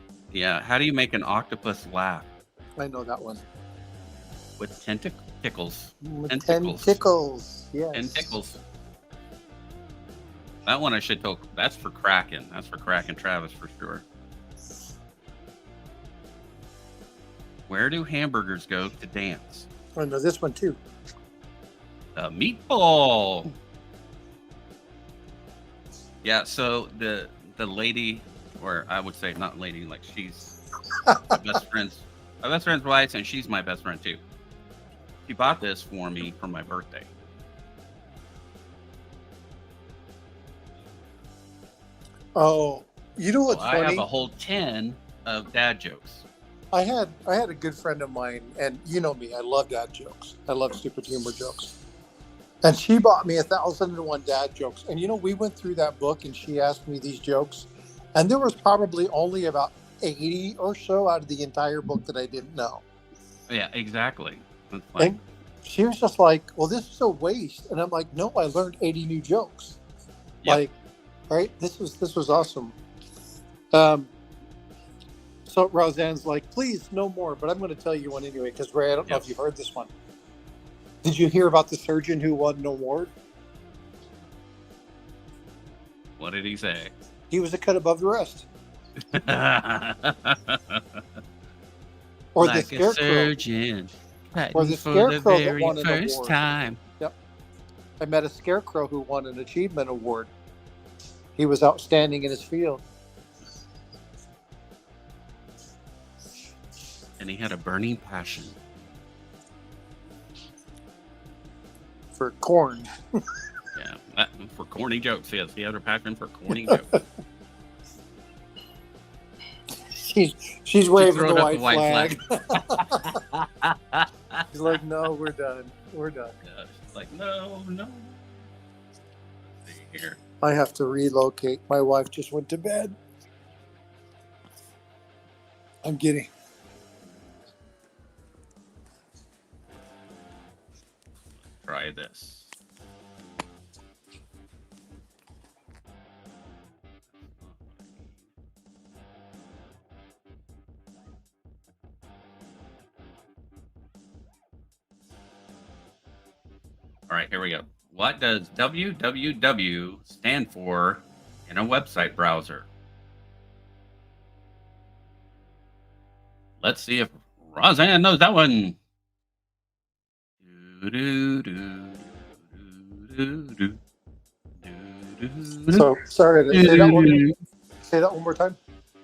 an octopus laugh? I know that one. With tentacles. Tentacles. Yes. Tentacles. That one I should tell. That's for Kraken. That's for Kraken Travis for sure. Where do hamburgers go to dance? I know this one too. The meatball. Yeah, so the lady, or I would say not lady, like she's my best friend's wife, and she's my best friend too. She bought this for me for my birthday. Oh, you know what's funny? I have a whole 10 of dad jokes. I had a good friend of mine, and you know me, I love dad jokes. I love stupid humor jokes. And she bought me 1,001 dad jokes. And we went through that book, and she asked me these jokes, and there was probably only about 80 or so out of the entire book that I didn't know. Yeah, exactly. And she was just like, "Well, this is a waste," and I'm like, "No, I learned 80 new jokes." Yep. Like, right? This was awesome. So Roseanne's like, "Please, no more," but I'm going to tell you one anyway, because Ray, I don't know if you've heard this one. Did you hear about the surgeon who won an award? What did he say? He was a cut above the rest. Or like the scarecrow. Surgeon. Or the scarecrow that won an first award. Time. Yep. I met a scarecrow who won an achievement award. He was outstanding in his field. And he had a burning passion. for corn. Yeah, for corny jokes. Yes, he had a passion for corny jokes. She's waving the throwing up the white white flag. She's like, no, we're done. We're done. Yeah, she's like, no. Let's see here. I have to relocate. My wife just went to bed. I'm getting. Try this. All right, here we go. What does www stand for in a website browser? Let's see if Roseanne knows that one. So sorry to say that one. Say that one more time.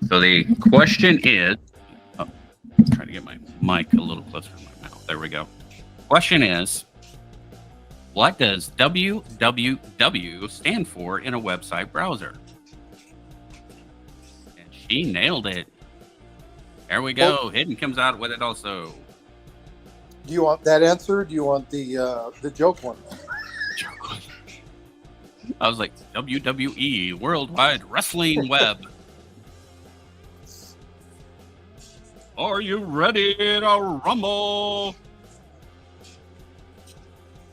So the question is, oh, I'm trying to get my mic a little closer to my mouth. There we go. Question is, what does www stand for in a website browser? And she nailed it. There we go. Well, Hidden comes out with it also. Do you want that answer? Or do you want the joke one? I was like, WWE, World Wide Wrestling Web. Are you ready to rumble?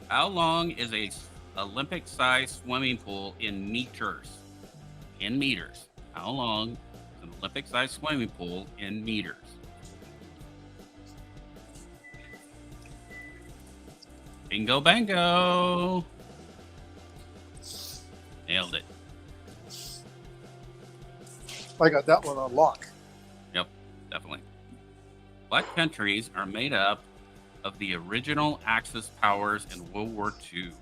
How long is a Olympic-sized swimming pool in meters? In meters. How long is an Olympic-sized swimming pool in meters? Bingo bango. Nailed it. I got that one on lock. Yep, definitely. What countries are made up of the original Axis powers in World War II?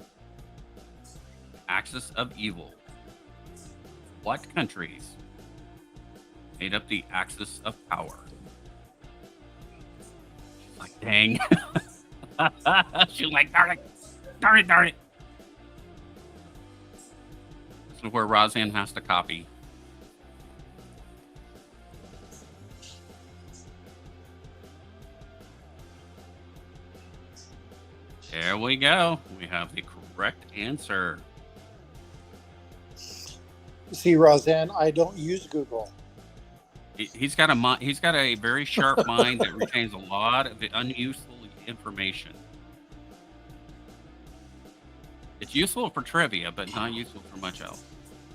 Axis of evil. What countries made up the Axis of power? She's like, dang. She's like, darn it. This is where Roseanne has to copy. There we go. We have the correct answer. See, Roseanne, I don't use Google. He's got a very sharp mind that retains a lot of unuseful information. It's useful for trivia, but not useful for much else.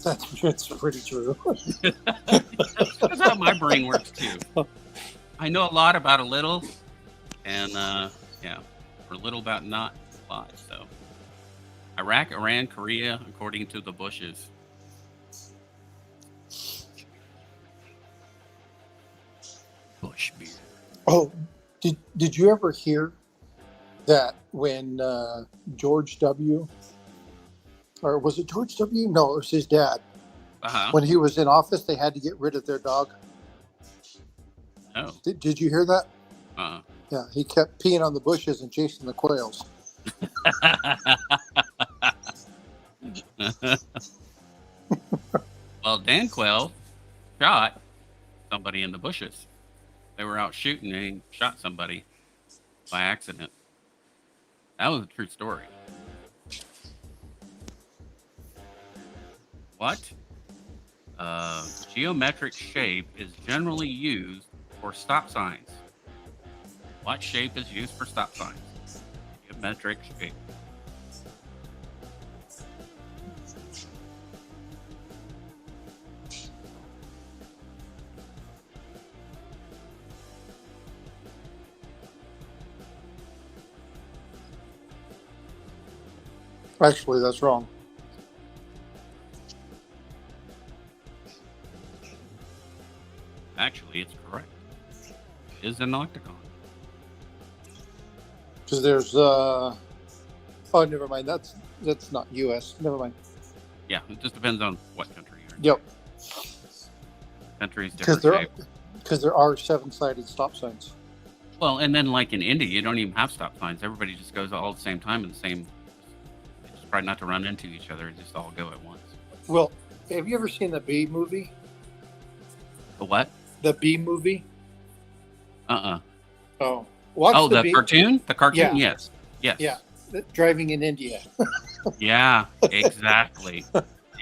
That's pretty true. That's how my brain works too. I know a lot about a little, and or a little about not a lot. So, Iraq, Iran, Korea, according to the Bushes. Bush beer. Oh, did you ever hear that when George W. or was it George W? No, it was his dad. When he was in office, they had to get rid of their dog. Oh. Did you hear that? Uh-huh. Yeah, he kept peeing on the bushes and chasing the quails. Well, Dan Quayle shot somebody in the bushes. They were out shooting and he shot somebody by accident. That was a true story. What geometric shape is generally used for stop signs? What shape is used for stop signs? Geometric shape. Actually, that's wrong. Actually, it's correct. It is an octagon. Because there's oh, never mind. That's not U.S. Never mind. Yeah, it just depends on what country you're in. Yep. Countries different shape. Because there are 7-sided stop signs. Well, and then like in India, you don't even have stop signs. Everybody just goes all at the same time in the same try not to run into each other and just all go at once. Well, have you ever seen the Bee movie? The what? The Bee movie? Oh, watch Oh, the Bee. cartoon? The cartoon? Yeah. Yes. Yes. Yeah, driving in India. Yeah, exactly.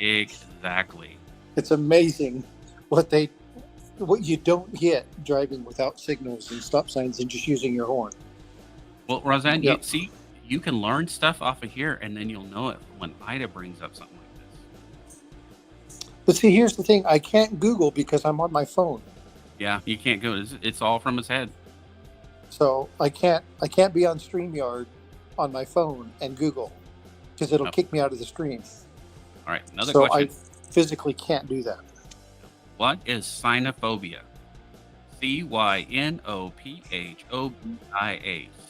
Exactly. It's amazing what you don't get driving without signals and stop signs and just using your horn. Well, Roseanne, Yeah. you see, you can learn stuff off of here, and then you'll know it when Ida brings up something like this. But see, here's the thing: I can't Google because I'm on my phone, Yeah, you can't go. It's all from his head. so I can't be on StreamYard on my phone and Google because it'll Nope. kick me out of the stream. All right, another So question. I physically can't do that. What is cynophobia? Cynophobia.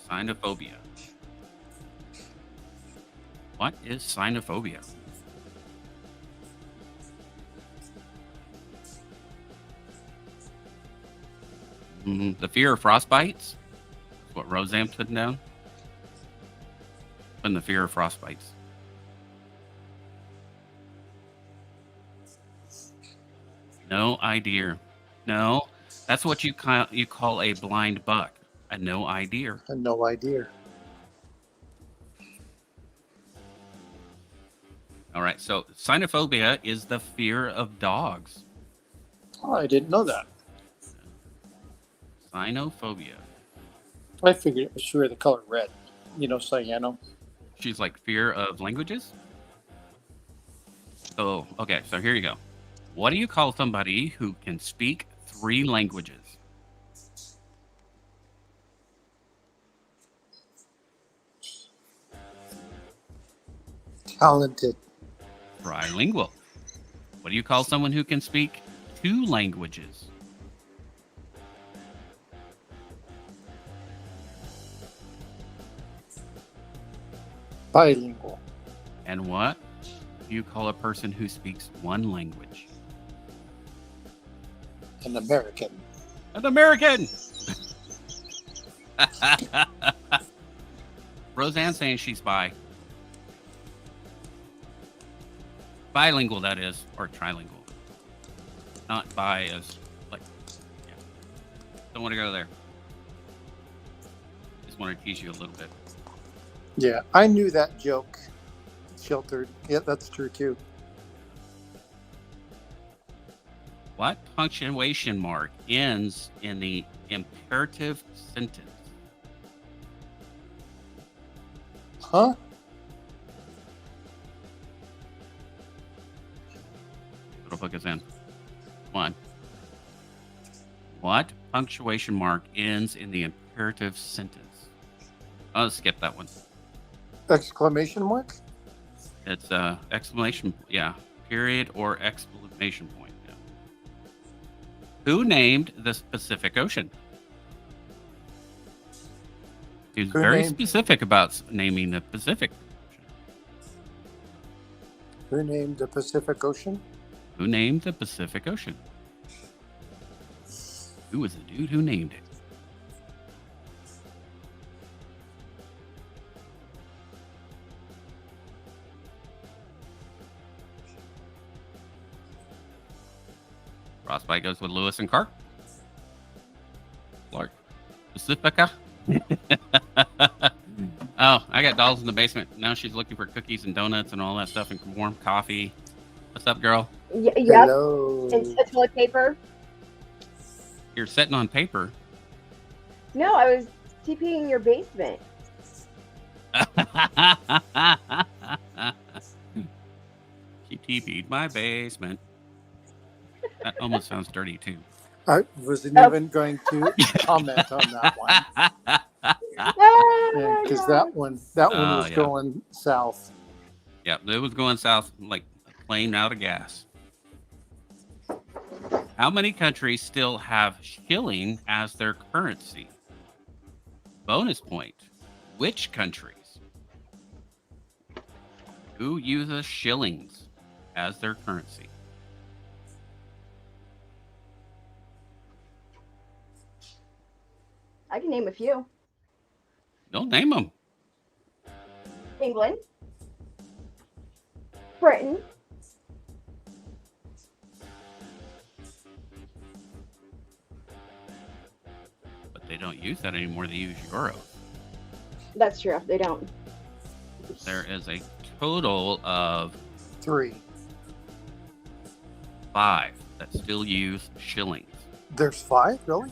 Cynophobia. What is cynophobia? The fear of frostbites. That's what Roseanne put down. And the fear of frostbites. No idea. No, that's what you call a blind buck. A no idea. I have no idea. All right. So cynophobia is the fear of dogs. Oh, I didn't know that. Cynophobia. I figured it was sure the color red. You know, cyano. She's like fear of languages. Oh, okay. So here you go. What do you call somebody who can speak 3 languages? Talented. Trilingual. What do you call someone who can speak 2 languages? Bilingual. And what do you call a person who speaks 1 language? An American. An American. Roseanne saying she's bilingual, that is, or trilingual. Not bi as like, yeah. Don't want to go there. Just want to tease you a little bit. Yeah, I knew that joke. Sheltered. Yeah, that's true too. What punctuation mark ends in the imperative sentence? Huh? It'll hook us in. Come on. What punctuation mark ends in the imperative sentence? I'll skip that one. Exclamation mark? It's exclamation, yeah, period or exclamation point. Yeah. Who named the Pacific Ocean? He was Who very named- specific about naming the Pacific Ocean. Who named the Pacific Ocean? Who named the Pacific Ocean? Who was the dude who named it? Frostbite goes with Lewis and Clark. Pacifica. Oh, I got dolls in the basement. Now she's looking for cookies and donuts and all that stuff and warm coffee. What's up, girl? Yep. Hello. And toilet paper. You're sitting on paper. No, I was TPing your basement. She TP'd my basement. That almost sounds dirty, too. I wasn't even going to comment on that one. Because that one was yeah. going south. Yeah, it was going south like a plane out of gas. How many countries still have shilling as their currency? Bonus point. Which countries? Who uses shillings as their currency? I can name a few. Don't name them. England. Britain. But they don't use that anymore. They use euros. That's true. They don't. There is a total of 3. 5 that still use shillings. There's 5, really?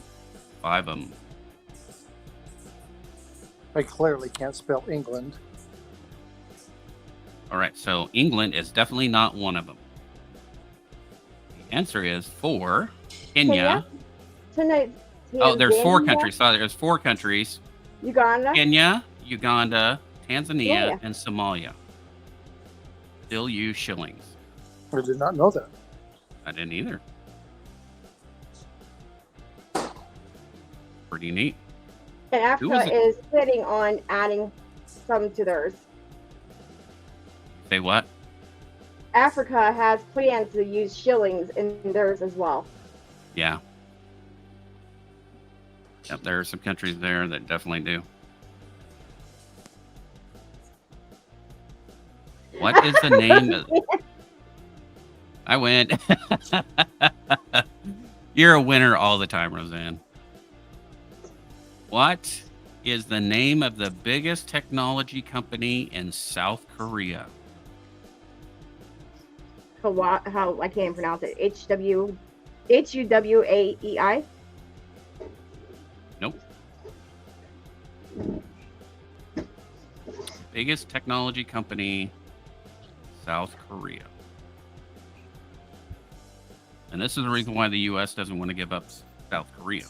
5 of them. I clearly can't spell England. All right, so England is definitely not one of them. The answer is 4. Kenya. Tonight. Oh, there's 4 Tanzania, countries. Sorry, there's 4 countries. Uganda. Kenya, Uganda, Tanzania, Yeah. and Somalia still use shillings. I did not know that. I didn't either. Pretty neat. And Who was Africa it? is planning on adding some to theirs. Say what? Africa has plans to use shillings in theirs as well. Yeah. Yep, there are some countries there that definitely do. What is the name of... I win. You're a winner all the time, Roseanne. What is the name of the biggest technology company in South Korea? How I can't even pronounce it. Huwaei. Nope. Biggest technology company, South Korea. And this is the reason why the U.S. doesn't want to give up South Korea.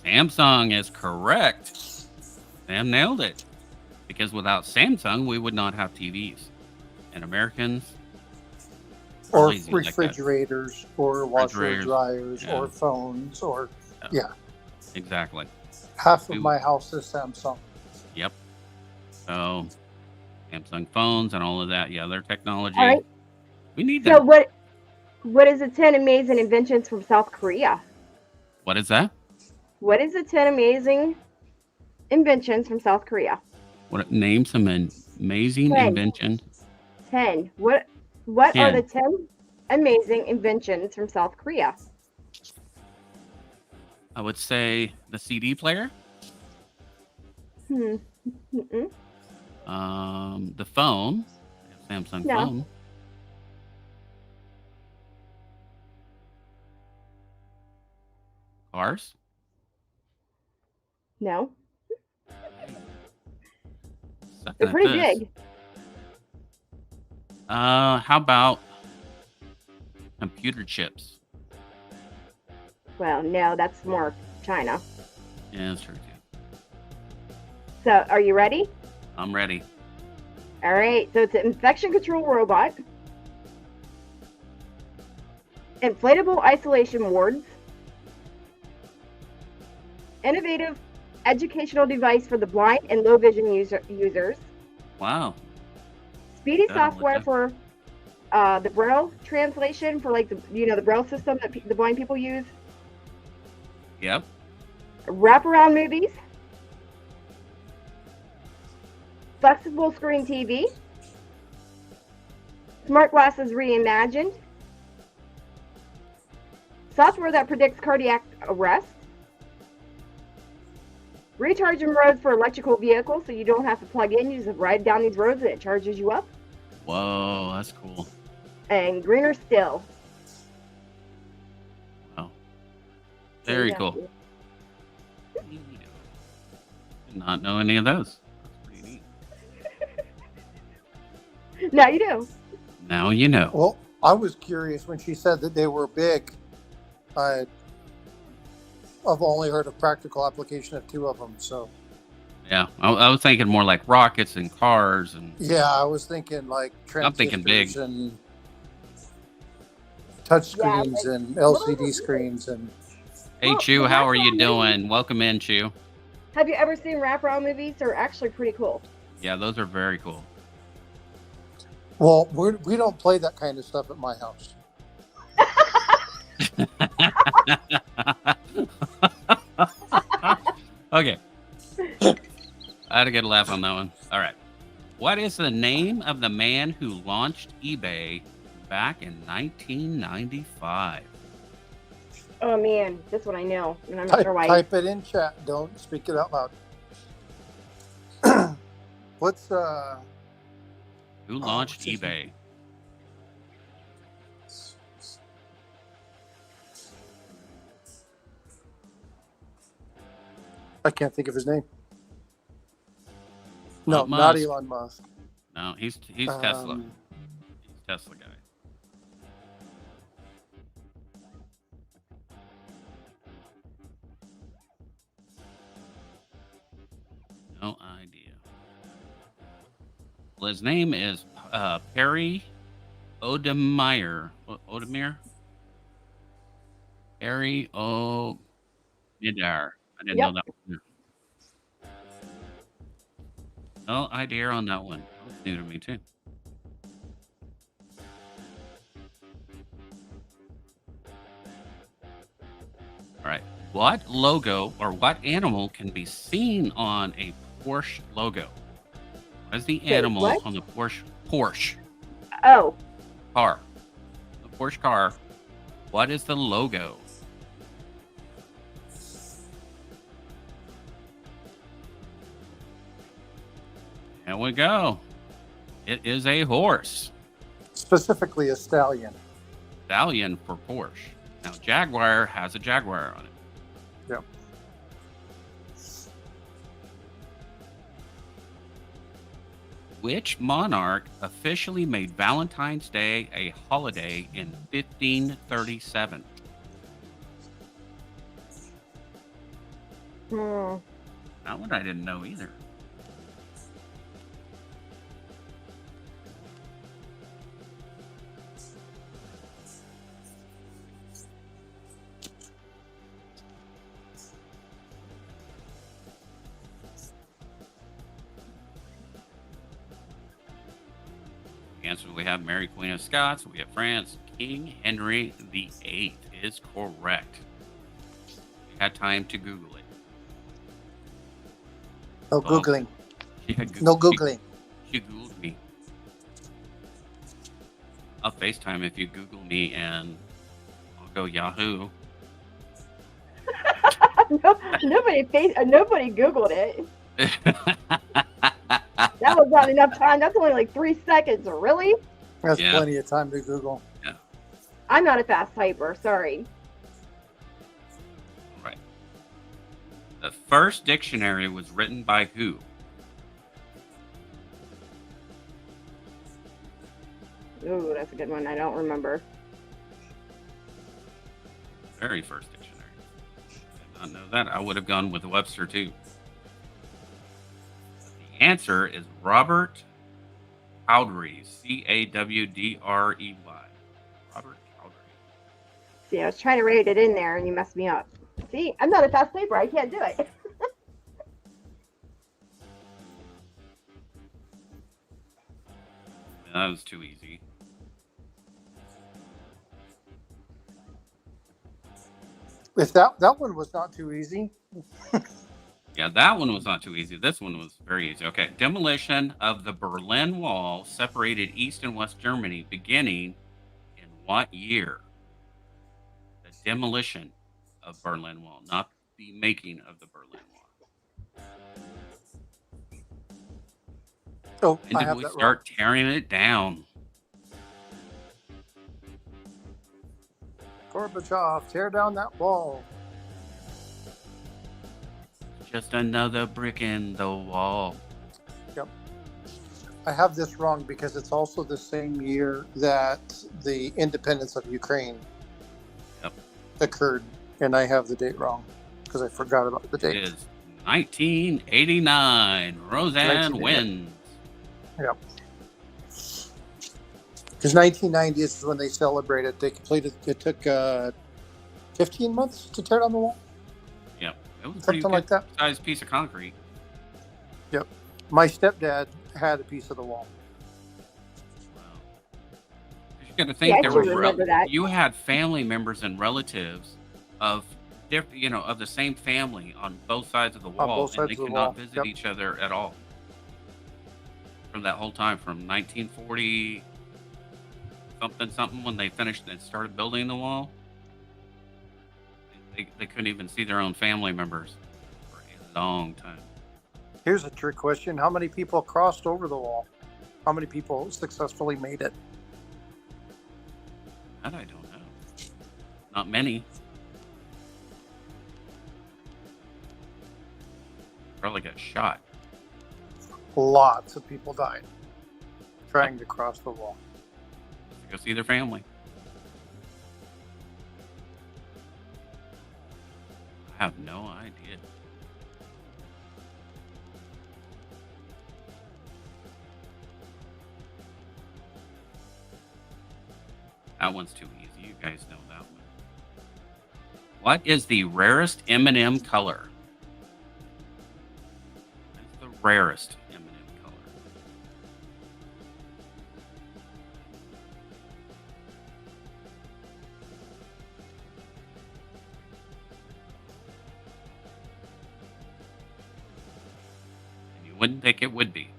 Samsung is correct. Sam nailed it. Because without Samsung, we would not have TVs. And Americans are Or lazy like that. refrigerators, or washer Refrigerators, dryers, yeah. or phones, or Exactly. half We- of my house is Samsung. Yep. So, Samsung phones and all of that. Yeah, their technology. All right. We need So them. what is the 10 amazing inventions from South Korea? What is that? What is the 10 amazing inventions from South Korea? What name some amazing 10. invention? 10. What are 10. the 10 amazing inventions from South Korea? I would say the CD player, Mm-mm. the phone, Samsung No. phone. Cars. No. Sucking They're at pretty this. big. How about computer chips? Well, no, that's more China. Yeah, that's true too. So, are you ready? I'm ready. All right. So, it's an infection control robot, inflatable isolation wards, innovative educational device for the blind and low vision users, Wow. speedy Yeah, I like software that. for the Braille translation for like the Braille system that the blind people use, Yep. wraparound movies, flexible screen TV, smart glasses reimagined, software that predicts cardiac arrest, recharging roads for electrical vehicles so you don't have to plug in, you just ride down these roads and it charges you up, Whoa, that's cool. and greener still. Wow. Very Yeah. cool. Did not know any of those. That's pretty neat. Now you do. Now you know. Well, I was curious when she said that they were big. I've only heard of practical application of 2 of them. So Yeah, I was thinking more like rockets and cars and yeah, I was thinking like I'm thinking big. transistors and touch Yeah, screens like- and LCD screens and Hey Well, Chu, the how are you wraparound doing? Welcome in, Chu. Have you ever seen wraparound movies? They're actually pretty cool. Yeah, those are very cool. well, we don't play that kind of stuff at my house. Okay. I had to get a laugh on that one. All right. What is the name of the man who launched eBay back in 1995? Oh man, this one I know, and I'm not sure why. Type it in chat. Don't speak it out loud. What's Who launched what's his eBay? I can't think of his name. No, Not not Musk. Elon Musk. No, he's Tesla. He's Tesla guy. No idea. Well, his name is Perry Odemeyer. Odemir? Perry Odemeyer. I didn't know that one. No idea on that one. That's new to me, too. All right. What logo or what animal can be seen on a Porsche logo? What is the animal what? on the Porsche Oh, car? The Porsche car. What is the logo? There we go. It is a horse. Specifically a stallion. Stallion for Porsche. Now, Jaguar has a Jaguar on it. Yep. Which monarch officially made Valentine's Day a holiday in 1537? That one I didn't know either. Answer: we have Mary Queen of Scots, we have France. King Henry VIII is correct. You had time to Google it. No Oh. Googling. She had No Googling. She Googled me. I'll FaceTime if you Google me, and I'll go Yahoo. nobody Googled it. That was not enough time. That's only like 3 seconds. Really? That's Yeah. plenty of time to Google. I'm not a fast typer. Sorry. Right. The first dictionary was written by who? Ooh, that's a good one. I don't remember. Very first dictionary. Did not know that. I would have gone with Webster too. The answer is Robert Cowdery. Cawdrey. Robert Cowdery. See, I was trying to write it in there, and you messed me up. See, I'm not a fast typer. I can't do it. That was too easy. If that one was not too easy. Yeah, that one was not too easy. This one was very easy. Okay. Demolition of the Berlin Wall separated East and West Germany beginning in what year? The demolition of Berlin Wall, not the making of the Berlin Wall. Oh, When I did have we that start tearing it down? wrong. Gorbachev, tear down that wall. Just another brick in the wall. Yep. I have this wrong because it's also the same year that the independence of Ukraine occurred, and I have the date wrong because I forgot about the It date. is 1989. Roseanne 1989. wins. Yep. Because 1990 is when they celebrated. They completed. It took 15 months to tear down the wall. Yep. It was a pretty Something like good that. sized piece of concrete. Yep. My stepdad had a piece of the wall. Wow. You got to think Yeah, I there do were remember that. you had family members and relatives of of the same family on both sides of the wall, both and sides they of the could wall. not visit Yep. each other at all. from that whole time, from 1940 something when they finished and started building the wall. They couldn't even see their own family members for a long time. Here's a trick question. How many people crossed over the wall? How many people successfully made it? That I don't know. Not many. Probably got shot. Lots of people died trying to cross the wall. Go see their family. I have no idea. That one's too easy. You guys know that one. What is the rarest M&M color? What's the rarest M&M color? And you wouldn't think it would be.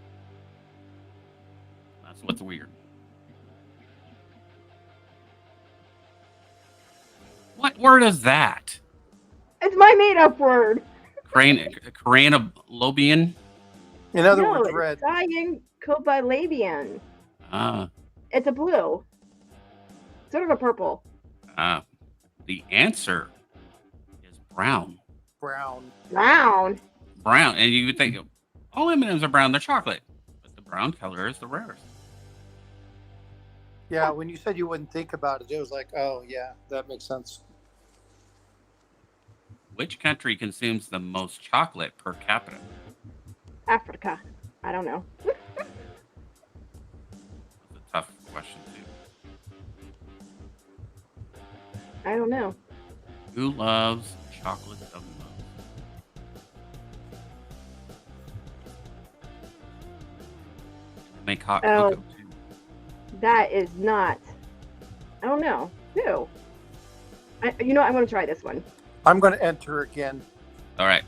That's what's weird. What word is that? It's my made-up word. Cranalobian? In other No, words, it's red. cyancobilabian. Ah, It's a blue. Sort of a purple. the answer is brown. Brown. Brown. Brown, and you would think all M&Ms are brown. They're chocolate, but the brown color is the rarest. Yeah, when you said you wouldn't think about it, it was like, oh, yeah, that makes sense. Which country consumes the most chocolate per capita? Africa. I don't know. That's a tough question too. I don't know. Who loves chocolate the most? They make hot Oh. cocoa too. That is not. I don't know. Who? I'm going to try this one. I'm going to enter again. All right,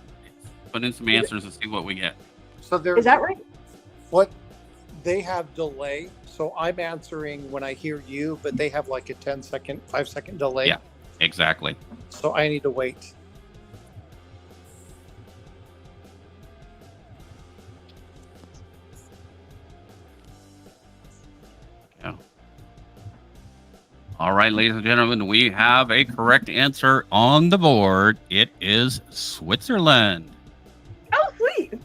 put in some answers and see what we get. So there's Is that right? what they have delay. So I'm answering when I hear you, but they have like a 5-second delay. Yeah. Exactly. So I need to wait. Yeah. All right, ladies and gentlemen, we have a correct answer on the board. It is Switzerland. Oh, sweet. No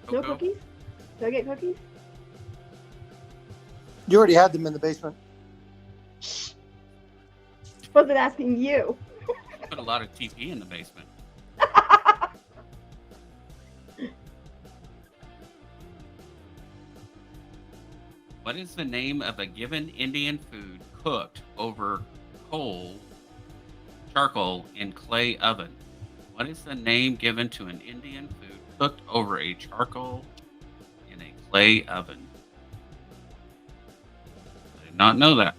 Cocoa? cookies? Do I get cookies? You already had them in the basement. Wasn't asking you. Put a lot of TP in the basement. What is the name of a given Indian food cooked over charcoal in clay oven? What is the name given to an Indian food cooked over a charcoal in a clay oven? I did not know that.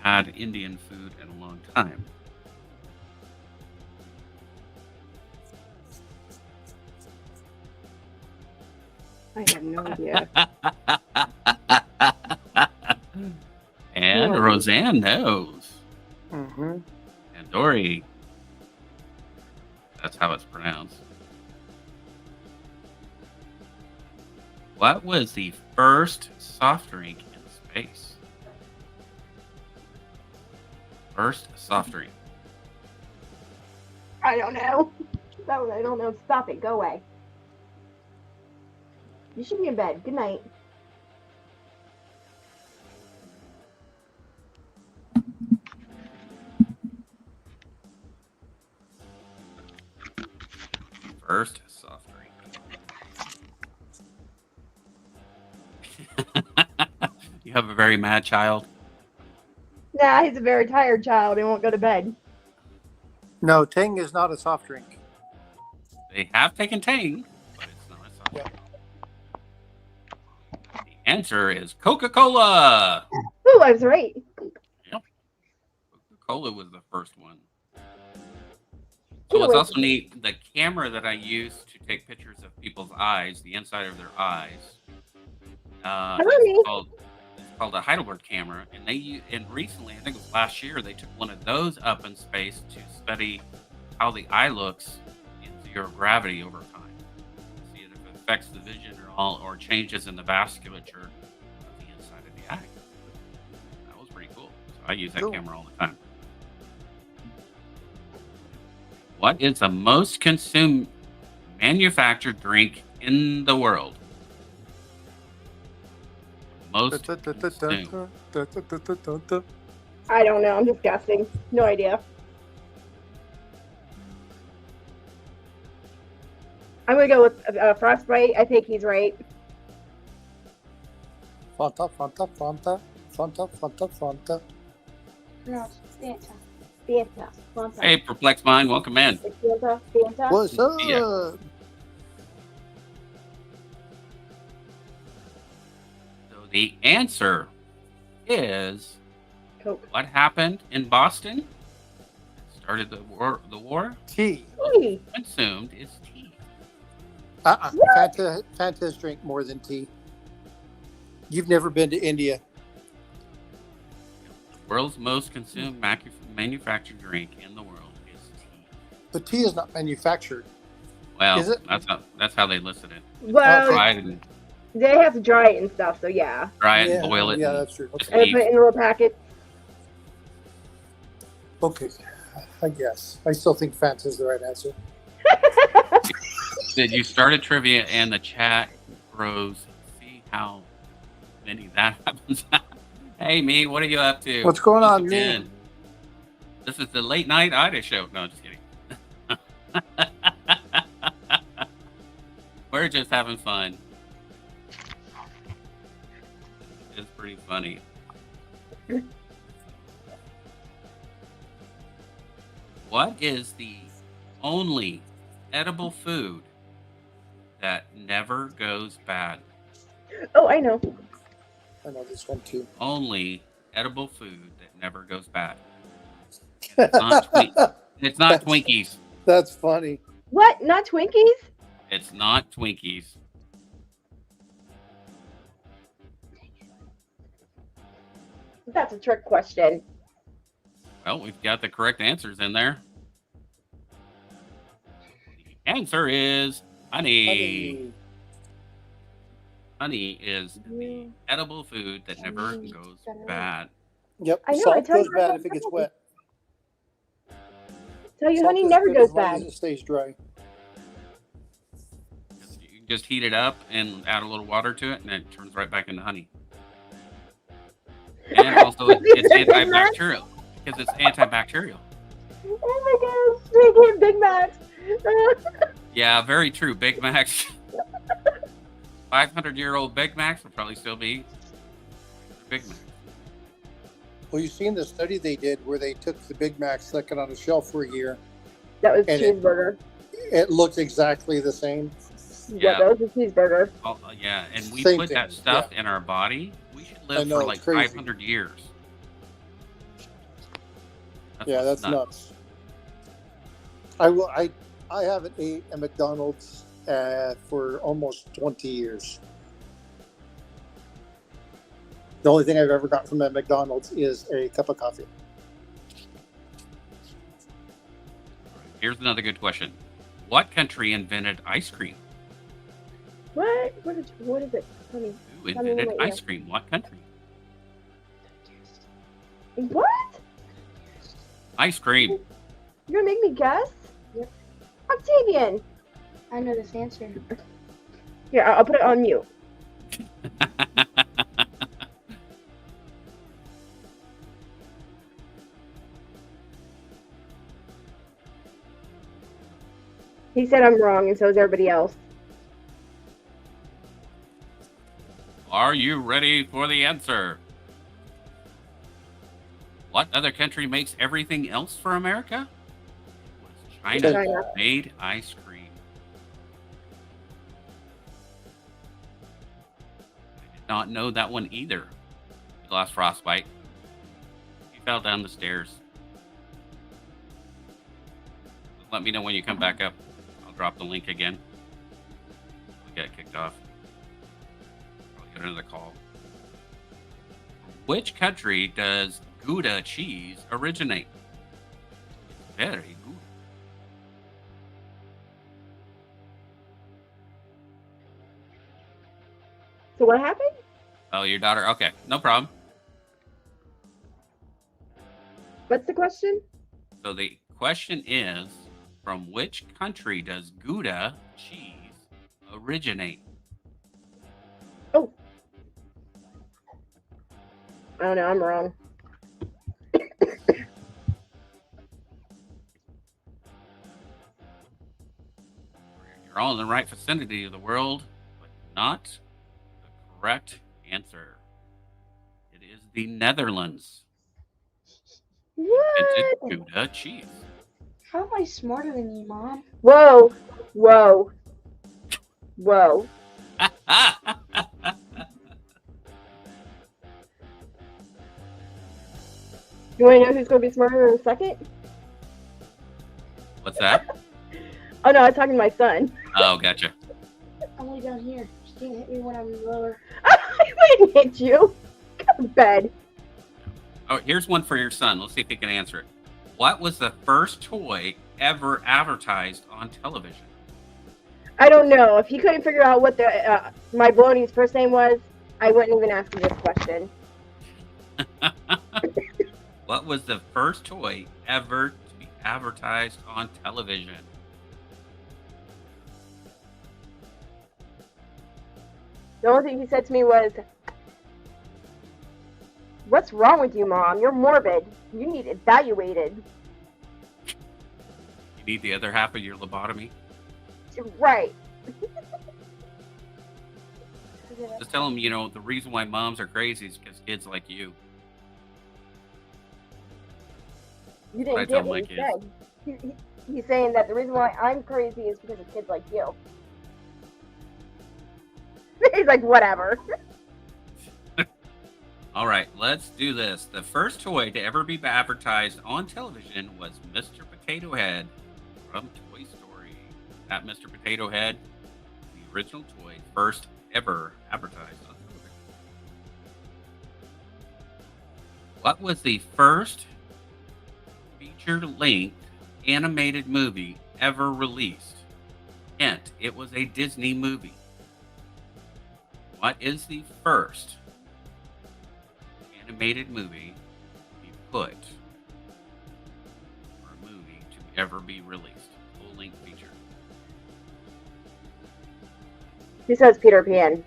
I've had Indian food in a long time. I have no idea. And Yeah. Roseanne knows. Mm-hmm. And Dory, that's how it's pronounced. What was the first soft drink in space? First soft drink. I don't know. That one I don't know. Stop it. Go away. You should be in bed. Good night. First soft drink. You have a very mad child. Nah, he's a very tired child and won't go to bed. No, Tang is not a soft drink. They have taken Tang, but it's not a soft drink. The answer is Coca-Cola. Ooh, I was right. Coca-Cola was the first one. So Ooh, it's also neat. The camera that I used to take pictures of people's eyes, the inside of their eyes. Honey. It's called a Heidelberg camera, and recently, I think it was last year, they took one of those up in space to study how the eye looks in zero gravity over time. See if it affects the vision or changes in the vasculature of the inside of the eye. That was pretty cool. So I use that Cool. camera all the time. What is the most consumed manufactured drink in the world? Most consumed. I don't know. I'm just guessing. No idea. I'm gonna go with Frostbite. I think he's right. Fanta, Fanta, Fanta, Fanta, Fanta, Fanta. No, Fanta. Fanta. Fanta. Hey, Perplexed Mind, welcome in. Fanta. Fanta. What's up? Yeah. So the answer is Coke. what happened in Boston? Started the war. Tea. Hey. Consumed is tea. Fantas drink more than tea. You've never been to India. World's most consumed manufactured drink in the world is tea. But tea is not manufactured. Well, Is it? that's how they listed it. Well, Dry it and they have to dry it and stuff, so yeah. boil it. Yeah, and that's true. just And eat. put it in a little packet. Okay, I guess. I still think Fanta is the right answer. Did you start a trivia and the chat grows? See how many that happens. Hey, me, what are you up to? What's going on, Welcome me? in. This is the late night Ida show. No, just kidding. We're just having fun. It's pretty funny. What is the only edible food that never goes bad? Oh, I know. I know this one too. Only edible food that never goes bad. It's not Twinkies. That's funny. What? Not Twinkies? It's not Twinkies. That's a trick question. Well, we've got the correct answers in there. The answer is honey. Honey is the edible food that never goes bad. Yep. I know, I Salt tell you goes right bad now, if it gets honey. wet. Tell you, Salt honey is never good goes as long as bad. it stays dry. You can just heat it up and add a little water to it, and it turns right back into honey. And also, it's antibacterial because it's antibacterial. Oh my gosh, making Big Macs. Yeah, very true. Big Macs. 500-year-old Big Macs will probably still be Big Macs. Well, you've seen the study they did where they took the Big Mac, stuck it on a shelf for a year. That was And cheeseburger. It looked exactly the same. Yeah, that was a cheeseburger. Yeah, and we Same put thing, that stuff in our body. We should live know, for it's like crazy. 500 years. Yeah, that's nuts. I haven't ate a McDonald's for almost 20 years. The only thing I've ever got from a McDonald's is a cup of coffee. Here's another good question. What country invented ice cream? What? What is it? Honey. Who Tell me invented what, ice cream? What country? What? Ice cream. You're gonna make me guess? Yep. Octavian. I know this answer. Here, I'll put it on mute. He said I'm wrong, and so is everybody else. Are you ready for the answer? What other country makes everything else for America? It was China China. that made ice cream. I did not know that one either. He lost frostbite. He fell down the stairs. Let me know when you come back up. I'll drop the link again. got kicked off. Probably get another call. Which country does Gouda cheese originate? Very good. So what happened? Oh, your daughter? Okay, no problem. What's the question? So the question is, from which country does Gouda cheese originate? Oh. I don't know. I'm wrong. You're all in the right vicinity of the world, but not the correct answer. It is the Netherlands. Invented What? Gouda cheese. How am I smarter than you, Mom? Whoa. Whoa. Whoa. You want to know who's going to be smarter in a second? What's that? Oh, no, I was talking to my son. Oh, gotcha. I'm way down here. Just can't hit me when I'm lower. I wouldn't hit you. Go to bed. Oh, here's one for your son. Let's see if he can answer it. What was the first toy ever advertised on television? I don't know. If he couldn't figure out what my baloney's first name was, I wouldn't even ask him this question. What was the first toy ever to be advertised on television? The only thing he said to me was, "What's wrong with you, Mom? You're morbid. You need evaluated." You need the other half of your lobotomy? Right. Just tell him, the reason why moms are crazy is because kids like you. You I didn't tell get what my he kids. said. He's saying that the reason why I'm crazy is because of kids like you. He's like, whatever. All right, let's do this. The first toy to ever be advertised on television was Mr. Potato Head from Toy Story. That Mr. Potato Head, the original toy, first ever advertised on television. What was the first feature-length animated movie ever released? Hint, it was a Disney movie. What is the first animated movie to be put for a movie to ever be released? Full-length feature. He says Peter Pan.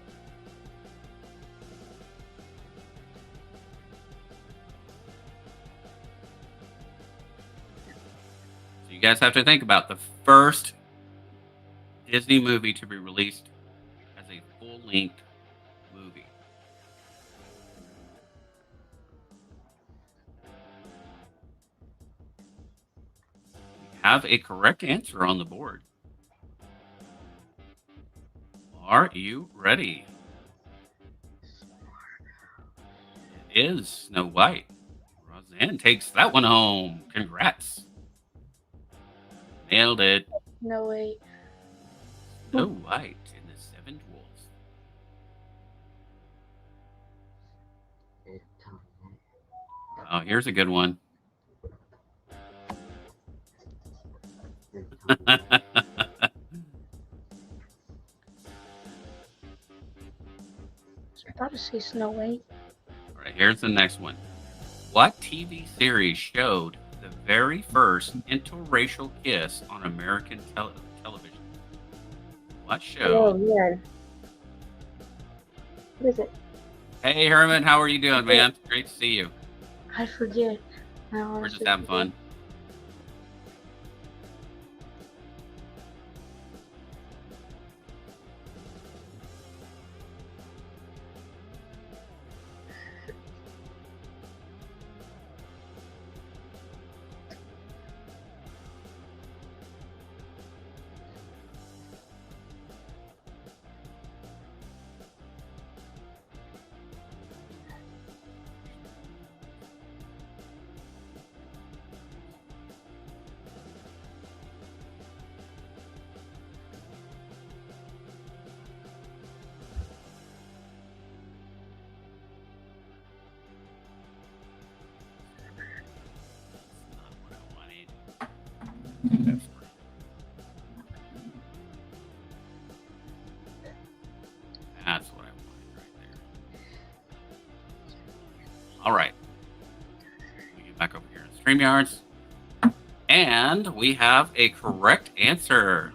So you guys have to think about the first Disney movie to be released as a full-length movie. We have a correct answer on the board. Are you ready? It is Snow White. Roseanne takes that one home. Congrats. Nailed it. No way. Snow White and the Seven Dwarfs. Oh, here's a good one. I thought to say Snow White. All right, here's the next one. What TV series showed the very first interracial kiss on American television? What show? Oh, man. What is it? Hey, Herman, how are you doing, man? Great to see you. I forget. I We're honestly just having forget. fun. All right. We get back over here in StreamYards. And we have a correct answer.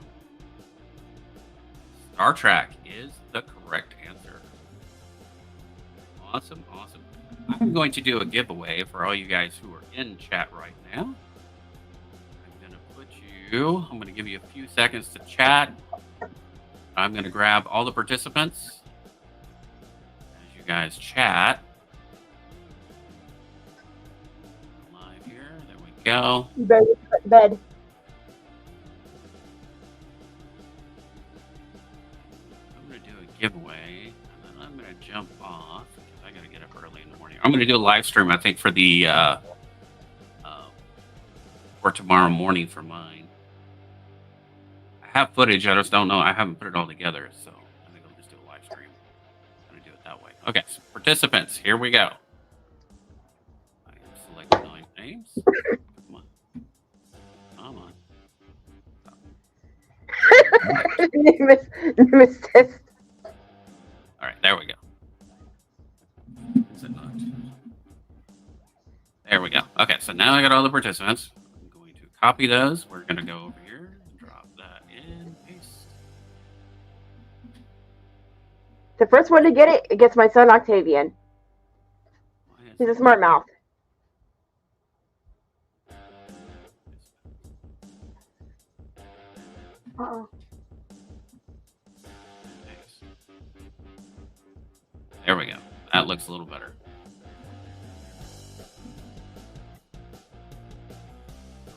Star Trek is the correct answer. Awesome, awesome. I'm going to do a giveaway for all you guys who are in chat right now. I'm going to give you a few seconds to chat. I'm going to grab all the participants as you guys chat. Live here. There we go. You better get to bed. I'm going to do a giveaway, and then I'm going to jump off because I got to get up early in the morning. I'm going to do a live stream, I think, for the for tomorrow morning for mine. I have footage. I just don't know. I haven't put it all together, so I think I'll just do a live stream. I'm going to do it that way. Okay, so participants, here we go. I am selecting 9 names. Come on. Come on. Miss Test. All right, there we go. Is it not? There we go. Okay, so now I got all the participants. I'm going to copy those. We're going to go over here and drop that in. Paste. The first one to get it gets my son Octavian. He's a smart mouth. Uh-oh. There we go. That looks a little better.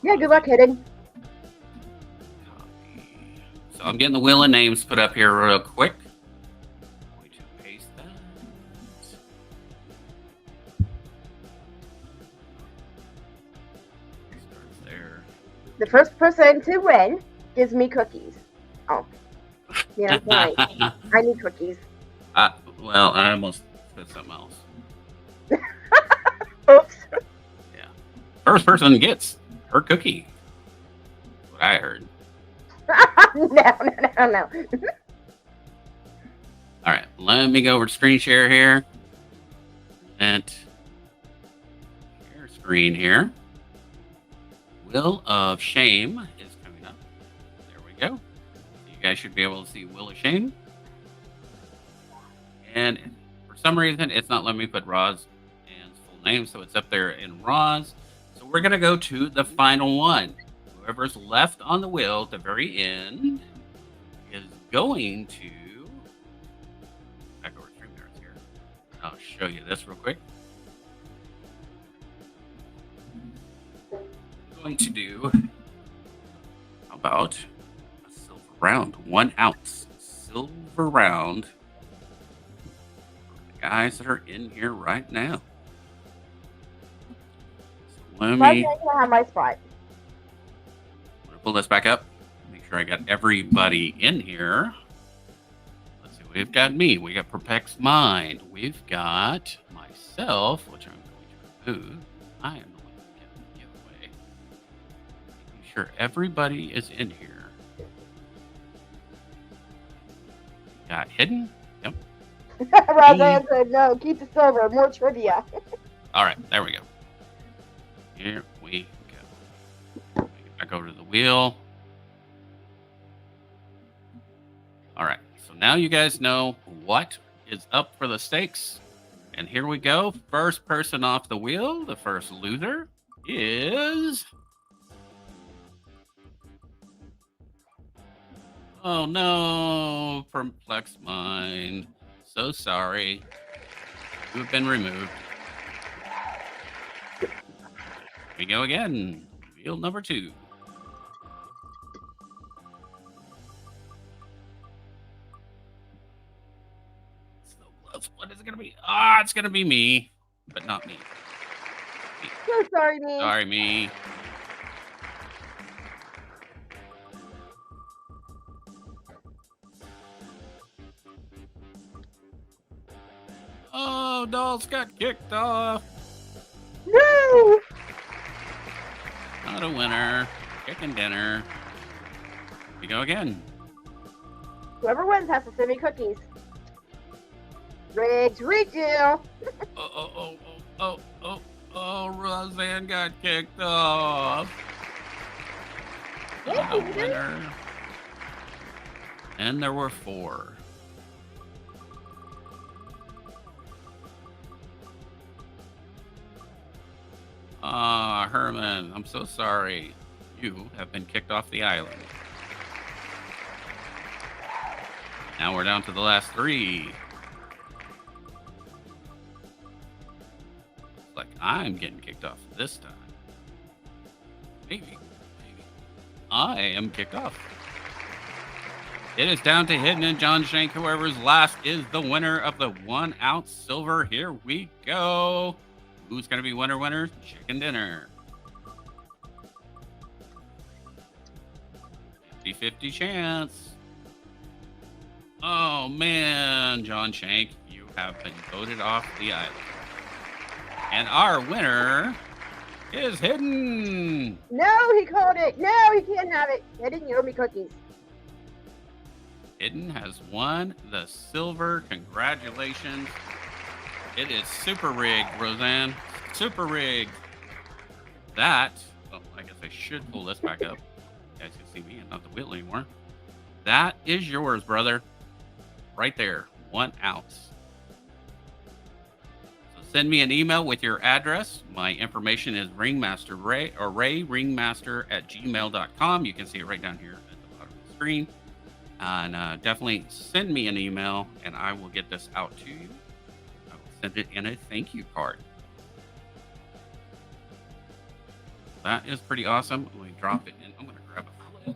Yeah, good luck, Hidden. Copy. So I'm getting the wheel of names put up here real quick. Going to paste that. Starts there. The first person to win gives me cookies. Oh. Yeah, right. I need cookies. Well, I almost put something else. Oops. Yeah. First person gets her cookie. That's what I heard. No. All right, let me go over to screen share here. And share screen here. Wheel of Shame is coming up. There we go. You guys should be able to see Wheel of Shame. And for some reason, it's not letting me put Roz's full name, so it's up there in Roz. So we're going to go to the final one. Whoever's left on the wheel at the very end is going to... Back over to StreamYards here. I'll show you this real quick. I'm going to do... How about a silver round? 1 ounce silver round. Guys that are in here right now. So let me have my spot. pull this back up. Make sure I got everybody in here. Let's see. We've got me. We got Perplex Mind. We've got myself, which I'm going to remove. I am the one who get the giveaway. Making sure everybody is in here. Got Hidden. Yep. Roseanne said no, keep the silver, more trivia. All right, there we go. Here we go. Get back over to the wheel. All right, so now you guys know what is up for the stakes. And here we go. First person off the wheel, the first loser is... Oh no, Perplex Mind. So sorry. You have been removed. Here we go again. Wheel number 2. So close. What is it going to be? Ah, it's going to be me, but not me. So sorry, me. Sorry, me. Oh, Dolls got kicked off. No. Not a winner. Chicken dinner. Here we go again. Whoever wins has to send me cookies. Rigged redo. Oh, oh, oh, oh, Oh, Roseanne got kicked off. Yeah, Oh, you did. winner. And there were 4. Ah, Herman, I'm so sorry. You have been kicked off the island. Now we're down to the last 3. Like I'm getting kicked off this time. Maybe. I am kicked off. It is down to Hidden and John Shank. Whoever's last is the winner of the 1 ounce silver. Here we go. Who's going to be winner? Chicken dinner. 50-50 chance. Oh, man, John Shank, you have been voted off the island. And our winner is Hidden. No, he called it. No, he can't have it. Hidden, you owe me cookies. Hidden has won the silver. Congratulations. It is super rigged, Roseanne. Super rigged. That, well, I guess I should pull this back up. You guys can see me and not the wheel anymore. That is yours, brother. Right there. 1 ounce. So send me an email with your address. My information is Ringmaster Ray or rayringmaster@gmail.com. You can see it right down here at the bottom of the screen. And definitely send me an email and I will get this out to you. I will send it in a thank you card. That is pretty awesome. Let me drop it in. I'm going to grab a flip.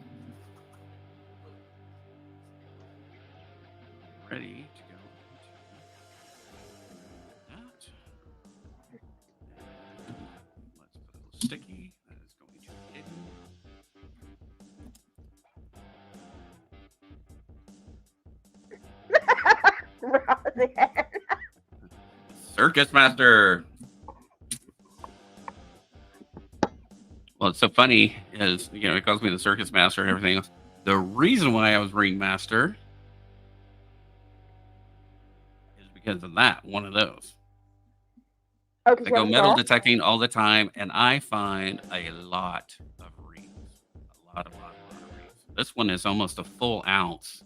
Ready to go into that. Let's put a little sticky. That is going to be hidden. Roseanne. Circus Master. Well, it's so funny is, it calls me the Circus Master and everything else. The reason why I was Ringmaster is because of that, one of those. Oh, I 'cause go you metal have detecting all the time, and I find a lot of rings. A lot of rings. This one is almost a full ounce.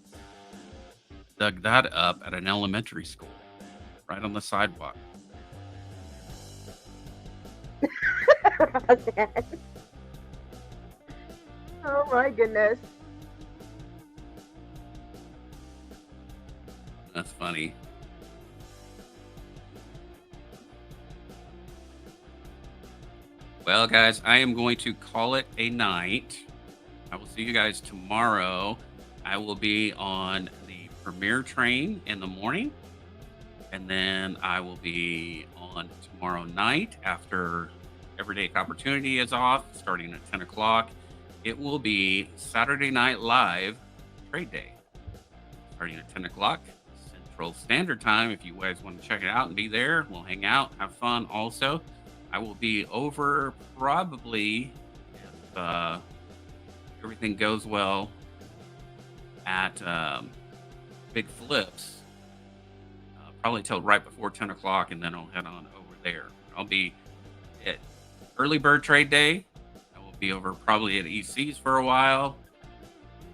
Dug that up at an elementary school, right on the sidewalk. Roseanne. Oh my goodness. That's funny. Well, guys, I am going to call it a night. I will see you guys tomorrow. I will be on the premiere train in the morning. And then I will be on tomorrow night after Everyday Opportunity is off, starting at 10 o'clock. It will be Saturday Night Live Trade Day, starting at 10 o'clock Central Standard Time. If you guys want to check it out and be there, we'll hang out, have fun also. I will be over probably, if everything goes well, at Big Flips, probably till right before 10 o'clock, and then I'll head on over there. I'll be at Early Bird Trade Day. I will be over probably at EC's for a while,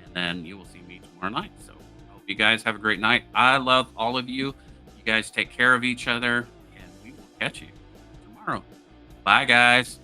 and then you will see me tomorrow night. So I hope you guys have a great night. I love all of you. You guys take care of each other, and we will catch you tomorrow. Bye, guys.